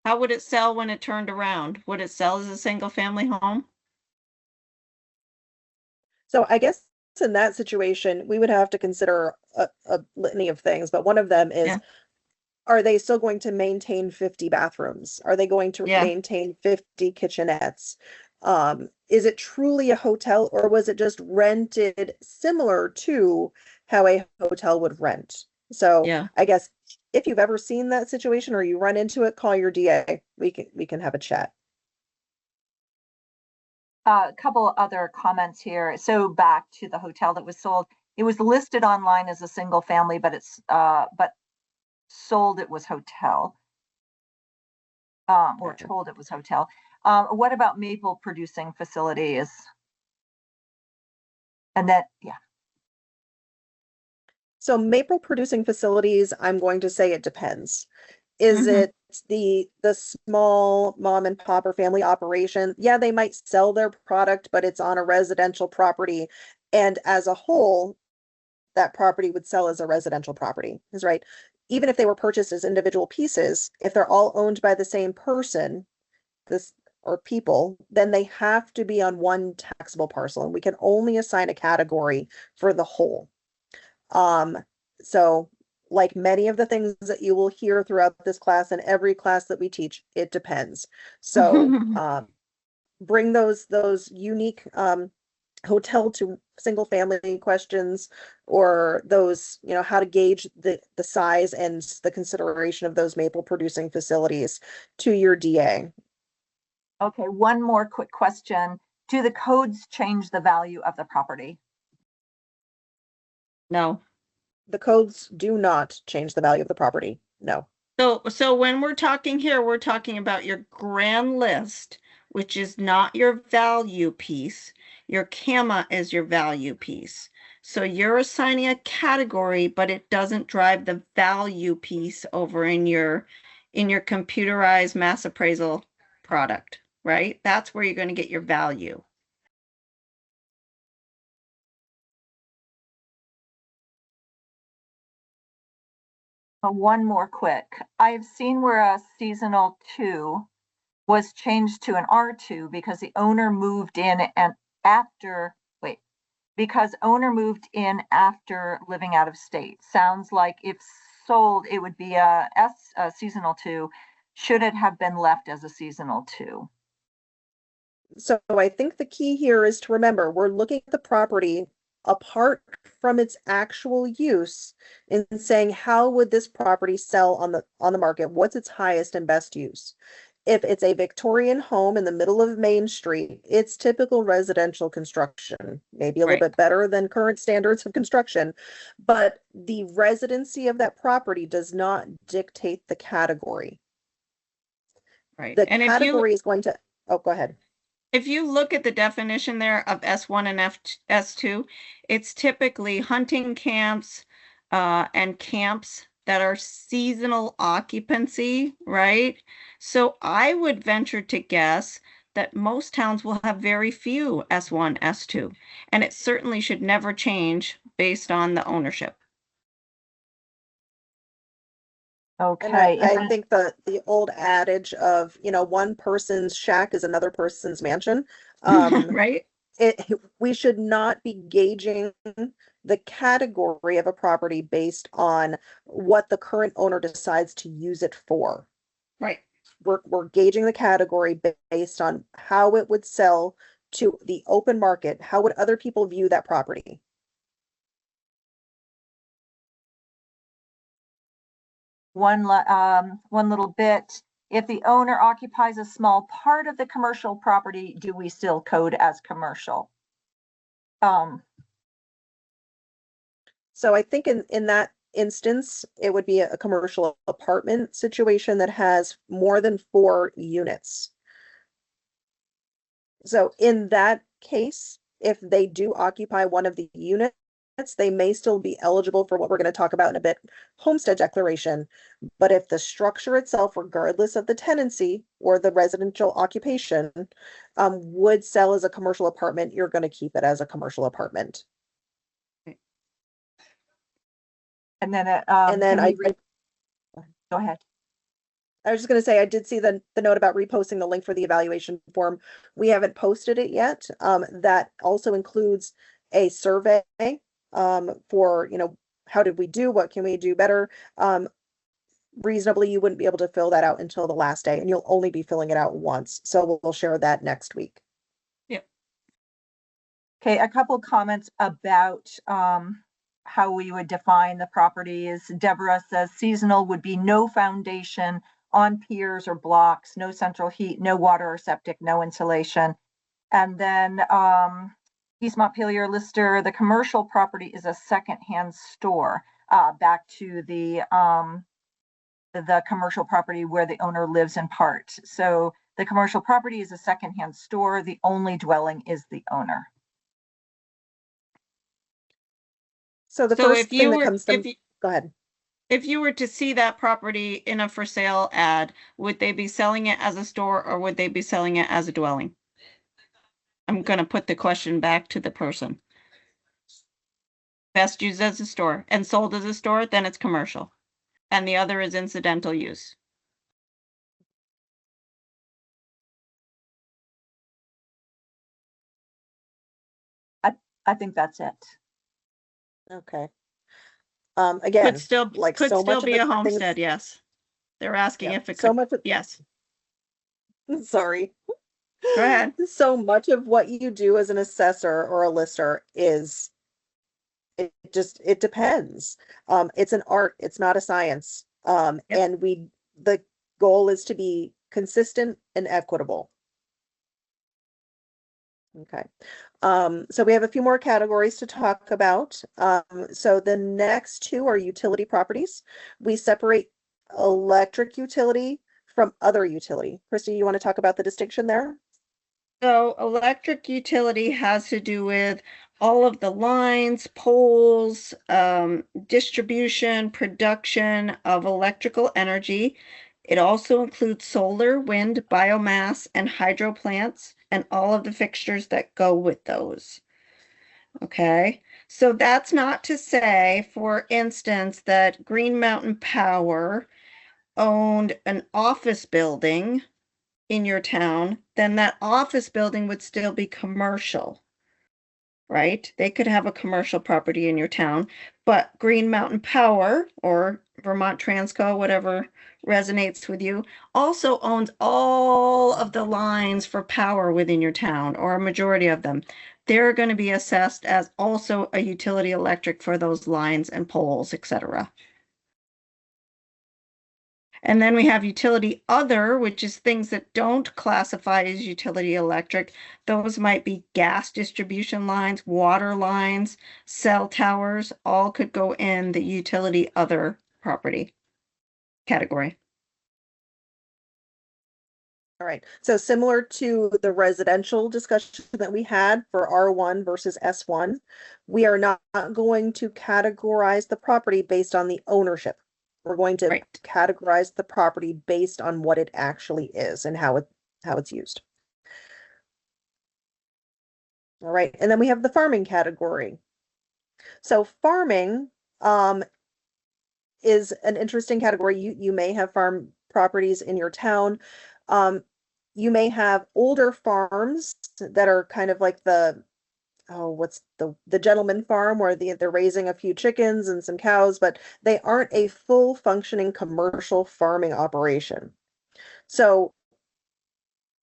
How would it sell when it turned around? Would it sell as a single family home? so I guess in that situation, we would have to consider a litany of things, but one of them is, Yeah. are they still going to maintain 50 bathrooms? Are they going to Yeah. maintain 50 kitchenettes? Is it truly a hotel, or was it just rented similar to how a hotel would rent? So Yeah. I guess if you've ever seen that situation or you run into it, call your DA. We can have a chat. A couple other comments here. So back to the hotel that was sold. It was listed online as a single family, but but sold it was hotel. Or Okay. told it was hotel. What about maple producing facilities? And that, yeah. So maple producing facilities, I'm going to say it depends. Is Mhm. it the small mom and pop or family operation? Yeah, they might sell their product, but it's on a residential property. And as a whole, that property would sell as a residential property, is right. Even if they were purchased as individual pieces, if they're all owned by the same person, this or people, then they have to be on one taxable parcel, and we can only assign a category for the whole. Um, so like many of the things that you will hear throughout this class and every class that we teach, it depends. So bring those unique hotel to single family questions, or those, how to gauge the size and the consideration of those maple producing facilities to your DA. Okay, one more quick question. Do the codes change the value of the property? No. The codes do not change the value of the property. No. So when we're talking here, we're talking about your grand list, which is not your value piece. Your CAMA is your value piece. So you're assigning a category, but it doesn't drive the value piece over in your computerized mass appraisal product, right? That's where you're going to get your value. One more quick. I've seen where a seasonal 2 was changed to an R2 because the owner moved in and after, wait, because owner moved in after living out of state. Sounds like if sold, it would be a seasonal 2. Should it have been left as a seasonal 2? So I think the key here is to remember, we're looking at the property apart from its actual use and saying, how would this property sell on the market? What's its highest and best use? If it's a Victorian home in the middle of Main Street, it's typical residential construction, maybe a little Right. bit better than current standards of construction, but the residency of that property does not dictate the category. Right. The And category is going to, oh, go ahead. if you look at the definition there of S1 and S2, it's typically hunting camps and camps that are seasonal occupancy, right? So I would venture to guess that most towns will have very few S1, S2, and it certainly should never change based on the ownership. And Okay. I think the old adage of, one person's shack is another person's mansion. Right? We should not be gauging the category of a property based on what the current owner decides to use it for. Right. We're gauging the category based on how it would sell to the open market. How would other people view that property? One little bit. If the owner occupies a small part of the commercial property, do we still code as commercial? So I think in that instance, it would be a commercial apartment situation that has more than 4 units. So in that case, if they do occupy one of the units, they may still be eligible for what we're going to talk about in a bit, homestead declaration. But if the structure itself, regardless of the tenancy or the residential occupation, would sell as a commercial apartment, you're going to keep it as a commercial apartment. And then, And then go ahead. I was just going to say, I did see the note about reposting the link for the evaluation form. We haven't posted it yet. That also includes a survey for, how did we do? What can we do better? Reasonably, you wouldn't be able to fill that out until the last day, and you'll only be filling it out once. So we'll share that next week. Yep. Okay, a couple comments about how we would define the properties. Deborah says seasonal would be no foundation on piers or blocks, no central heat, no water or septic, no insulation. And then East Montpelier Lister, the commercial property is a secondhand store. Back to the commercial property where the owner lives in part. So the commercial property is a secondhand store. The only dwelling is the owner. So the first thing that comes to go ahead. If you were to see that property in a for sale ad, would they be selling it as a store or would they be selling it as a dwelling? I'm going to put the question back to the person. Best used as a store and sold as a store, then it's commercial. And the other is incidental use. I think that's it. Okay. Again, Could still like could so still much be of a the homestead, things, yes. They're asking yeah, if it so could. much of, Yes. sorry. Go ahead. So much of what you do as an assessor or a lister is, it depends. It's an art, it's not a science. Yep. And the goal is to be consistent and equitable. Okay. So we have a few more categories to talk about. So the next two are utility properties. We separate electric utility from other utility. Christy, you want to talk about the distinction there? So electric utility has to do with all of the lines, poles, distribution, production of electrical energy. It also includes solar, wind, biomass, and hydro plants, and all of the fixtures that go with those. Okay, so that's not to say, for instance, that Green Mountain Power owned an office building in your town, then that office building would still be commercial, right? They could have a commercial property in your town, but Green Mountain Power or Vermont Transco, whatever resonates with you, also owns all of the lines for power within your town, or a majority of them. They're going to be assessed as also a utility electric for those lines and poles, etc. And then we have utility other, which is things that don't classify as utility electric. Those might be gas distribution lines, water lines, cell towers, all could go in the utility other property category. All right. So similar to the residential discussion that we had for R1 versus S1, we are not going to categorize the property based on the ownership. We're going to categorize the property based on what it actually is and how it's used. All right, and then we have the farming category. So farming is an interesting category. You may have farm properties in your town. You may have older farms that are kind of like what's the gentleman farm where they're raising a few chickens and some cows, but they aren't a full functioning commercial farming operation. So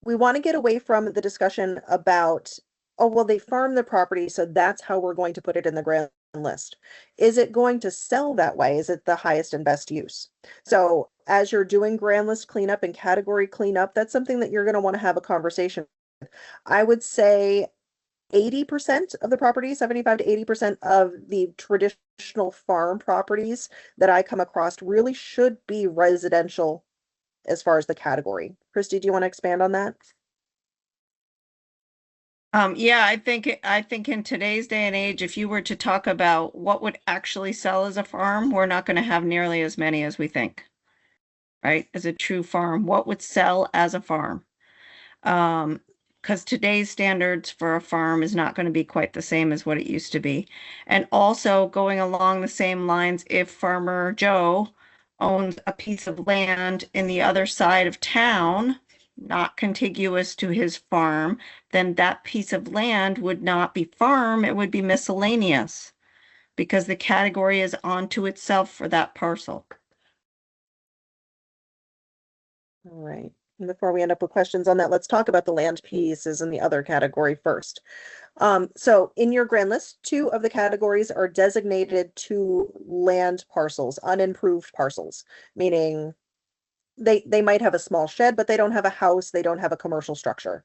we want to get away from the discussion about, oh, well, they farm the property, so that's how we're going to put it in the grand list. Is it going to sell that way? Is it the highest and best use? So as you're doing grand list cleanup and category cleanup, that's something that you're going to want to have a conversation with. I would say 80% of the property, 75 to 80% of the traditional farm properties that I come across really should be residential as far as the category. Christy, do you want to expand on that? Yeah, I think in today's day and age, if you were to talk about what would actually sell as a farm, we're not going to have nearly as many as we think, right? As a true farm, what would sell as a farm? Because today's standards for a farm is not going to be quite the same as what it used to be. And also going along the same lines, if Farmer Joe owns a piece of land in the other side of town, not contiguous to his farm, then that piece of land would not be farm, it would be miscellaneous because the category is onto itself for that parcel. All right. And before we end up with questions on that, let's talk about the land pieces in the other category first. So in your grand list, 2 of the categories are designated to land parcels, unimproved parcels, meaning they might have a small shed, but they don't have a house, they don't have a commercial structure.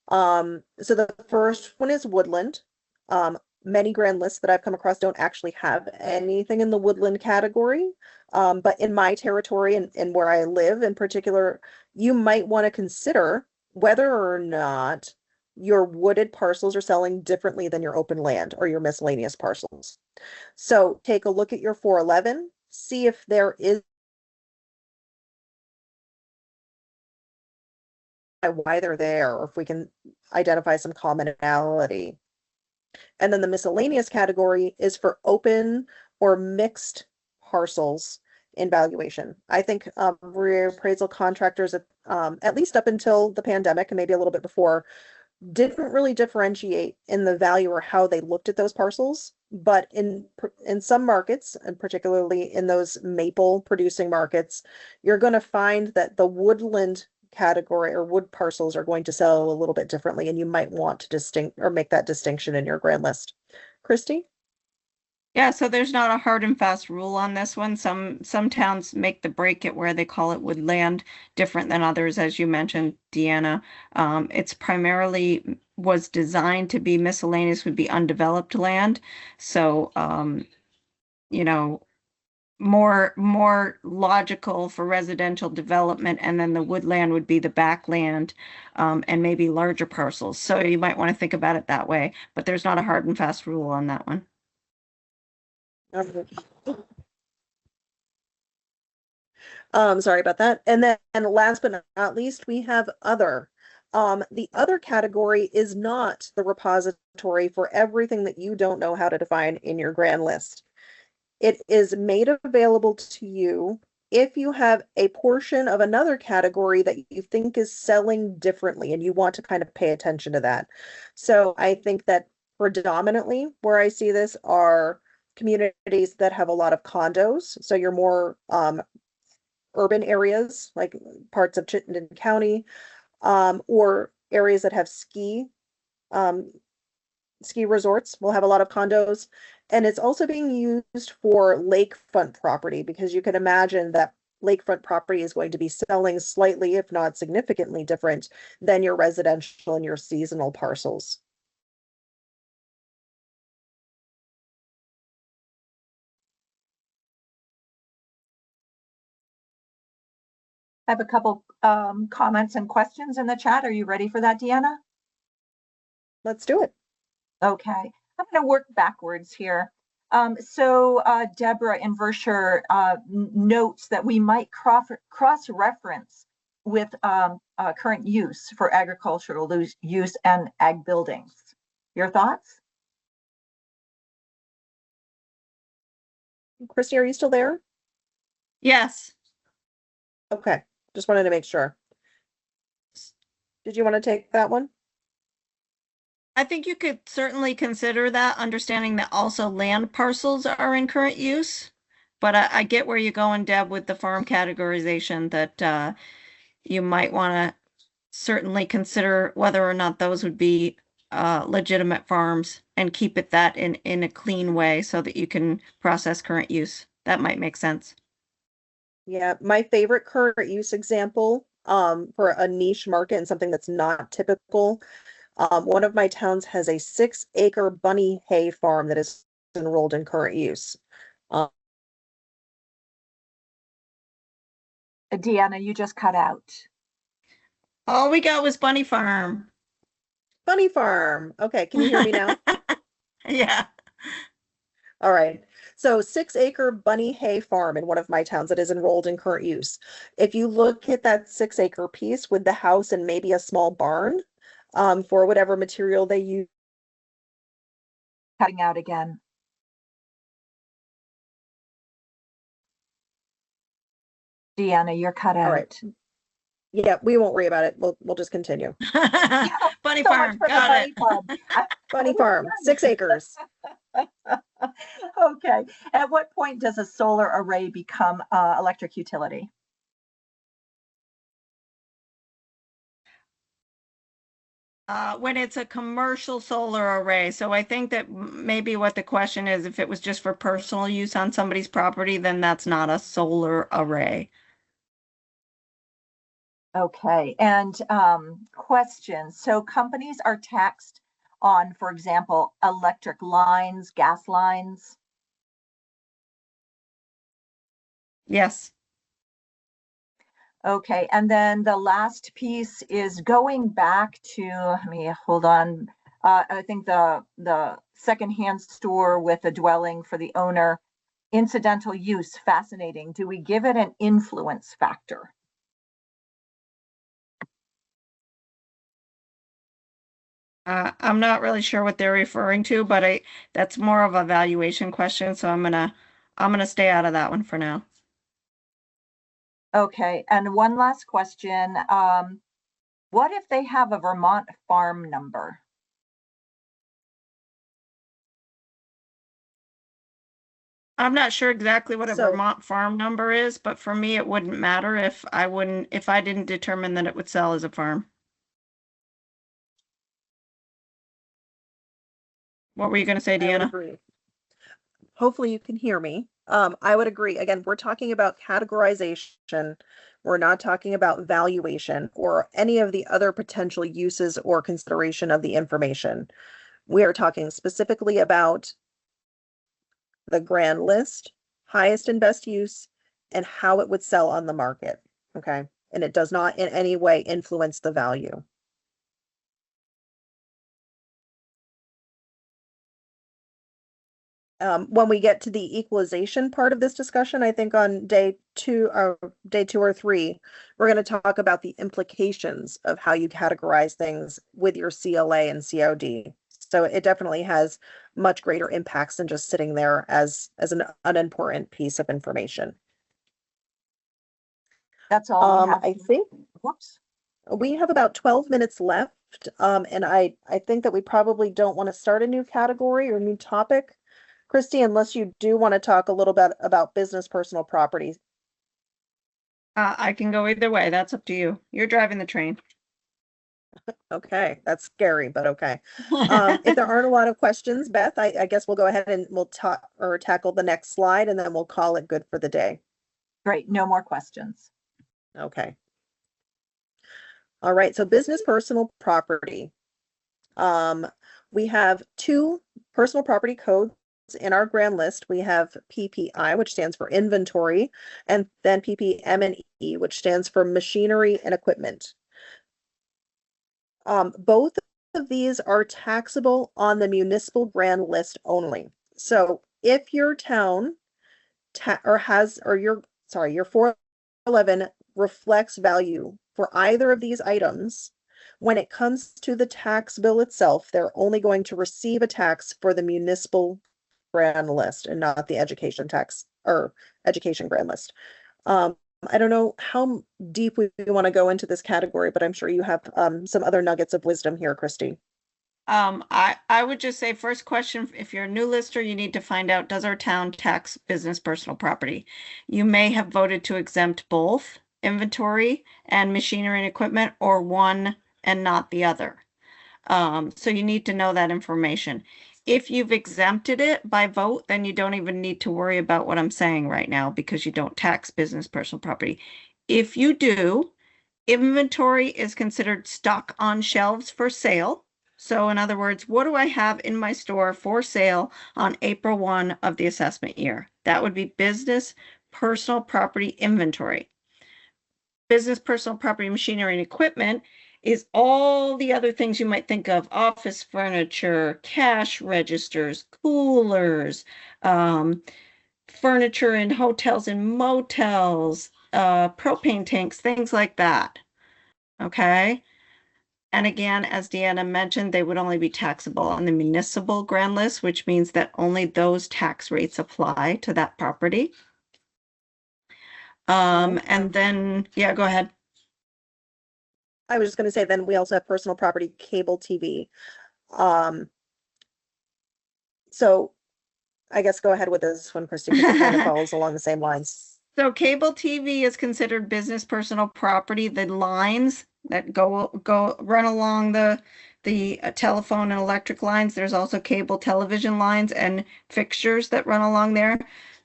So the first one is woodland. Many grand lists that I've come across don't actually have anything in the woodland category. But in my territory and where I live in particular, you might want to consider whether or not your wooded parcels are selling differently than your open land or your miscellaneous parcels. So take a look at your 411, see if there is why they're there, or if we can identify some commonality. And then the miscellaneous category is for open or mixed parcels in valuation. I think reappraisal contractors, at least up until the pandemic and maybe a little bit before, didn't really differentiate in the value or how they looked at those parcels. But in some markets, and particularly in those maple producing markets, you're going to find that the woodland category or wood parcels are going to sell a little bit differently, and you might want to distinct or make that distinction in your grand list. Christy? Yeah, so there's not a hard and fast rule on this one. Some towns make the break it where they call it woodland, different than others, as you mentioned, Deanna. It's primarily was designed to be miscellaneous, would be undeveloped land. So, you know, more logical for residential development, and then the woodland would be the backland, and maybe larger parcels. So you might want to think about it that way, but there's not a hard and fast rule on that one. Sorry about that. And then last but not least, we have other. The other category is not the repository for everything that you don't know how to define in your grand list. It is made available to you if you have a portion of another category that you think is selling differently and you want to kind of pay attention to that. So I think that predominantly where I see this are communities that have a lot of condos. So you're more urban areas like parts of Chittenden County, or areas that have ski resorts will have a lot of condos. And it's also being used for lakefront property, because you can imagine that lakefront property is going to be selling slightly, if not significantly different than your residential and your seasonal parcels. I have a couple comments and questions in the chat. Are you ready for that, Deanna? Let's do it. Okay, I'm going to work backwards here. So Deborah in Verscher notes that we might cross-reference with current use for agricultural use and ag buildings. Your thoughts? Christy, are you still there? Yes. Okay, just wanted to make sure. Did you want to take that one? I think you could certainly consider that, understanding that also land parcels are in current use. But I get where you're going, Deb, with the farm categorization, that you might want to certainly consider whether or not those would be legitimate farms and keep it that in a clean way so that you can process current use. That might make sense. Yeah, my favorite current use example for a niche market and something that's not typical. One of my towns has a 6-acre bunny hay farm that is enrolled in current use. Deanna, you just cut out. All we got was Bunny Farm. Bunny Farm. Okay, can you hear me now? Yeah. All right. So 6-acre Bunny Hay Farm in one of my towns that is enrolled in current use. If you look at that 6-acre piece with the house and maybe a small barn, for whatever material they use. Cutting out again. Deanna, you're cut All out. right. Yeah, we won't worry about it. We'll just continue. Bunny So much Farm, for the got bunny it. farm. Bunny Farm, 6 acres. Okay. At what point does a solar array become electric utility? When it's a commercial solar array. So I think that maybe what the question is, if it was just for personal use on somebody's property, then that's not a solar array. Okay. And question. So companies are taxed on, for example, electric lines, gas lines. Yes. Okay, and then the last piece is going back to, let me hold on. I think the secondhand store with a dwelling for the owner, incidental use, fascinating. Do we give it an influence factor? I'm not really sure what they're referring to, but that's more of a valuation question, so I'm gonna stay out of that one for now. Okay, and one last question. What if they have a Vermont farm number? I'm not sure exactly what a So- Vermont farm number is, but for me, it wouldn't matter if I didn't determine that it would sell as a farm. What were you gonna say, I would Deanna? agree. Hopefully you can hear me. I would agree. Again, we're talking about categorization. We're not talking about valuation or any of the other potential uses or consideration of the information. We are talking specifically about the grand list, highest and best use, and how it would sell on the market. Okay. And it does not in any way influence the value. When we get to the equalization part of this discussion, I think on day 2 or 3, we're going to talk about the implications of how you categorize things with your CLA and COD. So it definitely has much greater impacts than just sitting there as an unimportant piece of information. That's all we have. I think Whoops. we have about 12 minutes left. And I think that we probably don't want to start a new category or new topic. Christy, unless you do want to talk a little bit about business personal property. I can go either way. That's up to you. You're driving the train. Okay, that's scary, but okay. If there aren't a lot of questions, Beth, I guess we'll go ahead and we'll talk or tackle the next slide and then we'll call it good for the day. Great. No more questions. Okay. All right, so business personal property. We have 2 personal property codes in our grand list. We have PPI, which stands for inventory, and then PPM&E, which stands for machinery and equipment. Both of these are taxable on the municipal grand list only. So if your town your 411 reflects value for either of these items, when it comes to the tax bill itself, they're only going to receive a tax for the municipal grand list and not the education tax or education grand list. I don't know how deep we want to go into this category, but I'm sure you have some other nuggets of wisdom here, Christy. I would just say first question, if you're a new lister, you need to find out, does our town tax business personal property? You may have voted to exempt both inventory and machinery and equipment, or one and not the other. So you need to know that information. If you've exempted it by vote, then you don't even need to worry about what I'm saying right now because you don't tax business personal property. If you do, inventory is considered stock on shelves for sale. So in other words, what do I have in my store for sale on April 1 of the assessment year? That would be business personal property inventory. Business personal property machinery and equipment is all the other things you might think of: office furniture, cash registers, coolers, furniture in hotels and motels, propane tanks, things like that. Okay. And again, as Deanna mentioned, they would only be taxable on the municipal grand list, which means that only those tax rates apply to that property. And then, yeah, go ahead. I was just going to say, then we also have personal property, cable TV. So I guess go ahead with this one, Christy, because it kind of follows along the same lines. So cable TV is considered business personal property. The lines that go run along the telephone and electric lines. There's also cable television lines and fixtures that run along there.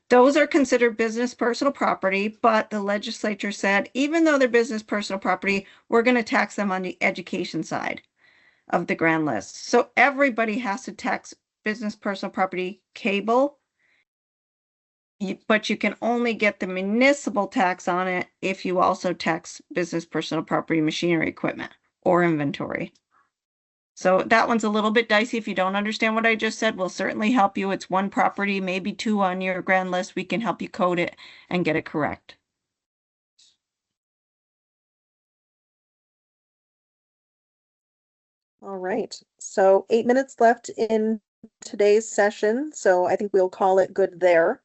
Those are considered business personal property, but the legislature said, even though they're business personal property, we're going to tax them on the education side of the grand list. So everybody has to tax business personal property cable, but you can only get the municipal tax on it if you also tax business personal property, machinery, equipment, or inventory. So that one's a little bit dicey. If you don't understand what I just said, we'll certainly help you. It's one property, maybe two on your grand list. We can help you code it and get it correct. All right. So 8 minutes left in today's session. So I think we'll call it good there.